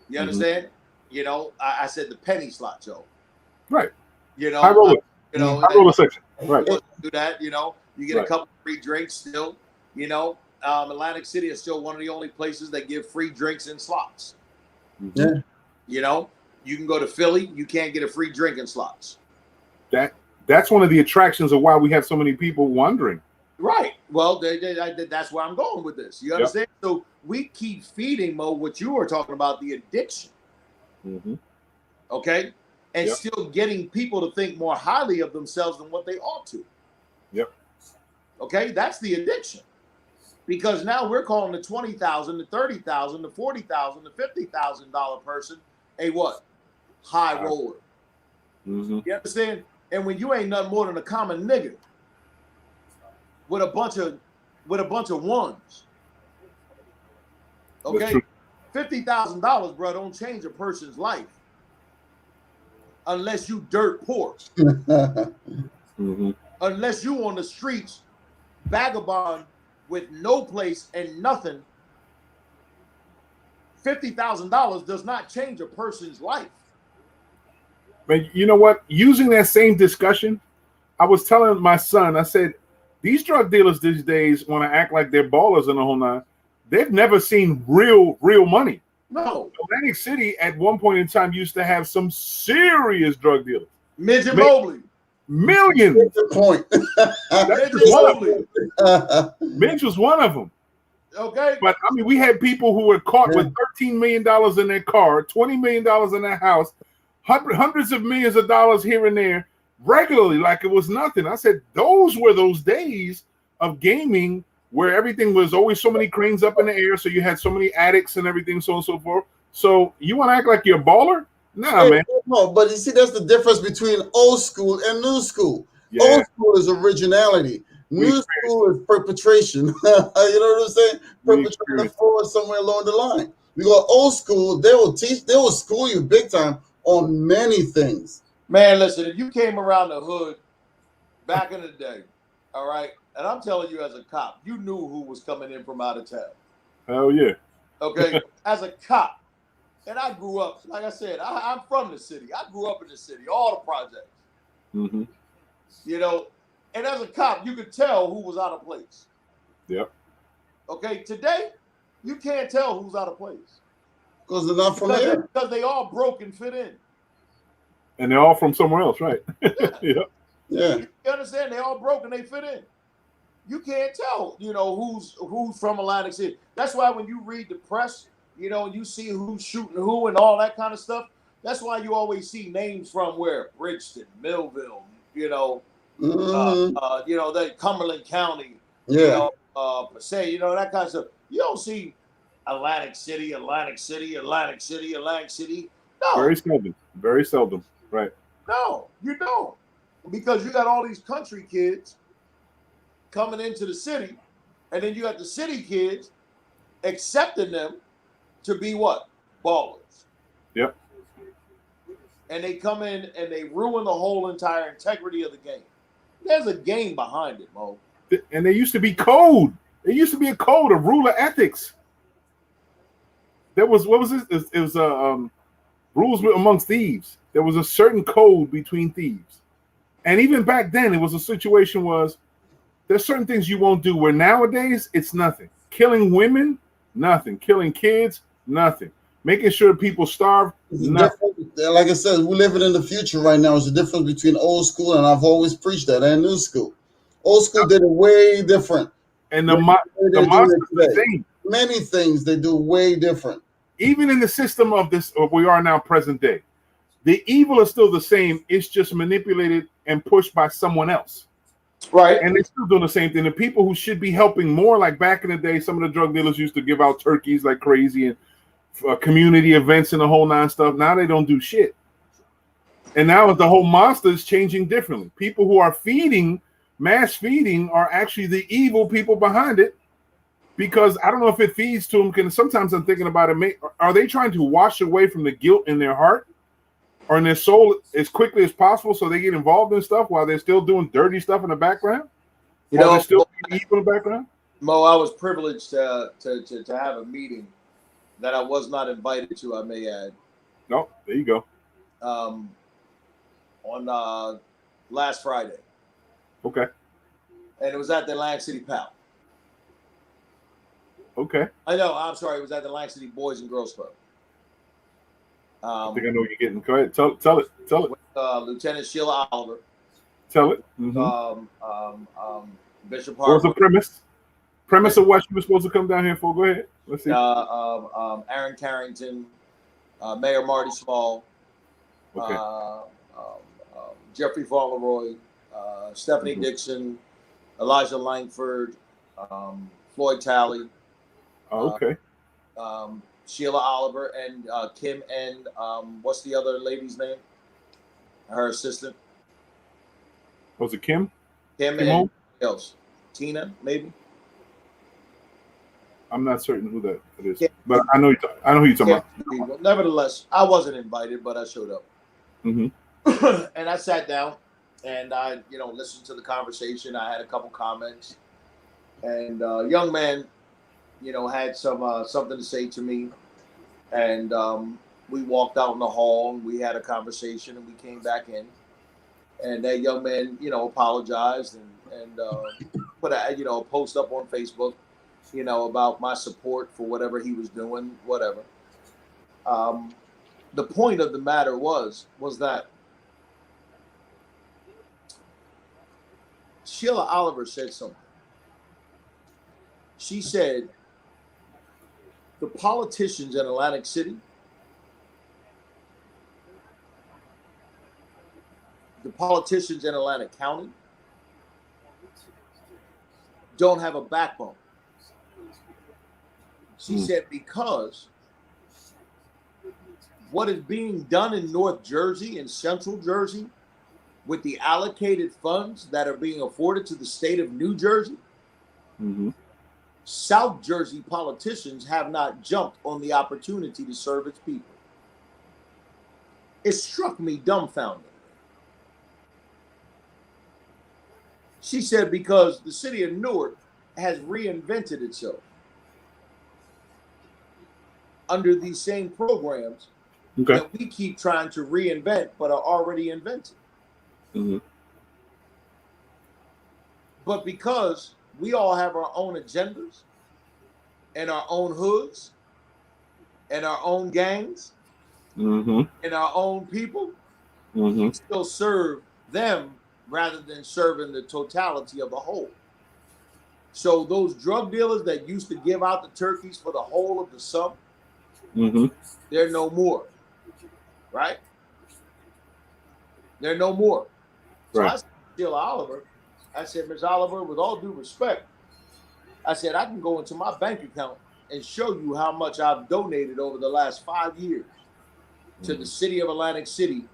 You understand? You know, I said the penny slots, Joe. Right. You know, high roller. High roller section. Right. Do that. You know, you get a couple free drinks still. You know, Atlantic City is still one of the only places that give free drinks and slots. Yeah. You know, you can go to Philly, you can't get a free drink in slots. That's one of the attractions of why we have so many people wandering. Right. Well, that's where I'm going with this. You understand? Yep. So we keep feeding, Mo, what you were talking about, the addiction. Okay? And still getting people to think more highly of themselves than what they ought to. Yep. Okay? That's the addiction. Because now we're calling the $20,000, the $30,000, the $40,000, the $50,000 person a what? High roller. You understand? And when you ain't nothing more than a common nigga with a bunch of ones. Okay? $50,000, bro, don't change a person's life unless you dirt poor. Unless you on the streets, vagabond with no place and nothing. $50,000 does not change a person's life. But you know what? Using that same discussion, I was telling my son, I said, these drug dealers these days want to act like they're ballers in the whole nine. They've never seen real money. No. Atlantic City at one point in time used to have some serious drug dealers. Midget Mobley. Millions. That's the point. Midge was one of them. Okay. But I mean, we had people who were caught with $13 million in their car, $20 million in their house, hundreds of millions of dollars here and there, regularly, like it was nothing. I said, those were those days of gaming where everything was always so many cranes up in the air, so you had so many addicts and everything, so on and so forth. So you want to act like you're a baller? Nah, man. No, but you see, that's the difference between old school and new school. Yeah. Old school is originality. New school is perpetration. You know what I'm saying? Perpetrating forward somewhere along the line. We go old school, they will school you big time on many things. Man, listen, if you came around the hood back in the day, all right, and I'm telling you as a cop, you knew who was coming in from out of town. Hell yeah. Okay, as a cop, And I grew up, like I said, I'm from the city. I grew up in the city, all the projects. Mm-hmm. You know, and as a cop, you could tell who was out of place. Yep. Okay, today, you can't tell who's out of place. Because they're not from here. Because they all broke and fit in. And they're all from somewhere else, right? Yeah. Yeah. You understand? They all broke and they fit in. You can't tell, you know, who's from Atlantic City. That's why when you read the press, you know, and you see who's shooting who and all that kind of stuff, that's why you always see names from where? Bridgeton, Millville, you know, you know, that Cumberland County, Yeah. you know, Passaic, you know, that kind of stuff. You don't see Atlantic City, Atlantic City, Atlantic City, Atlantic City. No. Very seldom. Very seldom. Right. No, you don't. Because you got all these country kids coming into the city, and then you got the city kids accepting them to be what? Ballers. Yep. And they come in and they ruin the whole entire integrity of the game. There's a game behind it, Mo. And there used to be code. There used to be a code, a rule of ethics. There was, what was this? It was rules amongst thieves. There was a certain code between thieves. And even back then, it was a situation was there's certain things you won't do where nowadays it's nothing. Killing women, nothing. Killing kids, nothing. Making sure people starve, nothing. Like I said, we're living in the future right now. It's the difference between old school, and I've always preached that, and new school. Old school did it way different. And the monster's the same. Many things they do way different. Even in the system of this, of we are now present day, the evil is still the same. It's just manipulated and pushed by someone else. Right. And they're still doing the same thing. The people who should be helping more, like back in the day, some of the drug dealers used to give out turkeys like crazy and community events and the whole nine stuff. Now they don't do shit. And now the whole monster is changing differently. People who are feeding, mass feeding, are actually the evil people behind it. Because I don't know if it feeds to them. Because sometimes I'm thinking about it. Are they trying to wash away from the guilt in their heart or in their soul as quickly as possible so they get involved in stuff while they're still doing dirty stuff in the background? You while know, they're still evil in the background? Mo, I was privileged to have a meeting that I was not invited to, I may add. No, there you go. On last Friday. Okay. And it was at the Atlantic City PAL. Okay. I know, I'm sorry, it was at the Atlantic City Boys and Girls Club. I think I know what you're getting. Go ahead. Tell it. With, Lieutenant Sheila Oliver. Tell it. Mm-hmm. Bishop What was Harper. the premise? Premise of what you were supposed to come down here for? Go ahead. Let's see. Aaron Carrington, Mayor Marty Small, Okay. Jeffrey Fauntleroy, Stephanie Dixon, Elijah Langford, Floyd Talley. Oh, okay. Sheila Oliver and Kim and what's the other lady's name? Her assistant. Was it Kim? Kim Kim and else. Tina, maybe. I'm not certain who that is, Yeah. but I know who you're talking about. Well, nevertheless, I wasn't invited, but I showed up. Mm-hmm. And I sat down and I, listened to the conversation. I had a couple comments, and a young man, had something to say to me, and we walked out in the hall and we had a conversation, and we came back in, and that young man, apologized and put a post up on Facebook, about my support for whatever he was doing, whatever. The point of the matter was that Sheila Oliver said something. She said, the politicians in Atlantic City, the politicians in Atlantic County don't have a backbone. She said, because what is being done in North Jersey and Central Jersey with the allocated funds that are being afforded to the state of New Jersey, South Jersey politicians have not jumped on the opportunity to serve its people. It struck me dumbfounded. She said, because the city of Newark has reinvented itself. under these same programs that we keep trying to reinvent but are already invented. But because we all have our own agendas and our own hoods and our own gangs and our own people, we still serve them rather than serving the totality of the whole. So those drug dealers that used to give out the turkeys for the whole of the sum, they're no more, right? They're no more. So I said to Sheila Oliver, I said, Ms. Oliver, with all due respect, I said, I can go into my bank account and show you how much I've donated over the last 5 years to the city of Atlantic City,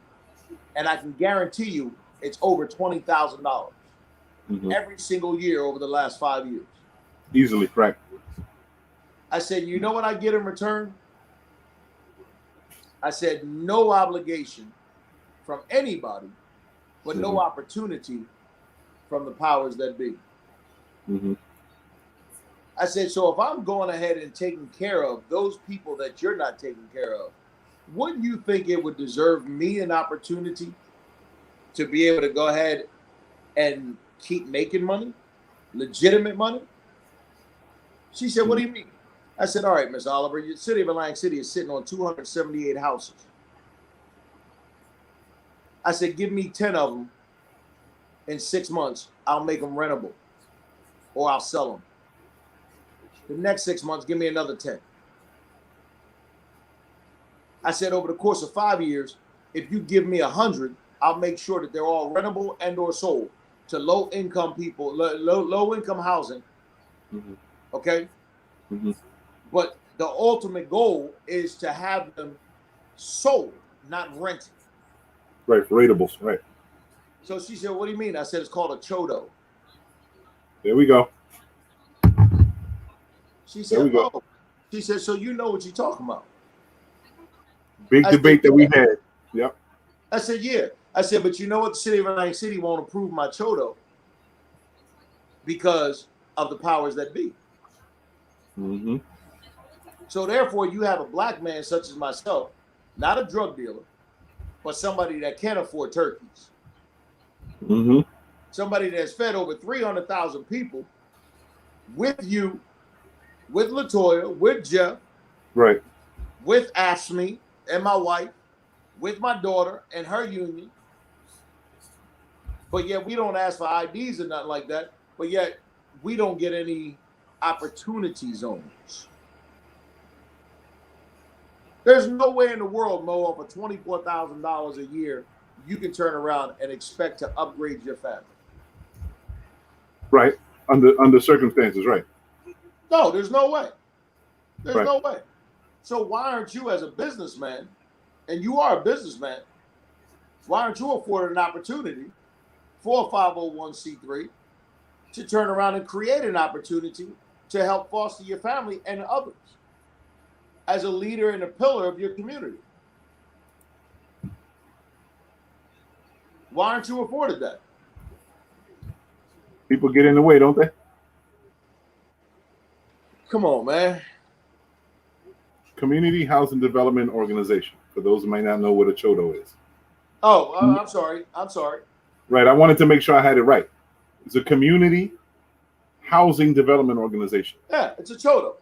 and I can guarantee you it's over $20,000 every single year over the last 5 years. Easily, right. I said, you know what I get in return? I said, no obligation from anybody, but no opportunity from the powers that be. I said, so if I'm going ahead and taking care of those people that you're not taking care of, wouldn't you think it would deserve me an opportunity to be able to go ahead and keep making money, legitimate money? She said, what do you mean? I said, all right, Miss Oliver, your city of Atlantic City is sitting on 278 houses. I said, give me 10 of them in 6 months. I'll make them rentable or I'll sell them. The next 6 months, give me another 10. I said, over the course of 5 years, if you give me 100, I'll make sure that they're all rentable and or sold to low-income people, low-income housing. Okay? But the ultimate goal is to have them sold, not rented. Right, for rateables, right. So she said, what do you mean? I said, it's called a chodo. There we go. She said, oh. She said, so you know what you're talking about. Big debate that we had. Yep. I said, yeah. I said, but you know what? The city of Atlantic City won't approve my chodo because of the powers that be. So therefore, you have a black man such as myself, not a drug dealer, but somebody that can afford turkeys. Somebody that's fed over 300,000 people with you, with LaToya, with Jeff, right, with Ashley and my wife, with my daughter and her union. But yet we don't ask for IDs or nothing like that. But yet we don't get any opportunity zones. There's no way in the world, Mo, off of $24,000 a year, you can turn around and expect to upgrade your family. Right. Under circumstances, right. No, there's no way. There's no way. So why aren't you, as a businessman, and you are a businessman, why aren't you afforded an opportunity for a 501c3 to turn around and create an opportunity to help foster your family and others as a leader and a pillar of your community? Why aren't you afforded that? People get in the way, don't they? Come on, man. Community Housing Development Organization, for those who might not know what a CHODO is. Oh, I'm sorry. I'm sorry. Right. I wanted to make sure I had it right. It's a Community Housing Development Organization. Yeah, it's a CHODO.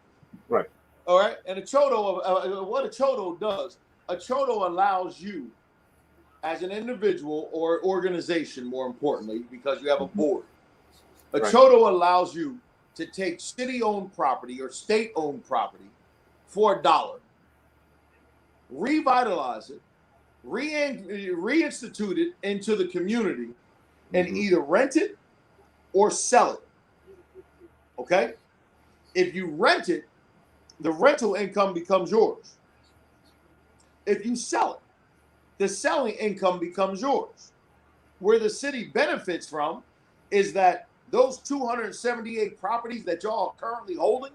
Right. All right. And a CHODO, what a CHODO does, a CHODO allows you as an individual or organization, more importantly, because you have a board. A CHODO allows you to take city-owned property or state-owned property for $1, revitalize it, reinstitute it into the community, and either rent it or sell it. Okay? If you rent it, the rental income becomes yours. If you sell it, the selling income becomes yours. Where the city benefits from is that those 278 properties that y'all are currently holding,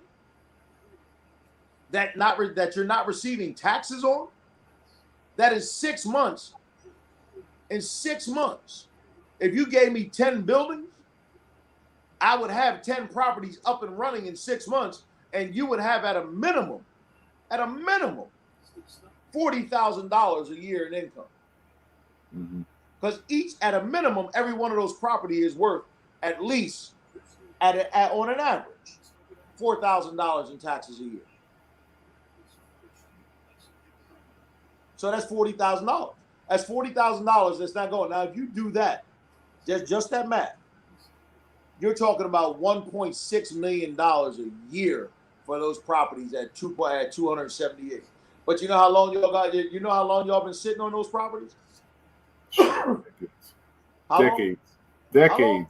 that you're not receiving taxes on, that is 6 months. In 6 months, if you gave me 10 buildings, I would have 10 properties up and running in 6 months, and you would have at a minimum at a minimum, $40,000 a year in income. Because at a minimum, every one of those property is worth at least, on an average, $4,000 in taxes a year. So that's $40,000. That's $40,000 that's not going. Now, if you do that, just that math, you're talking about $1.6 million a year for those properties at 278. But you know how long y'all got? You know how long y'all been sitting on those properties? Decades. Okay.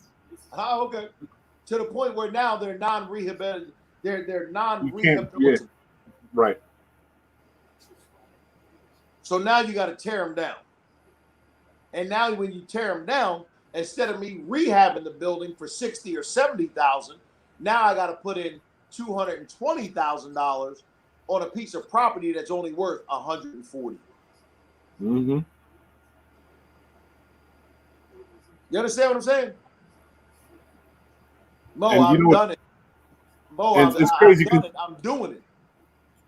To the point where now they're non-rehabilitable. They're non-rehabilitable. Right. So now you got to tear them down. And now when you tear them down, instead of me rehabbing the building for $60,000 or $70,000, now I got to put in $220,000 on a piece of property that's only worth $140,000. You understand what I'm saying? Mo, I've done it. Mo, it's crazy. I'm doing it.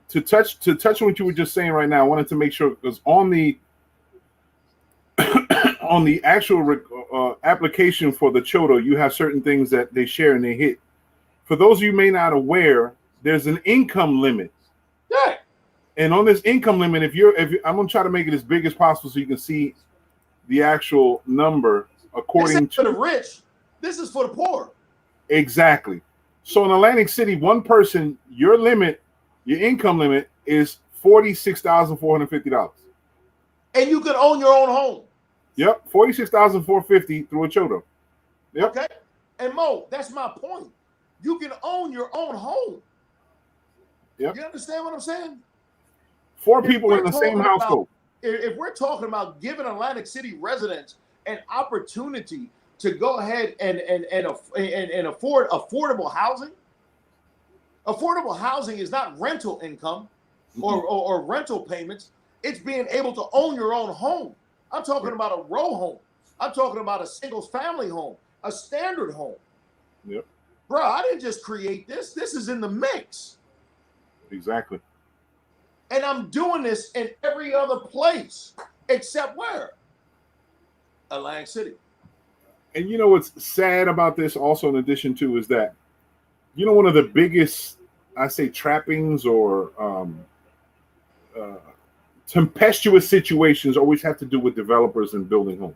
To touch on what you were just saying right now, I wanted to make sure, because on the on the actual application for the CHOTA, you have certain things that they share and they hit. For those of you may not aware, there's an income limit. Yeah. And on this income limit, if I'm gonna try to make it as big as possible so you can see the actual number according to the rich. This is for the poor. Exactly. So in Atlantic City, one person, your income limit is $46,450. And you can own your own home. Yep, $46,450 through a CHOTA. Yep. Okay. And Mo, that's my point. You can own your own home. Yep. You understand what I'm saying? 4 people in the same household. If we're talking about giving Atlantic City residents an opportunity to go ahead and afford affordable housing. Affordable housing is not rental income or rental payments. It's being able to own your own home. I'm talking about a row home. I'm talking about a single family home, a standard home. Yep. Bro, I didn't just create this. This is in the mix. Exactly. And I'm doing this in every other place except where? Atlantic City. And you know what's sad about this also, in addition to, is that, you know, one of the biggest, I say, trappings or tempestuous situations always have to do with developers and building homes.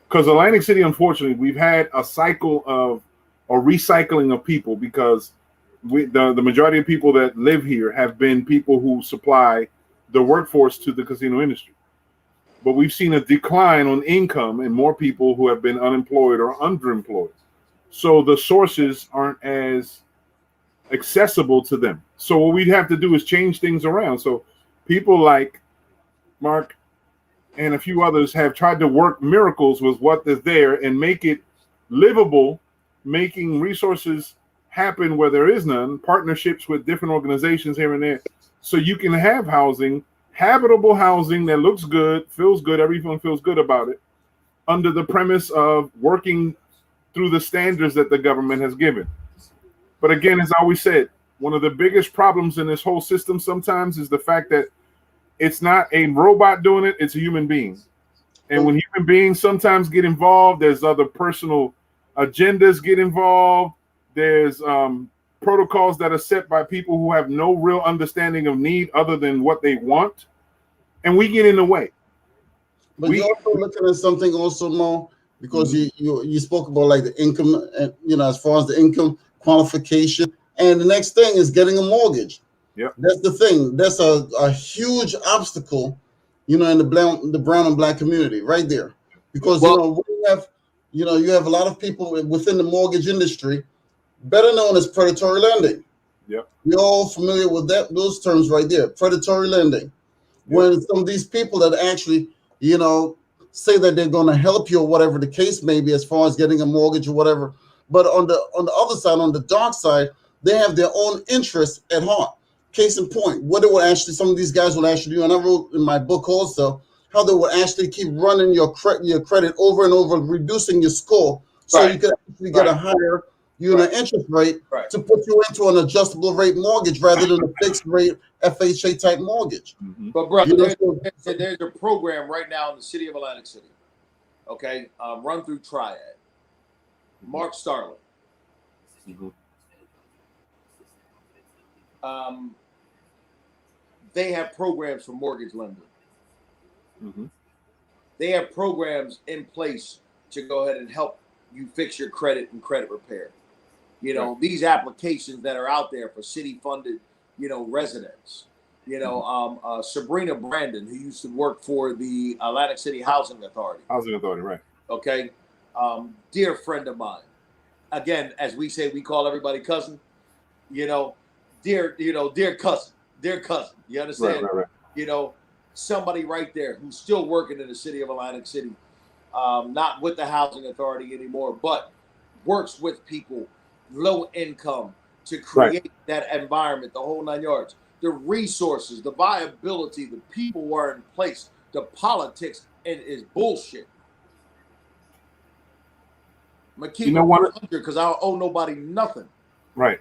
Because Atlantic City, unfortunately, we've had a cycle of a recycling of people, because the majority of people that live here have been people who supply the workforce to the casino industry. But we've seen a decline on income and more people who have been unemployed or underemployed. So the sources aren't as accessible to them. So what we'd have to do is change things around. So people like Mark and a few others have tried to work miracles with what is there and make it livable, making resources happen where there is none, partnerships with different organizations here and there, so you can have housing, habitable housing that looks good, feels good, everyone feels good about it, under the premise of working through the standards that the government has given. But again, as I always said, one of the biggest problems in this whole system sometimes is the fact that it's not a robot doing it, it's a human being. And when human beings sometimes get involved, there's other personal agendas get involved. There's protocols that are set by people who have no real understanding of need other than what they want. And we get in the way. But you're also looking at something also, Mo, because you spoke about like the income, and you know, as far as the income qualification. And the next thing is getting a mortgage. Yep. That's the thing. That's a huge obstacle, you know, in the brown and black community right there. Because, you have a lot of people within the mortgage industry, better known as predatory lending. Yep. We're all familiar with those terms right there, predatory lending. Yep. When some of these people that actually, you know, say that they're going to help you or whatever the case may be as far as getting a mortgage or whatever. But on the other side, on the dark side, they have their own interests at heart. Case in point, what it would actually, some of these guys will actually do, and I wrote in my book also, how they would actually keep running your credit over and over, reducing your score, so you could actually get a higher, you an interest rate Right. to put you into an adjustable rate mortgage rather than a fixed rate FHA type mortgage. But brother, You know, there's a program right now in the city of Atlantic City, okay, run through Triad. Mark Starling. They have programs for mortgage lending. They have programs in place to go ahead and help you fix your credit and credit repair. You know, these applications that are out there for city-funded, you know, residents. You know, Sabrina Brandon, who used to work for the Atlantic City Housing Authority. Housing Authority, right. Okay. Dear friend of mine. Again, as we say, we call everybody cousin. You know, dear cousin. Dear cousin. You understand? Right. You know, somebody right there who's still working in the city of Atlantic City, not with the Housing Authority anymore, but works with people, low income, to create that environment, the whole 9 yards. The resources, the viability, the people who are in place, the politics, and is bullshit. I'm gonna keep it 100 because I don't owe nobody nothing. Right.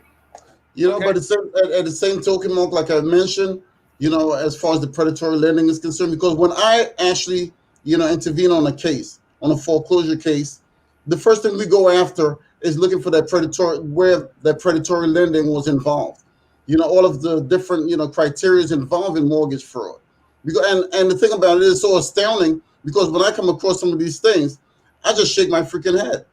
You know, but it's at the same token, Mark, like I mentioned, you know, as far as the predatory lending is concerned, because when I actually, you know, intervene on a case, on a foreclosure case, the first thing we go after is looking for that predatory, where that predatory lending was involved. You know, all of the different, you know, criteria involved in mortgage fraud. Because, and the thing about it is so astounding because when I come across some of these things, I just shake my freaking head.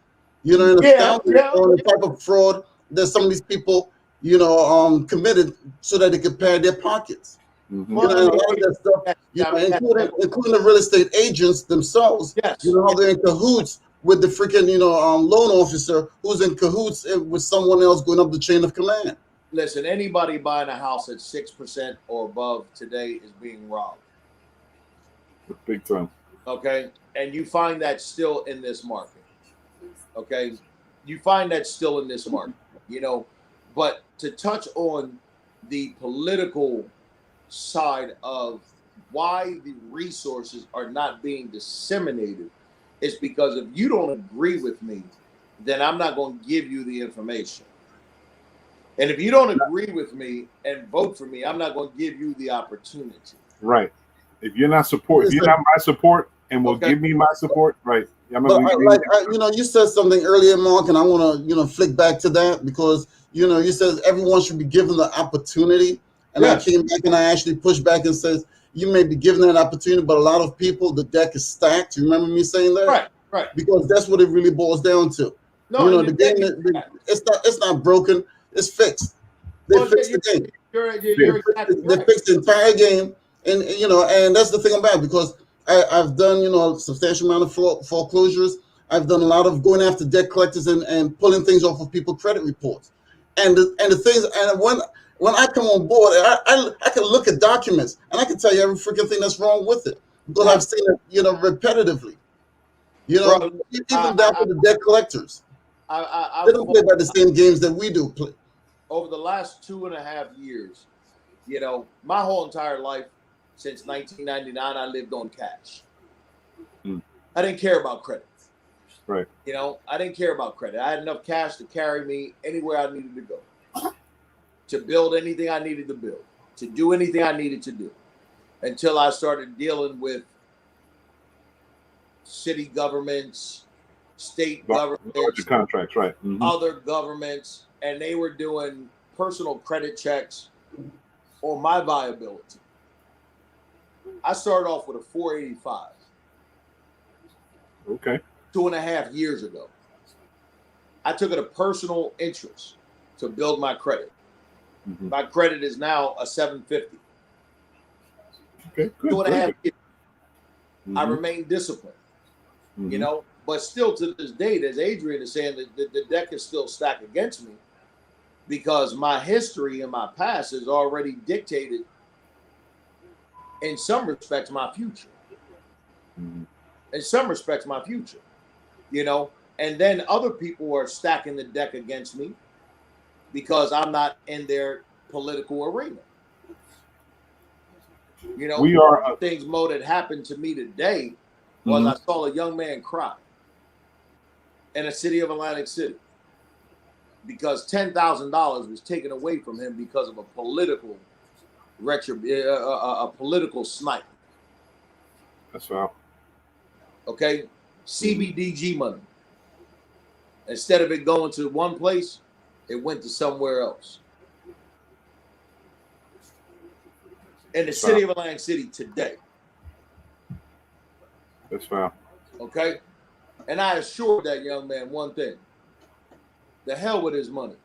You know, and astounding on the type of fraud that some of these people, you know, committed so that they could pad their pockons. You know, and a lot of that stuff, you know, including the real estate agents themselves, you know, how they're in cahoots with the freaking, you know, loan officer who's in cahoots with someone else going up the chain of command. Listen, anybody buying a house at 6% or above today is being robbed. Big time. Okay, and you find that still in this market. Okay, you find that still in this market. You know, but to touch on the political side of why the resources are not being disseminated is because if you don't agree with me, then I'm not going to give you the information. And if you don't agree with me and vote for me, I'm not going to give you the opportunity. Right. If you're not my support and will give me my support, right. Yeah, you know, you said something earlier, Mark, and I want to, you know, flick back to that because, you know, you said everyone should be given the opportunity. And I came back and I actually pushed back and said, you may be given that opportunity, but a lot of people, the deck is stacked. You remember me saying that? Right. Because that's what it really boils down to. No, you know, the game, it's not broken. It's fixed. They fixed the game. They fixed the entire game. And, you know, and that's the thing about it because I've done, you know, a substantial amount of foreclosures. I've done a lot of going after debt collectors and pulling things off of people's credit reports. And the things, and when I come on board, I can look at documents and I can tell you every freaking thing that's wrong with it because I've seen it, you know, repetitively. You know, even down to the debt collectors. They don't play by the same games that we do play. Over the last 2.5 years, you know, my whole entire life since 1999, I lived on cash. I didn't care about credit. Right. You know, I didn't care about credit. I had enough cash to carry me anywhere I needed to go, to build anything I needed to build, to do anything I needed to do, until I started dealing with city governments, state governments, contracts, right? Other governments, and they were doing personal credit checks on my viability. I started off with a 485. Okay. 2.5 years ago. I took it a personal interest to build my credit. My credit is now a 750. Okay, good. 2.5 years. I remain disciplined. You know, but still to this date, as Adrian is saying, the deck is still stacked against me because my history and my past has already dictated, in some respects, my future. In some respects, my future. You know, and then other people are stacking the deck against me because I'm not in their political arena. You know, one of the things, Mo, that happened to me today was I saw a young man cry in the city of Atlantic City because $10,000 was taken away from him because of a political a political snipe. That's right. Okay, CBDG money. Instead of it going to one place, it went to somewhere else. In the city of Atlantic City today. That's right. Okay, and I assured that young man one thing: the hell with his money.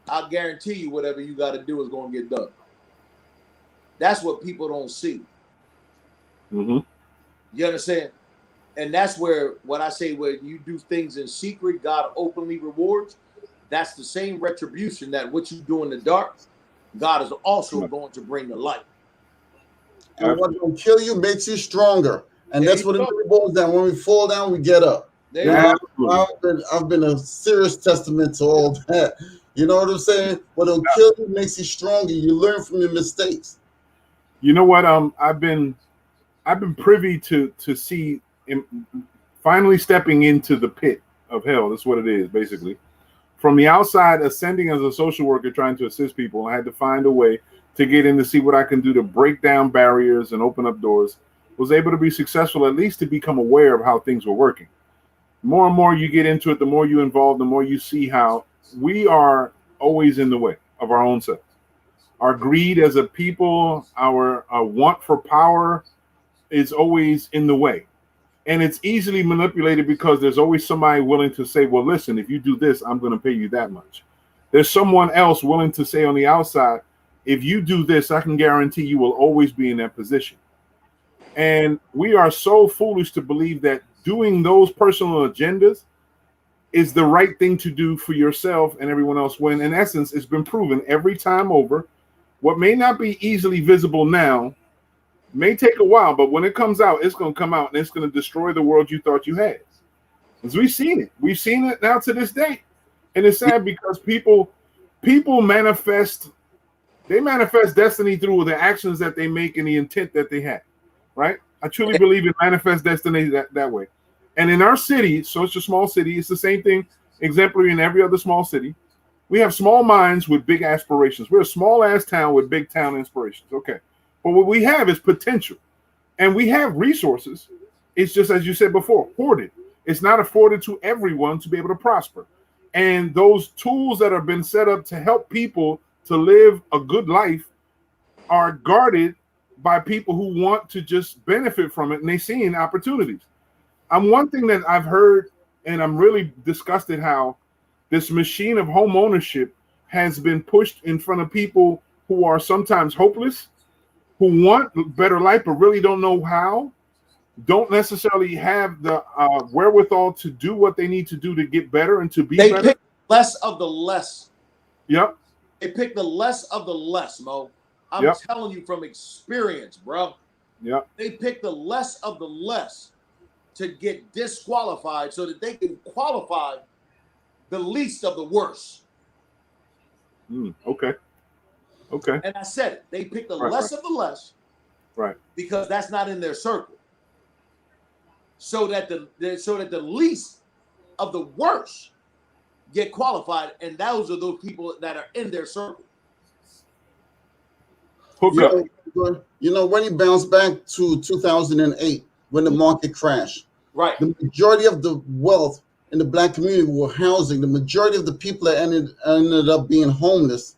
I guarantee you, whatever you got to do is going to get done. That's what people don't see. Mm-hmm. You understand? And that's where what I say, where you do things in secret, God openly rewards. That's the same retribution that what you do in the dark, God is also going to bring to light. And what will kill you makes you stronger. And There that's you what it go. really boils down. When we fall down, we get up. There You you know, go. I've been a serious testament to all that. You know what I'm saying? What'll kill you makes you stronger. You learn from your mistakes. You know what? I've been privy to see him finally stepping into the pit of hell. That's what it is, basically. From the outside, ascending as a social worker, trying to assist people, I had to find a way to get in to see what I can do to break down barriers and open up doors. Was able to be successful, at least to become aware of how things were working. More and more you get into it, the more you involve, the more you see how we are always in the way of our own selves. Our greed as a people, our want for power is always in the way. And it's easily manipulated because there's always somebody willing to say, well, listen, if you do this, I'm going to pay you that much. There's someone else willing to say on the outside, if you do this, I can guarantee you will always be in that position. And we are so foolish to believe that doing those personal agendas is the right thing to do for yourself and everyone else, when in essence, it's been proven every time over. What may not be easily visible now may take a while, but when it comes out, it's going to come out and it's going to destroy the world you thought you had. Because we've seen it. We've seen it now to this day. And it's sad because people manifest destiny through the actions that they make and the intent that they have. Right? I truly believe in manifest destiny that way. And in our city, so it's a small city, it's the same thing, exemplary in every other small city. We have small minds with big aspirations. We're a small ass town with big town inspirations. Okay. But what we have is potential. And we have resources. It's just, as you said before, hoarded. It's not afforded to everyone to be able to prosper. And those tools that have been set up to help people to live a good life are guarded by people who want to just benefit from it, and they see opportunities. One thing that I've heard, and I'm really disgusted how this machine of home ownership has been pushed in front of people who are sometimes hopeless, who want a better life but really don't know how, don't necessarily have the wherewithal to do what they need to do to get better and to be better. They pick less of the less. Yep. They pick the less of the less, Mo. I'm telling you from experience, bro. Yeah. They pick the less of the less to get disqualified so that they can qualify the least of the worst. Okay. Okay. And I said it. They pick the less of the less. Right. Because that's not in their circle. So that the least of the worst get qualified, and those are those people that are in their circle. You know, when you bounce back to 2008, when the market crashed, right? The majority of the wealth in the black community were housing. The majority of the people that ended up being homeless,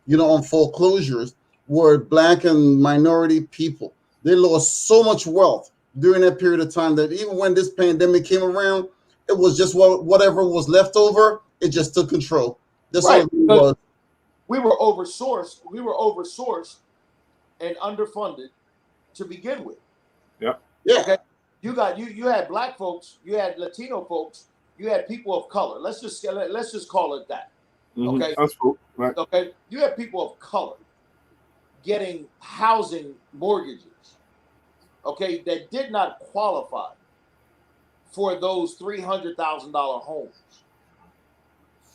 you know, on foreclosures, were black and minority people. They lost so much wealth during that period of time that even when this pandemic came around, it was just whatever was left over, it just took control. That's all it was. We were oversourced. We were oversourced and underfunded to begin with. Yeah. Yeah. Okay. You had black folks, you had Latino folks, you had people of color. Let's just call it that. Okay. That's cool. Right. Okay. You have people of color getting housing mortgages, okay, that did not qualify for those $300,000 homes.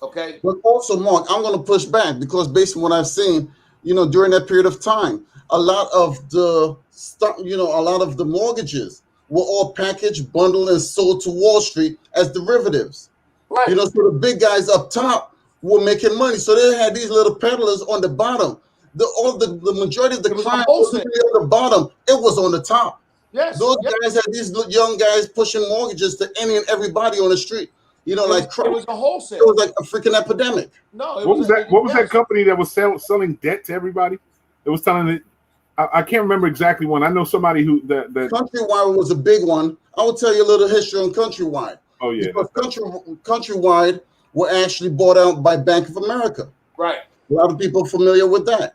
Okay. But also, Mark, I'm going to push back because based on what I've seen, you know, during that period of time, a lot of the stuff, you know, a lot of the mortgages were all packaged, bundled, and sold to Wall Street as derivatives. Right. You know, so the big guys up top were making money. So they had these little peddlers on the bottom. The majority of the crime wasn't really on the bottom. It was on the top. Yes. Those guys had these young guys pushing mortgages to any and everybody on the street. You know, it was a wholesale. It was like a freaking epidemic. No, what was that company that was selling debt to everybody? It was telling it. I can't remember exactly one. I know somebody who that Countrywide was a big one. I will tell you a little history on Countrywide. Oh yeah, because Countrywide were actually bought out by Bank of America. Right. A lot of people are familiar with that.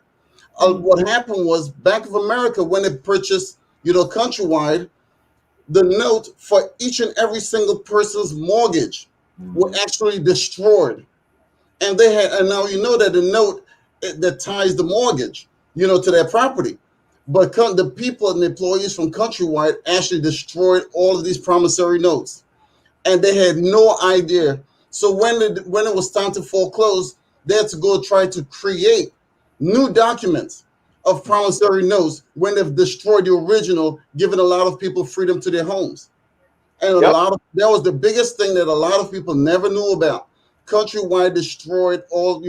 What happened was Bank of America, when it purchased, Countrywide, the note for each and every single person's mortgage were actually destroyed. And they had, and now you know that the note that ties the mortgage, to their property. But the people and the employees from Countrywide actually destroyed all of these promissory notes. And they had no idea. So when it was time to foreclose, they had to go try to create new documents of promissory notes when they've destroyed the original, giving a lot of people freedom to their homes. And that was the biggest thing that a lot of people never knew about. Countrywide destroyed all,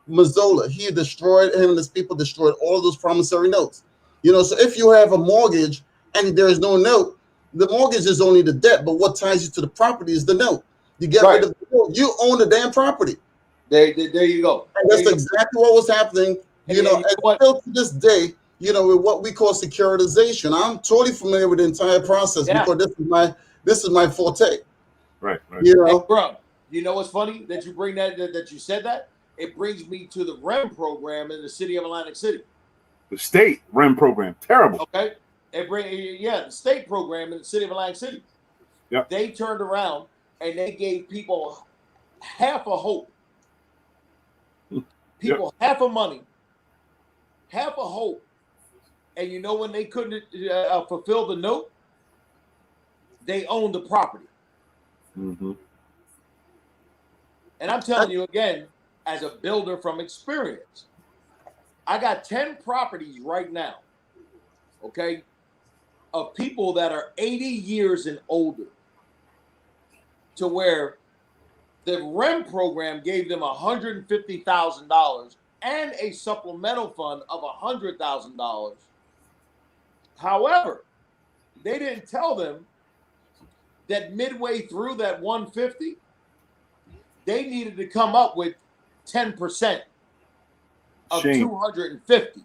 Mazzola, he destroyed, him and his people destroyed all of those promissory notes. So if you have a mortgage and there is no note, the mortgage is only the debt, but what ties you to the property is the note. You get rid of the note, you own the damn property. There you go. And that's exactly what was happening, and still to this day, with what we call securitization. I'm totally familiar with the entire process because this is my forte. Right. Hey, bro, you know what's funny that you bring that you said that? It brings me to the REM program in the city of Atlantic City. The state REM program, terrible. Okay. The state program in the city of Atlantic City. Yeah. They turned around and they gave people half a hope. People half a money, half a hope. And you know when they couldn't fulfill the note? They owned the property. Mm-hmm. And I'm telling you again, as a builder from experience, I got 10 properties right now, okay, of people that are 80 years and older, to where the REM program gave them $150,000 and a supplemental fund of $100,000. However, they didn't tell them that midway through that 150, they needed to come up with 10% of 250.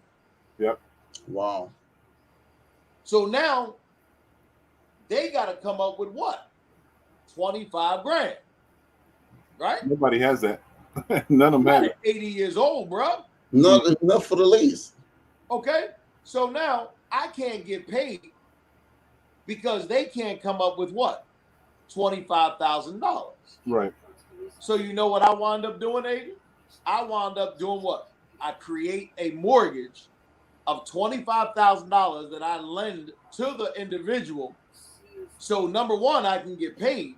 Yep. Wow. So now they got to come up with what? 25 grand. Right? Nobody has that. None of them have it. 80 years old, bro. Not enough for the lease. Okay. So now I can't get paid because they can't come up with what? $25,000. Right. So you know what I wound up doing, Aiden? I wound up doing what? I create a mortgage of $25,000 that I lend to the individual. So number one, I can get paid.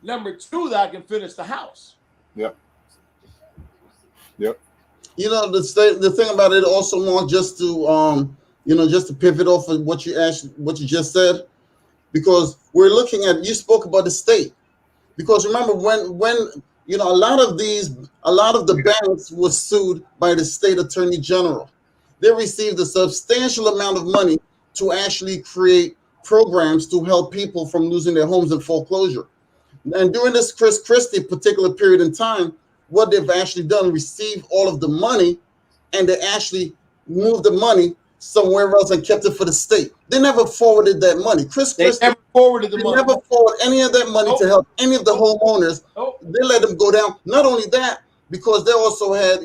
Number two, that I can finish the house. Yep. The thing about it also, Mark, just to pivot off of what you just said, because we're looking at, you spoke about the state. Because remember when a lot of the banks were sued by the state attorney general. They received a substantial amount of money to actually create programs to help people from losing their homes in foreclosure. And during this Chris Christie particular period in time, what they've actually done, receive all of the money, and they actually moved the money somewhere else and kept it for the state. They never forwarded that money. Christie never forwarded the money. Never forwarded any of that money to help any of the homeowners. They let them go down. Not only that, because they also had,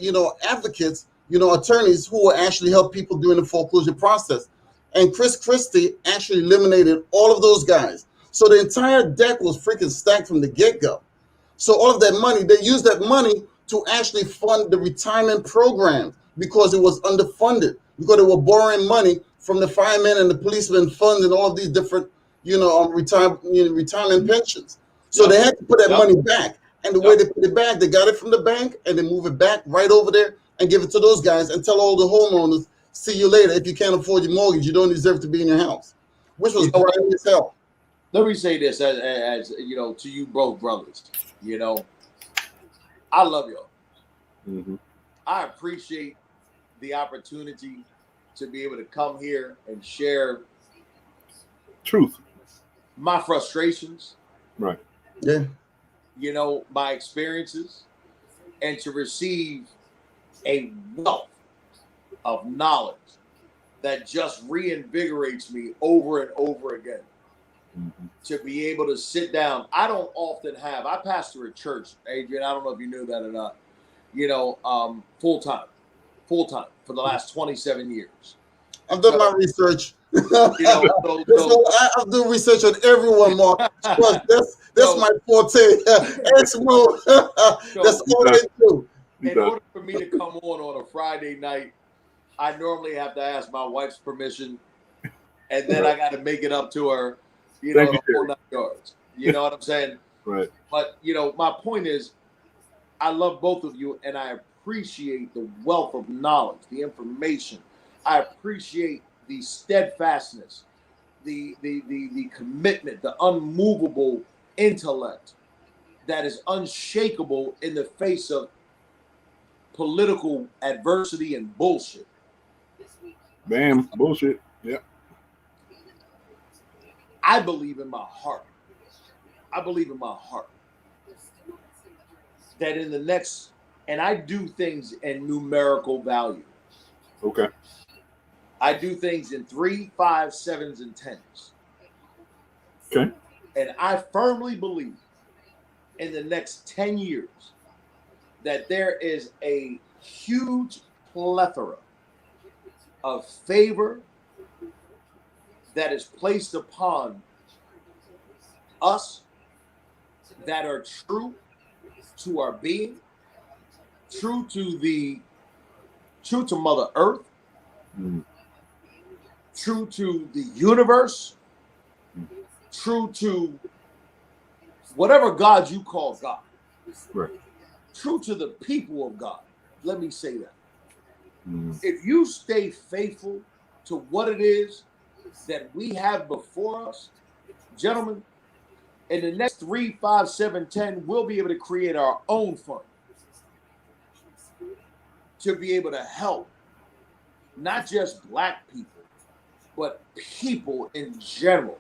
advocates, attorneys who will actually help people during the foreclosure process. And Chris Christie actually eliminated all of those guys. So the entire deck was freaking stacked from the get-go. So all of that money, they used that money to actually fund the retirement program because it was underfunded, because they were borrowing money from the firemen and the policemen funds and all of these different, retirement pensions. So they had to put that money back. And the way they put it back, they got it from the bank and they move it back right over there and give it to those guys and tell all the homeowners, see you later. If you can't afford your mortgage, you don't deserve to be in your house, which was grimy as hell. Let me say this as to you both brothers. I love y'all. Mm-hmm. I appreciate the opportunity to be able to come here and share Truth. my frustrations, Right. Yeah. you know, my experiences, and to receive a wealth of knowledge that just reinvigorates me over and over again. Mm-hmm. To be able to sit down. I don't often have, I pastor a church, Adrian. I don't know if you knew that or not, you know, full time for the last 27 years. I've done my research. You know, I do research on everyone, Mark. That's so, my forte. Ask Mo. That's all they do. In order for me to come on a Friday night, I normally have to ask my wife's permission, and then I got to make it up to her, you know, the whole 9 yards. You know what I'm saying? Right. But, you know, my point is, I love both of you, and I appreciate the wealth of knowledge, the information. I appreciate the steadfastness, the commitment, the unmovable intellect that is unshakable in the face of political adversity and bullshit. Bam, bullshit. Yeah. I believe in my heart. I believe in my heart that in the next, and I do things in numerical value. Okay. I do things in 3, 5, 7s, and 10s. Okay. And I firmly believe in the next 10 years that there is a huge plethora of favor that is placed upon us that are true to our being, true to Mother Earth, true to the universe, true to whatever God you call God, right. True to the people of God. Let me say that. If you stay faithful to what it is that we have before us, gentlemen, in the next 3, 5, 7, 10, we'll be able to create our own fund to be able to help not just Black people, but people in general.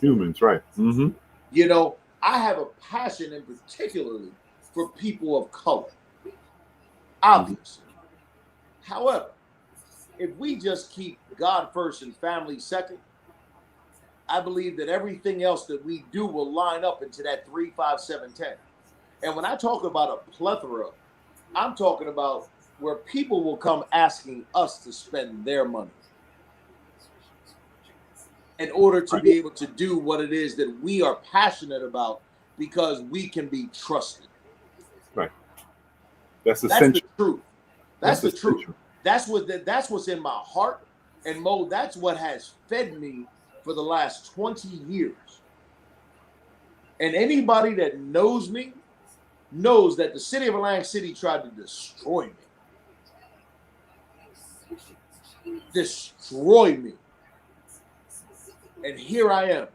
Humans, right. Mm-hmm. You know, I have a passion in particularly for people of color, obviously. However, if we just keep God first and family second, I believe that everything else that we do will line up into that 3, 5, 7, 10. And when I talk about a plethora, I'm talking about where people will come asking us to spend their money in order to be able to do what it is that we are passionate about, because we can be trusted. Right. That's essential. The truth. That's the truth. Essential. That's what's in my heart. And Mo, that's what has fed me for the last 20 years. And anybody that knows me knows that the city of Atlantic City tried to destroy me. Destroy me. And here I am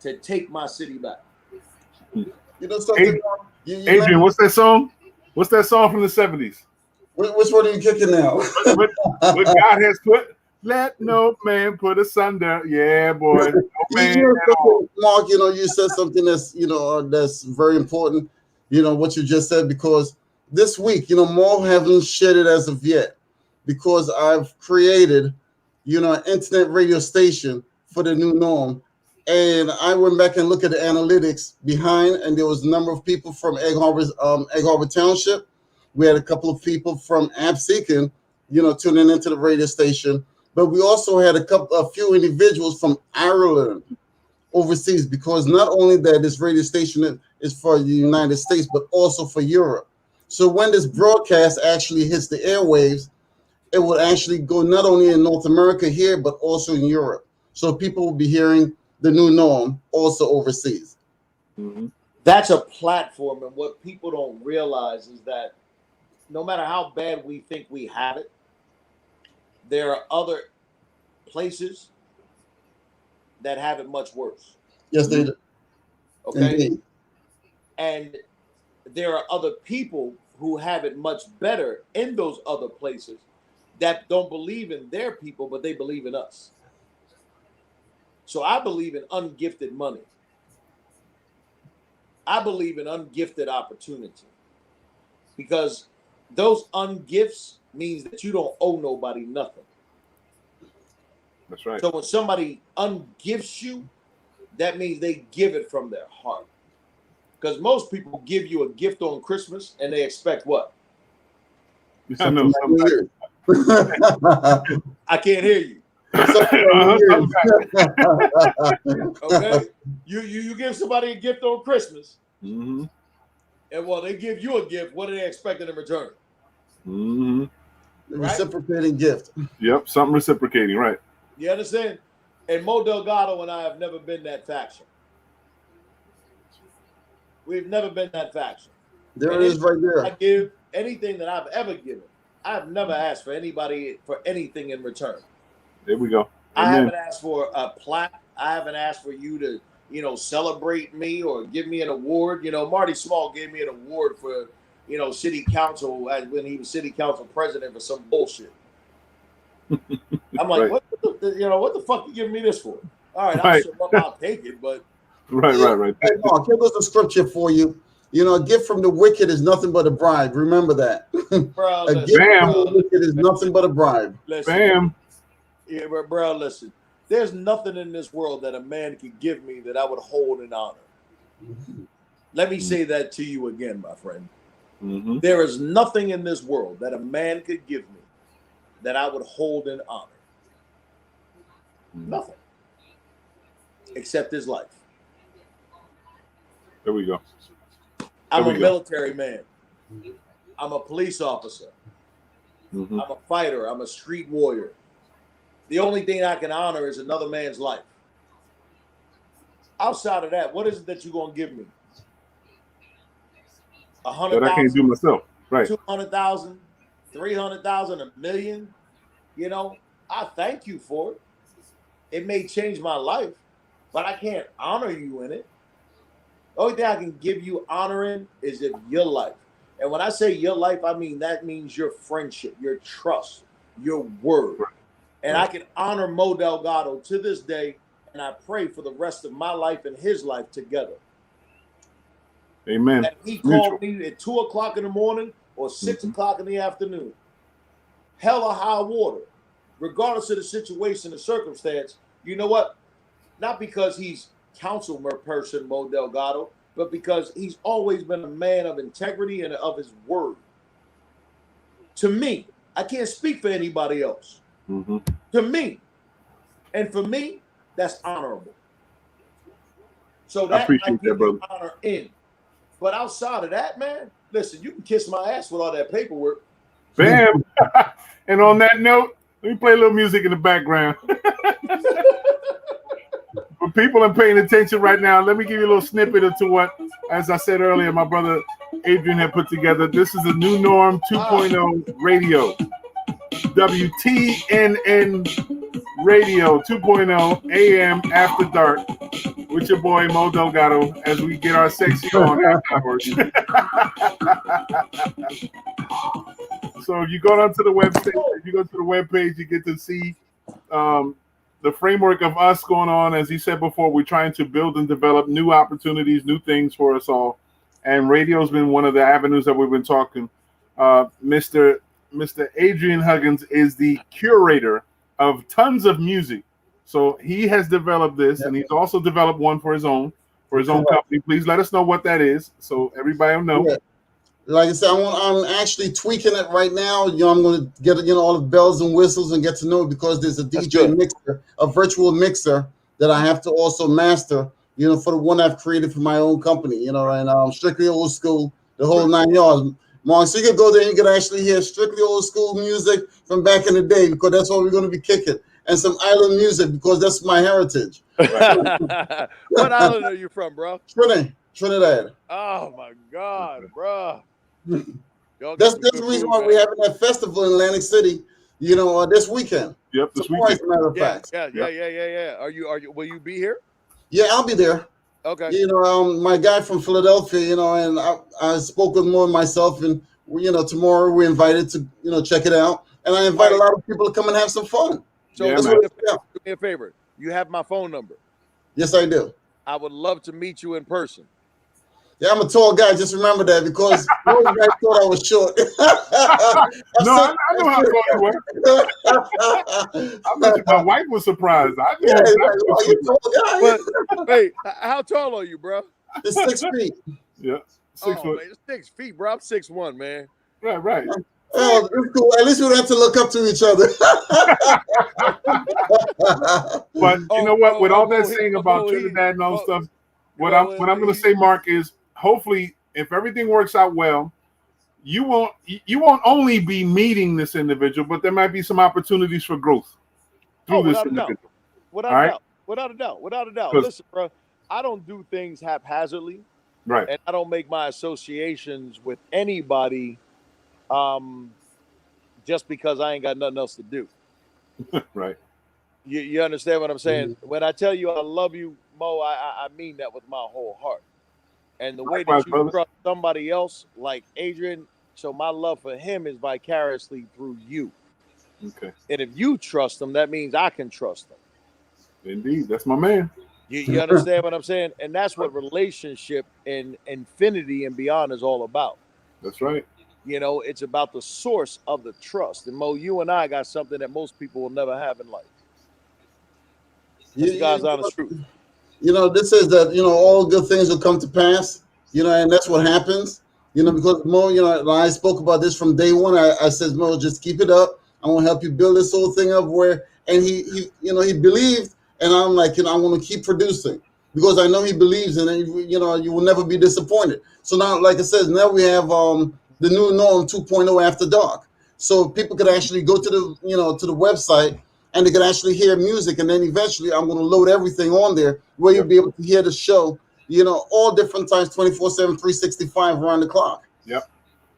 to take my city back. You know something? Adrian, what's that song? What's that song from the 70s? Which one are you kicking now? what God has put, let no man put asunder. Yeah, boy. No man at all. Mark, you know, you said something that's, you know, that's very important. You know, what you just said, because this week, you know, more haven't shared it as of yet, because I've created, you know, an internet radio station for the new norm. And I went back and looked at the analytics behind, and there was a number of people from Egg Harbor Township. We had a couple of people from Absecon, you know, tuning into the radio station. But we also had a few individuals from Ireland overseas, because not only that this radio station is for the United States, but also for Europe. So when this broadcast actually hits the airwaves, it will actually go not only in North America here, but also in Europe. So people will be hearing the new norm also overseas. Mm-hmm. That's a platform, and what people don't realize is that no matter how bad we think we have it, there are other places that have it much worse. Yes, they do. Okay. Indeed. And there are other people who have it much better in those other places that don't believe in their people, but they believe in us. So I believe in ungifted money. I believe in ungifted opportunity, because those ungifts means that you don't owe nobody nothing. That's right. So when somebody ungifts you, that means they give it from their heart. Because most people give you a gift on Christmas and they expect what? I know. I can't hear you. Okay, you give somebody a gift on Christmas, mm-hmm. and well, they give you a gift. What are they expecting in return? Mm-hmm. Right? Reciprocating gift. Yep, something reciprocating, right? You understand? And Mo Delgado and I have never been that faction. We've never been that faction. There it is, right there. I give anything that I've ever given. I've never asked for anybody for anything in return. There we go. I haven't asked for a plaque. I haven't asked for you to, celebrate me or give me an award. Marty Small gave me an award for, city council when he was city council president for some bullshit. I'm like, right. what the fuck you giving me this for? All right, I'll take it, but right. Hey, Mark, here goes the scripture for you. A gift from the wicked is nothing but a bribe. Remember that. Bro, a gift from the wicked is nothing but a bribe. Bam. Yeah, bro, listen. There's nothing in this world that a man could give me that I would hold in honor. Mm-hmm. Let me say that to you again, my friend. Mm-hmm. There is nothing in this world that a man could give me that I would hold in honor. Mm-hmm. Nothing. Except his life. There we go. I'm a military man. I'm a police officer. Mm-hmm. I'm a fighter. I'm a street warrior. The only thing I can honor is another man's life. Outside of that, what is it that you're going to give me? 100,000? That I can't do myself. Right. 200,000, 300,000, $1 million. I thank you for it. It may change my life, but I can't honor you in it. The only thing I can give you honor in is if your life. And when I say your life, I mean that means your friendship, your trust, your word. Right. And I can honor Mo Delgado to this day, and I pray for the rest of my life and his life together. Amen. And he called me at 2 o'clock in the morning or 6 o'clock in the afternoon. Hell or high water, regardless of the situation, the circumstance. You know what? Not because he's councilman person, Mo Delgado, but because he's always been a man of integrity and of his word. To me, I can't speak for anybody else. Mm-hmm. To me, and for me, that's honorable. So that I give you honor in. But outside of that, man, listen, you can kiss my ass with all that paperwork. Bam. And on that note, let me play a little music in the background. For people are paying attention right now, let me give you a little snippet into what, as I said earlier, my brother Adrian had put together. This is the New Norm 2.0 radio. WTNN Radio 2.0 AM After Dark with your boy Mo Delgado as we get our sexy on afterwards. So you go down to the website, you go to the webpage, you get to see the framework of us going on. As he said before, we're trying to build and develop new opportunities, new things for us all. And radio's been one of the avenues that we've been talking. Mr. Adrian Huggins is the curator of tons of music. So he has developed this, and he's also developed one for his own company. Please let us know what that is, so everybody will know. Yeah. Like I said, I'm actually tweaking it right now. I'm going to get all the bells and whistles and get to know it, because there's a DJ mixer, a virtual mixer that I have to also master. For the one I've created for my own company. And strictly old school, the whole 9 yards. Mark, so you can go there and you can actually hear strictly old school music from back in the day, because that's what we're going to be kicking. And some island music, because that's my heritage. What island are you from, bro? Trinidad. Oh, my God, bro. That's the reason why we're having that festival in Atlantic City, this weekend. Yep, this weekend. As a matter of fact. Yeah. Are you? Will you be here? Yeah, I'll be there. Okay. My guy from Philadelphia, and I spoke with Mo and myself, and tomorrow we're invited to, check it out. And I invite a lot of people to come and have some fun. So Yeah, do man. me a favor. You have my phone number. Yes, I do. I would love to meet you in person. Yeah, I'm a tall guy. Just remember that because most guys thought I was short. No, I know how tall you were. I bet you my wife was surprised. I knew Yeah, exactly like, what you you were. tall guy. But hey, how tall are you, bro? It's 6 feet. Yeah, 6 foot. Man, 6 feet, bro. I'm 6'1", man. Right. Oh, that's cool. At least we don't have to look up to each other. But you know what? With all that Mo, saying about Trinidad and all stuff, what I'm going to say, Mark, is hopefully if everything works out well, you won't only be meeting this individual, but there might be some opportunities for growth through this individual. Without a doubt. Listen, bro, I don't do things haphazardly, right? And I don't make my associations with anybody just because I ain't got nothing else to do. Right. You understand what I'm saying? Mm-hmm. When I tell you I love you, Mo, I mean that with my whole heart. And the way that you trust somebody else, like Adrian, so my love for him is vicariously through you. Okay. And if you trust him, that means I can trust him. Indeed, that's my man. You understand what I'm saying? And that's what relationship and infinity and beyond is all about. That's right. It's about the source of the trust. And Mo, you and I got something that most people will never have in life. That's God's honest truth. This is that, all good things will come to pass, and that's what happens, because Mo, I spoke about this from day one. I said, Mo, just keep it up. I want to help you build this whole thing up and he believed, and I'm like, I want to keep producing because I know he believes in it. You will never be disappointed. So now, like I said, now we have the new norm 2.0 after dark. So people could actually go to the website and they could actually hear music. And then eventually I'm going to load everything on there where you'll be able to hear the show, all different times, 24/7, 365 around the clock. Yep.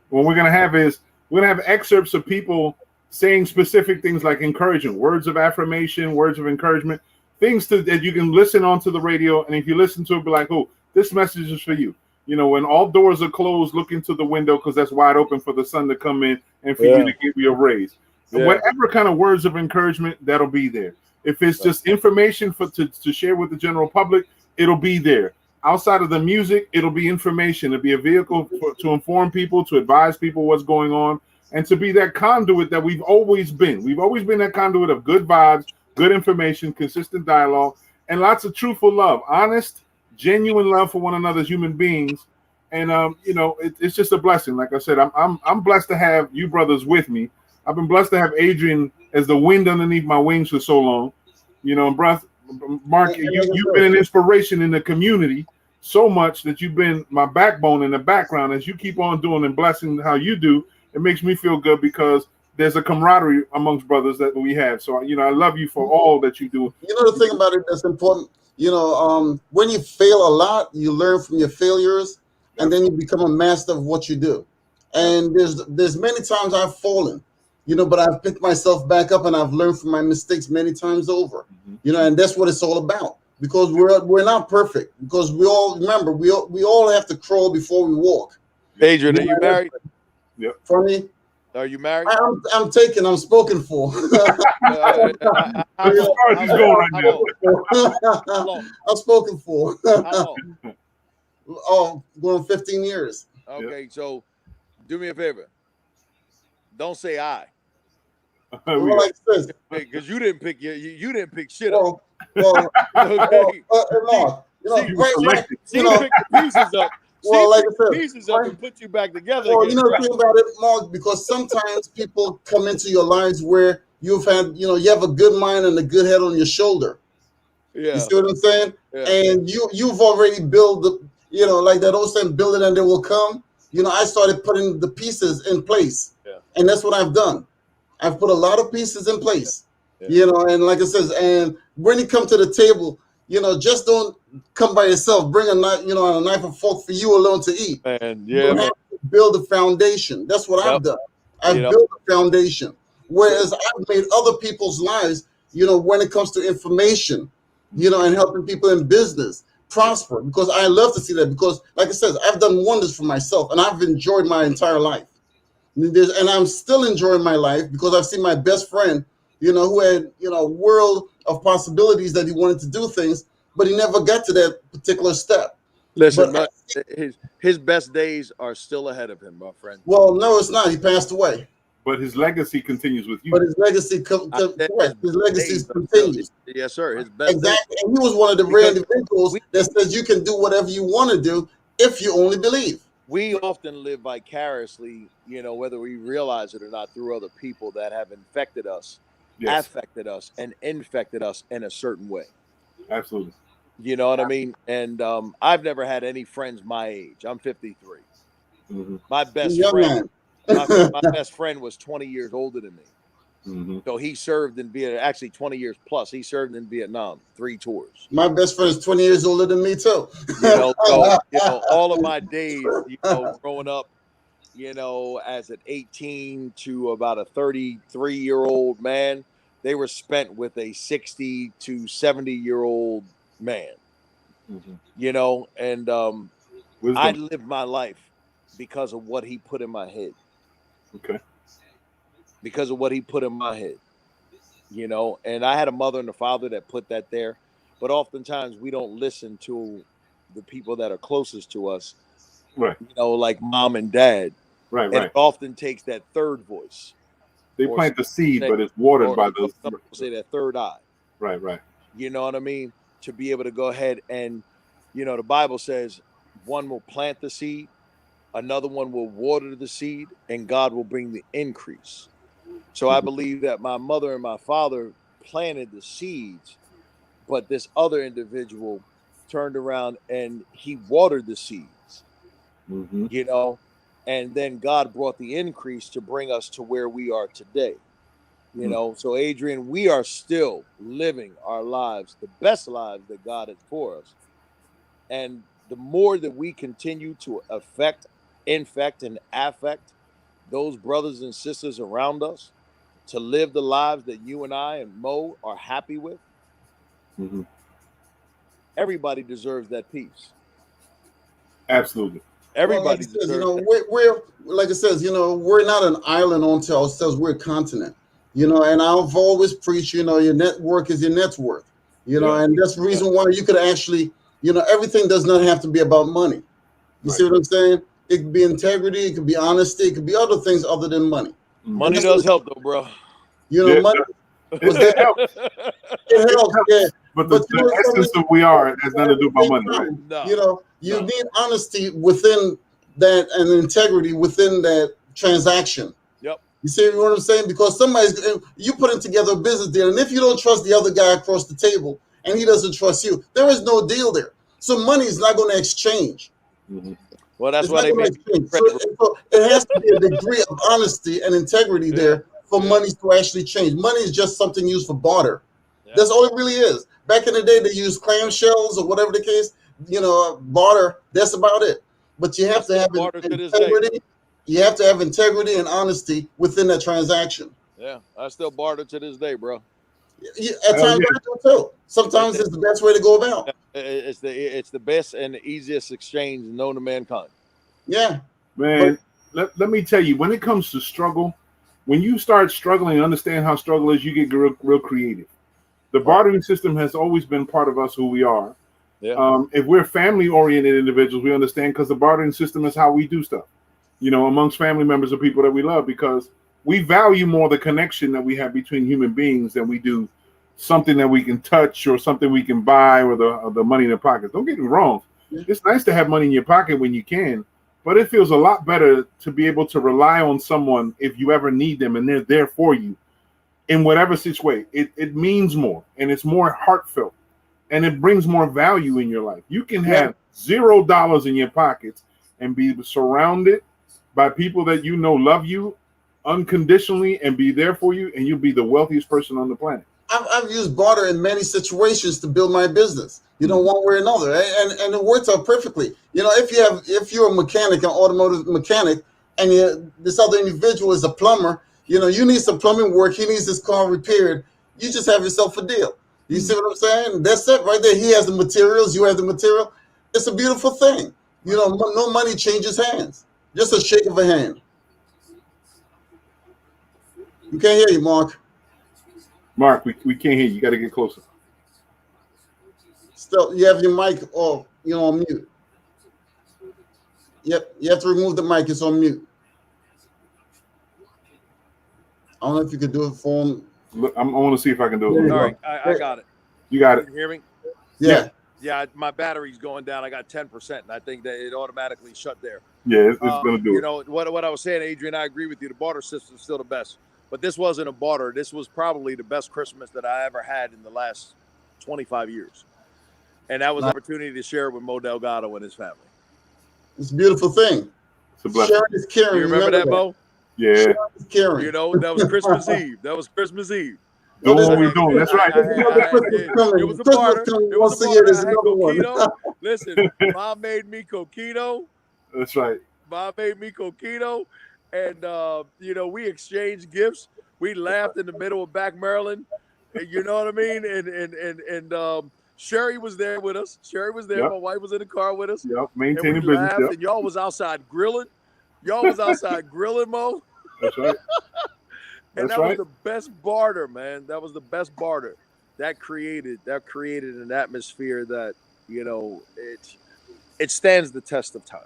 What we're going to have is excerpts of people saying specific things like encouragement, words of affirmation, words of encouragement, things that you can listen onto the radio. And if you listen to it, be like, oh, this message is for you. When all doors are closed, look into the window because that's wide open for the sun to come in and for you to give you a raise. Yeah. Whatever kind of words of encouragement, that'll be there. If it's just information to share with the general public, it'll be there. Outside of the music, it'll be information. It'll be a vehicle to inform people, to advise people what's going on, and to be that conduit that we've always been. We've always been that conduit of good vibes, good information, consistent dialogue, and lots of truthful love, honest, genuine love for one another as human beings. And it's just a blessing. Like I said, I'm blessed to have you brothers with me. I've been blessed to have Adrian as the wind underneath my wings for so long. And Mark, you've been an inspiration in the community so much that you've been my backbone in the background. As you keep on doing and blessing how you do, it makes me feel good because there's a camaraderie amongst brothers that we have. So, I love you for all that you do. The thing about it that's important, when you fail a lot, you learn from your failures, and then you become a master of what you do. And there's many times I've fallen, but I've picked myself back up and I've learned from my mistakes many times over, and that's what it's all about. Because we're not perfect. Because we all remember we all have to crawl before we walk. Adrian, are you married? Yep. For me, are you married? I'm taken. I'm spoken for. As far as he's going right now. I'm spoken for. How long? Going 15 years. Okay, so do me a favor. Don't say I. Well, like this, because you didn't pick shit up. Okay. She picked the pieces up. Well, like I said, pieces up and put you back together. Well, the thing about it, Mark, because sometimes people come into your lives where you have a good mind and a good head on your shoulder. Yeah. You see what I'm saying? Yeah. And you've already built like that old saying, build it and they will come. I started putting the pieces in place. Yeah. And that's what I've done. I've put a lot of pieces in place. Yeah. And like I said, and when you come to the table, just don't come by yourself. Bring a knife, a knife and fork for you alone to eat. And you have to build a foundation. That's what I've done. I've built a foundation. Whereas I've made other people's lives, when it comes to information, and helping people in business prosper. Because I love to see that. Because, like I said, I've done wonders for myself, and I've enjoyed my entire life. And I'm still enjoying my life because I've seen my best friend, who had, a world of possibilities that he wanted to do things, but he never got to that particular step. Listen, But his best days are still ahead of him, my friend. well, no, it's not. He passed away. But his legacy continues with you. But his legacy, correct. His legacy continues. Yes, sir. His best exactly. And he was one of the rare individuals that says you can do whatever you want to do if you only believe. We often live vicariously, whether we realize it or not, through other people that have infected us, affected us, and infected us in a certain way. Absolutely. You know what I mean? And I've never had any friends my age. I'm 53. Mm-hmm. My best friend, my best friend was 20 years older than me. Mm-hmm. So he served in Vietnam, actually 20 years plus. He served in Vietnam, 3 tours. My best friend is 20 years older than me too. All of my days, growing up, as an 18 to about a 33-year-old man, they were spent with a 60 to 70-year-old man. Mm-hmm. And I lived my life because of what he put in my head. Okay. Because of what he put in my head, and I had a mother and a father that put that there, but oftentimes we don't listen to the people that are closest to us, right? Like mom and dad, right? And it often takes that third voice. They plant the seed, but it's watered by those. Some people say that third eye. Right. You know what I mean? To be able to go ahead and, the Bible says one will plant the seed, another one will water the seed, and God will bring the increase. So I believe that my mother and my father planted the seeds, but this other individual turned around and he watered the seeds, and then God brought the increase to bring us to where we are today. So Adrian, we are still living our lives, the best lives that God has for us. And the more that we continue to infect, and affect those brothers and sisters around us, to live the lives that you and I and Mo are happy with, everybody deserves that peace. Absolutely. Everybody deserves we're like it says, we're not an island onto ourselves. We're a continent, and I've always preached, your network is your net worth, and that's the reason why you could actually, everything does not have to be about money. You see what I'm saying? It could be integrity, it could be honesty, it could be other things other than money. Money does help though, bro. Money it helps. It helps, yeah. But the essence of we are has nothing to do about money, right? You need honesty within that and integrity within that transaction. Yep. You see what I'm saying? Because you putting together a business deal, and if you don't trust the other guy across the table and he doesn't trust you, there is no deal there. So money is not going to exchange. Well, that's why they make so it has to be a degree of honesty and integrity there for money to actually change. Money is just something used for barter. That's all it really is. Back in the day, they used clamshells or whatever the case, barter. That's about it. But you have to have integrity. You have to have integrity and honesty within that transaction. Yeah, I still barter to this day, bro. At times I do too. Sometimes it's the best way to go about. It's the best and the easiest exchange known to mankind. Yeah, man. Let me tell you, when it comes to struggle, when you start struggling and understand how struggle is, you get real creative. The bartering system has always been part of us, who we are. Yeah. If we're family-oriented individuals, we understand because the bartering system is how we do stuff, amongst family members or people that we love, because we value more the connection that we have between human beings than we do something that we can touch or something we can buy or the money in the pocket. Don't get me wrong. It's nice to have money in your pocket when you can, but it feels a lot better to be able to rely on someone if you ever need them and they're there for you in whatever situation. It means more and it's more heartfelt and it brings more value in your life. You can have $0 in your pockets and be surrounded by people that love you unconditionally and be there for you, and you'll be the wealthiest person on the planet. I've used barter in many situations to build my business, one way or another, and it works out perfectly. If you're a mechanic, an automotive mechanic, and this other individual is a plumber, you need some plumbing work, he needs his car repaired, you just have yourself a deal. You see what I'm saying? That's it right there. He has the materials, you have the material. It's a beautiful thing. No money changes hands, just a shake of a hand. You can't hear you, Mark. Mark, we can't hear you. You got to get closer. Still, you have your mic off. You're on mute. Yep, you have to remove the mic. It's on mute. I don't know if you could do it for him. Look, I want to see if I can do it. All right, I got it. You got it. Can you hear me? Yeah. Yeah, my battery's going down. I got 10%, and I think that it automatically shut there. Yeah, it's going to do you it. know, what I was saying, Adrian, I agree with you. The barter system is still the best. But this wasn't a barter. This was probably the best Christmas that I ever had in the last 25 years. And that was an opportunity to share it with Mo Delgado and his family. It's a beautiful thing. It's a blessing. Sharing is caring. You remember that, Mo? Yeah. Sharing is caring. You know, that was Christmas Eve. That was Christmas Eve. Doing what we're doing. That's right. It was a barter. It was a barter. I had coquito. Listen, Mom made me coquito. That's right. Mom made me coquito. And, you know, we exchanged gifts. We laughed in the middle of back Maryland. You know what I mean? And Sherry was there with us. Sherry was there. Yep. My wife was in the car with us. Yep. Maintaining and we business. laughed, Yep. and y'all was outside grilling. Y'all was outside grilling, Mo. That's right. And That's that right. was the best barter, man. That was the best barter. That created an atmosphere that, you know, it stands the test of time.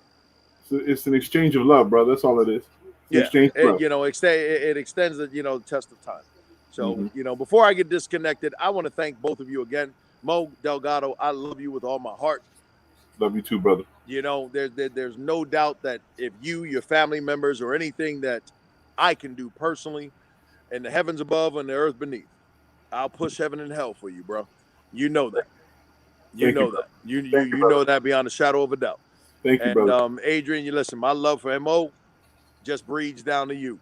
So it's an exchange of love, brother. That's all it is. Exchange of love. You know, it extends the, you know, test of time. So, you know, before I get disconnected, I want to thank both of you again. Mo Delgado, I love you with all my heart. Love you too, brother. You know, there's no doubt that if you, your family members, or anything that I can do personally, in the heavens above and the earth beneath, I'll push heaven and hell for you, bro. You know that. You know that. You know that beyond a shadow of a doubt. Thank you, brother. Adrian, you listen, my love for Mo just breathes down to you.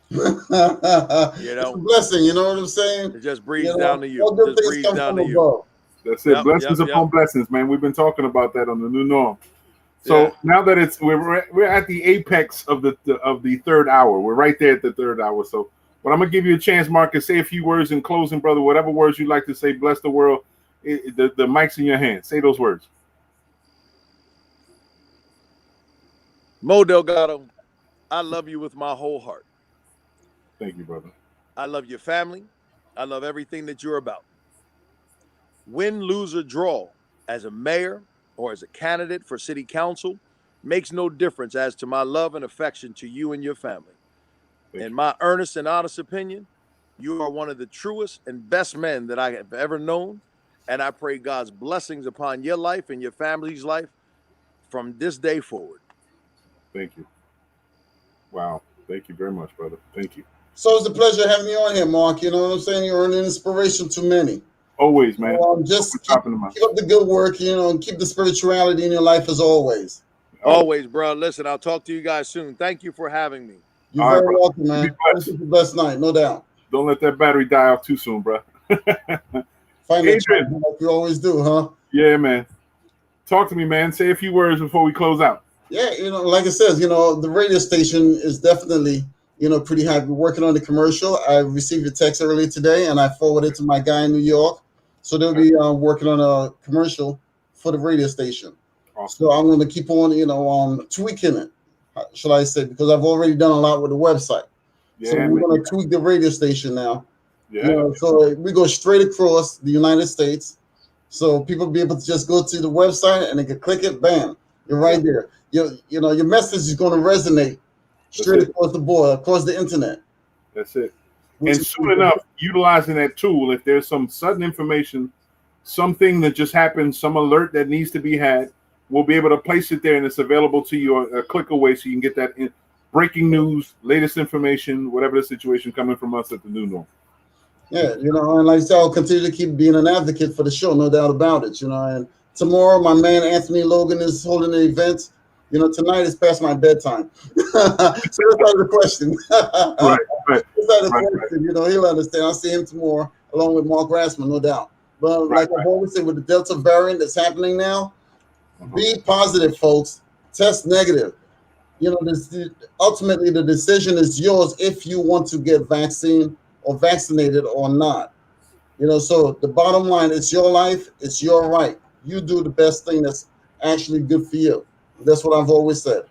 You know, it's a blessing. You know what I'm saying? It just breathes down to you. All good Just things breathes come down from to you. above. That's it. Blessings upon blessings, man. We've been talking about that on the new norm. So now that we're at the apex of the third hour. We're right there at the third hour. So, but I'm gonna give you a chance, Marcus. Say a few words in closing, brother. Whatever words you like to say. Bless the world. The mic's in your hand. Say those words. Mo Delgado, I love you with my whole heart. Thank you, brother. I love your family. I love everything that you're about. Win, lose, or draw, as a mayor or as a candidate for city council, makes no difference as to my love and affection to you and your family. In my earnest and honest opinion, you are one of the truest and best men that I have ever known, and I pray God's blessings upon your life and your family's life from this day forward. Thank you. Wow. Thank you very much, brother. Thank you. So it's a pleasure having you on here, Mark. You know what I'm saying? You're an inspiration to many. Always, man. Just keep up the good work, you know, and keep the spirituality in your life as always. Always, bro. Listen, I'll talk to you guys soon. Thank you for having me. You're very welcome, man. This is the best night, no doubt. Don't let that battery die off too soon, bro. Adrian, like we always do, huh? Yeah, man. Talk to me, man. Say a few words before we close out. Yeah, you know, like I said, you know, the radio station is definitely, you know, pretty happy. We're working on the commercial. I received a text earlier today, and I forwarded it to my guy in New York. So they'll be working on a commercial for the radio station. Awesome. So I'm going to keep on, you know, tweaking it, shall I say, because I've already done a lot with the website. Yeah, so we're going to tweak the radio station now. Yeah. You know, so we go straight across the United States. So people be able to just go to the website and they can click it, bam, you're right there. You know, your message is going to resonate straight across the board, across the internet. That's it. And soon enough, utilizing that tool, if there's some sudden information, something that just happened, some alert that needs to be had, we'll be able to place it there and it's available to you a click away so you can get that breaking news, latest information, whatever the situation coming from us at the new norm. Yeah, you know, and like I said, I'll continue to keep being an advocate for the show, no doubt about it, you know. And tomorrow, my man Anthony Logan is holding an event. You know, tonight is past my bedtime. So that's out of the question. Right. That's out of the question. You know, he'll understand. I'll see him tomorrow, along with Mark Rassman, no doubt. But like I've always said, with the Delta variant that's happening now, be positive, folks. Test negative. You know, ultimately the decision is yours if you want to get vaccine or vaccinated or not. You know, so the bottom line, it's your life, it's your right. You do the best thing that's actually good for you. That's what I've always said.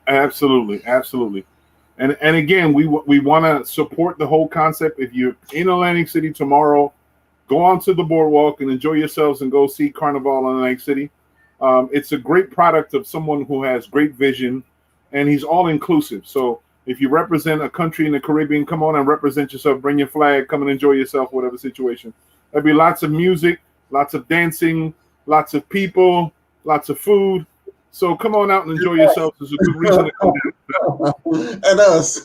Absolutely. And again, we want to support the whole concept. If you're in Atlantic City tomorrow, go on to the boardwalk and enjoy yourselves and go see Carnival in Atlantic City. It's a great product of someone who has great vision, and he's all inclusive. So if you represent a country in the Caribbean, come on and represent yourself. Bring your flag. Come and enjoy yourself, whatever situation. There'll be lots of music, lots of dancing, lots of people, lots of food. So come on out and enjoy yourself. There's a good reason to come down. And us.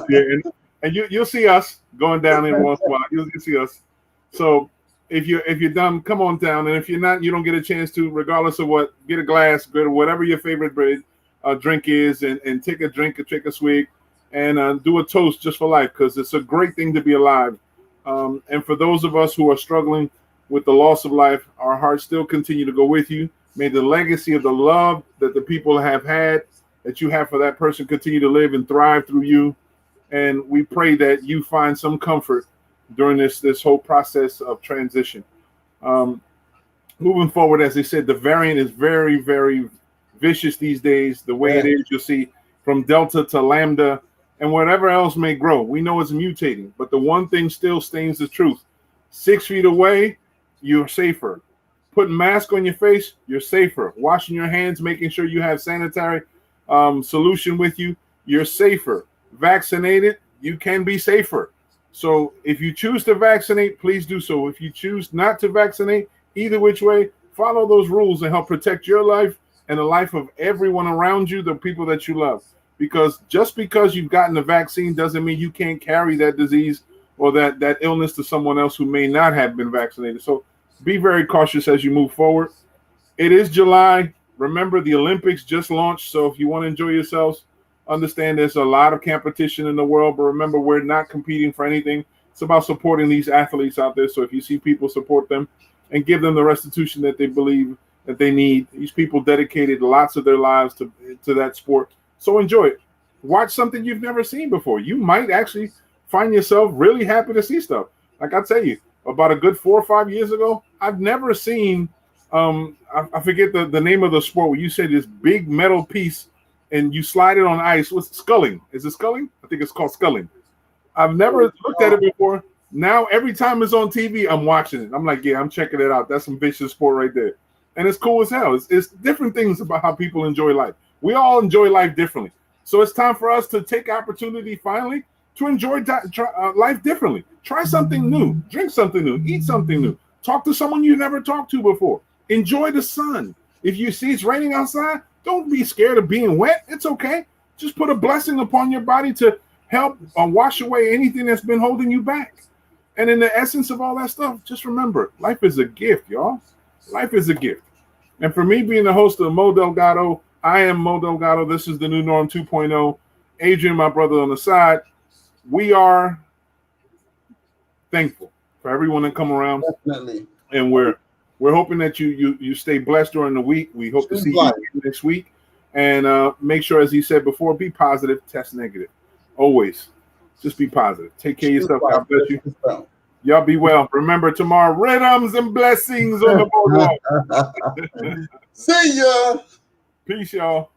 Yeah, and you'll see us going down in once in a while. You'll see us. So if you're done, come on down. And if you're not, you don't get a chance to, regardless of what, get a glass, go to whatever your favorite drink is, and take a drink, take a swig, and do a toast just for life, because it's a great thing to be alive. And for those of us who are struggling with the loss of life, our hearts still continue to go with you. May the legacy of the love that the people have had, that you have for that person, continue to live and thrive through you. And we pray that you find some comfort during this whole process of transition. Moving forward, as I said, the variant is very, very vicious these days. The way it is, you'll see from Delta to Lambda and whatever else may grow. We know it's mutating, but the one thing still stays the truth. 6 feet away, you're safer. Putting mask on your face, you're safer. Washing your hands, making sure you have sanitary solution with you, you're safer. Vaccinated, you can be safer. So if you choose to vaccinate, please do so. If you choose not to vaccinate, either which way, follow those rules and help protect your life and the life of everyone around you, the people that you love. Because just because you've gotten the vaccine doesn't mean you can't carry that disease or that illness to someone else who may not have been vaccinated. So be very cautious as you move forward. It is July. Remember, the Olympics just launched. So if you want to enjoy yourselves, understand there's a lot of competition in the world. But remember, we're not competing for anything. It's about supporting these athletes out there. So if you see people, support them and give them the restitution that they believe that they need. These people dedicated lots of their lives to that sport. So enjoy it. Watch something you've never seen before. You might actually find yourself really happy to see stuff. Like I tell you, about a good 4 or 5 years ago, I've never seen, I forget the name of the sport where you say this big metal piece and you slide it on ice. What's sculling? Is it sculling? I think it's called sculling. I've never looked at it before. Now, every time it's on TV, I'm watching it. I'm like, yeah, I'm checking it out. That's some vicious sport right there. And it's cool as hell. It's different things about how people enjoy life. We all enjoy life differently. So it's time for us to take opportunity finally to enjoy life differently. Try something new, drink something new, eat something new, talk to someone you never talked to before. Enjoy the sun. If you see it's raining outside, don't be scared of being wet. It's okay. Just put a blessing upon your body to help wash away anything that's been holding you back. And in the essence of all that stuff, just remember, life is a gift, y'all. Life is a gift. And for me, being the host of Mo Delgado, I am Mo Delgado. This is the New Norm 2.0. Adrian, my brother on the side. We are thankful for everyone that come around. Definitely. And we're hoping that you stay blessed during the week. We hope to see you next week. And make sure, as he said before, be positive, test negative. Always. Just be positive. Take care of yourself. God bless you. Y'all be well. Remember, tomorrow, rhythms and blessings on the boardwalk. See ya. Peace, y'all.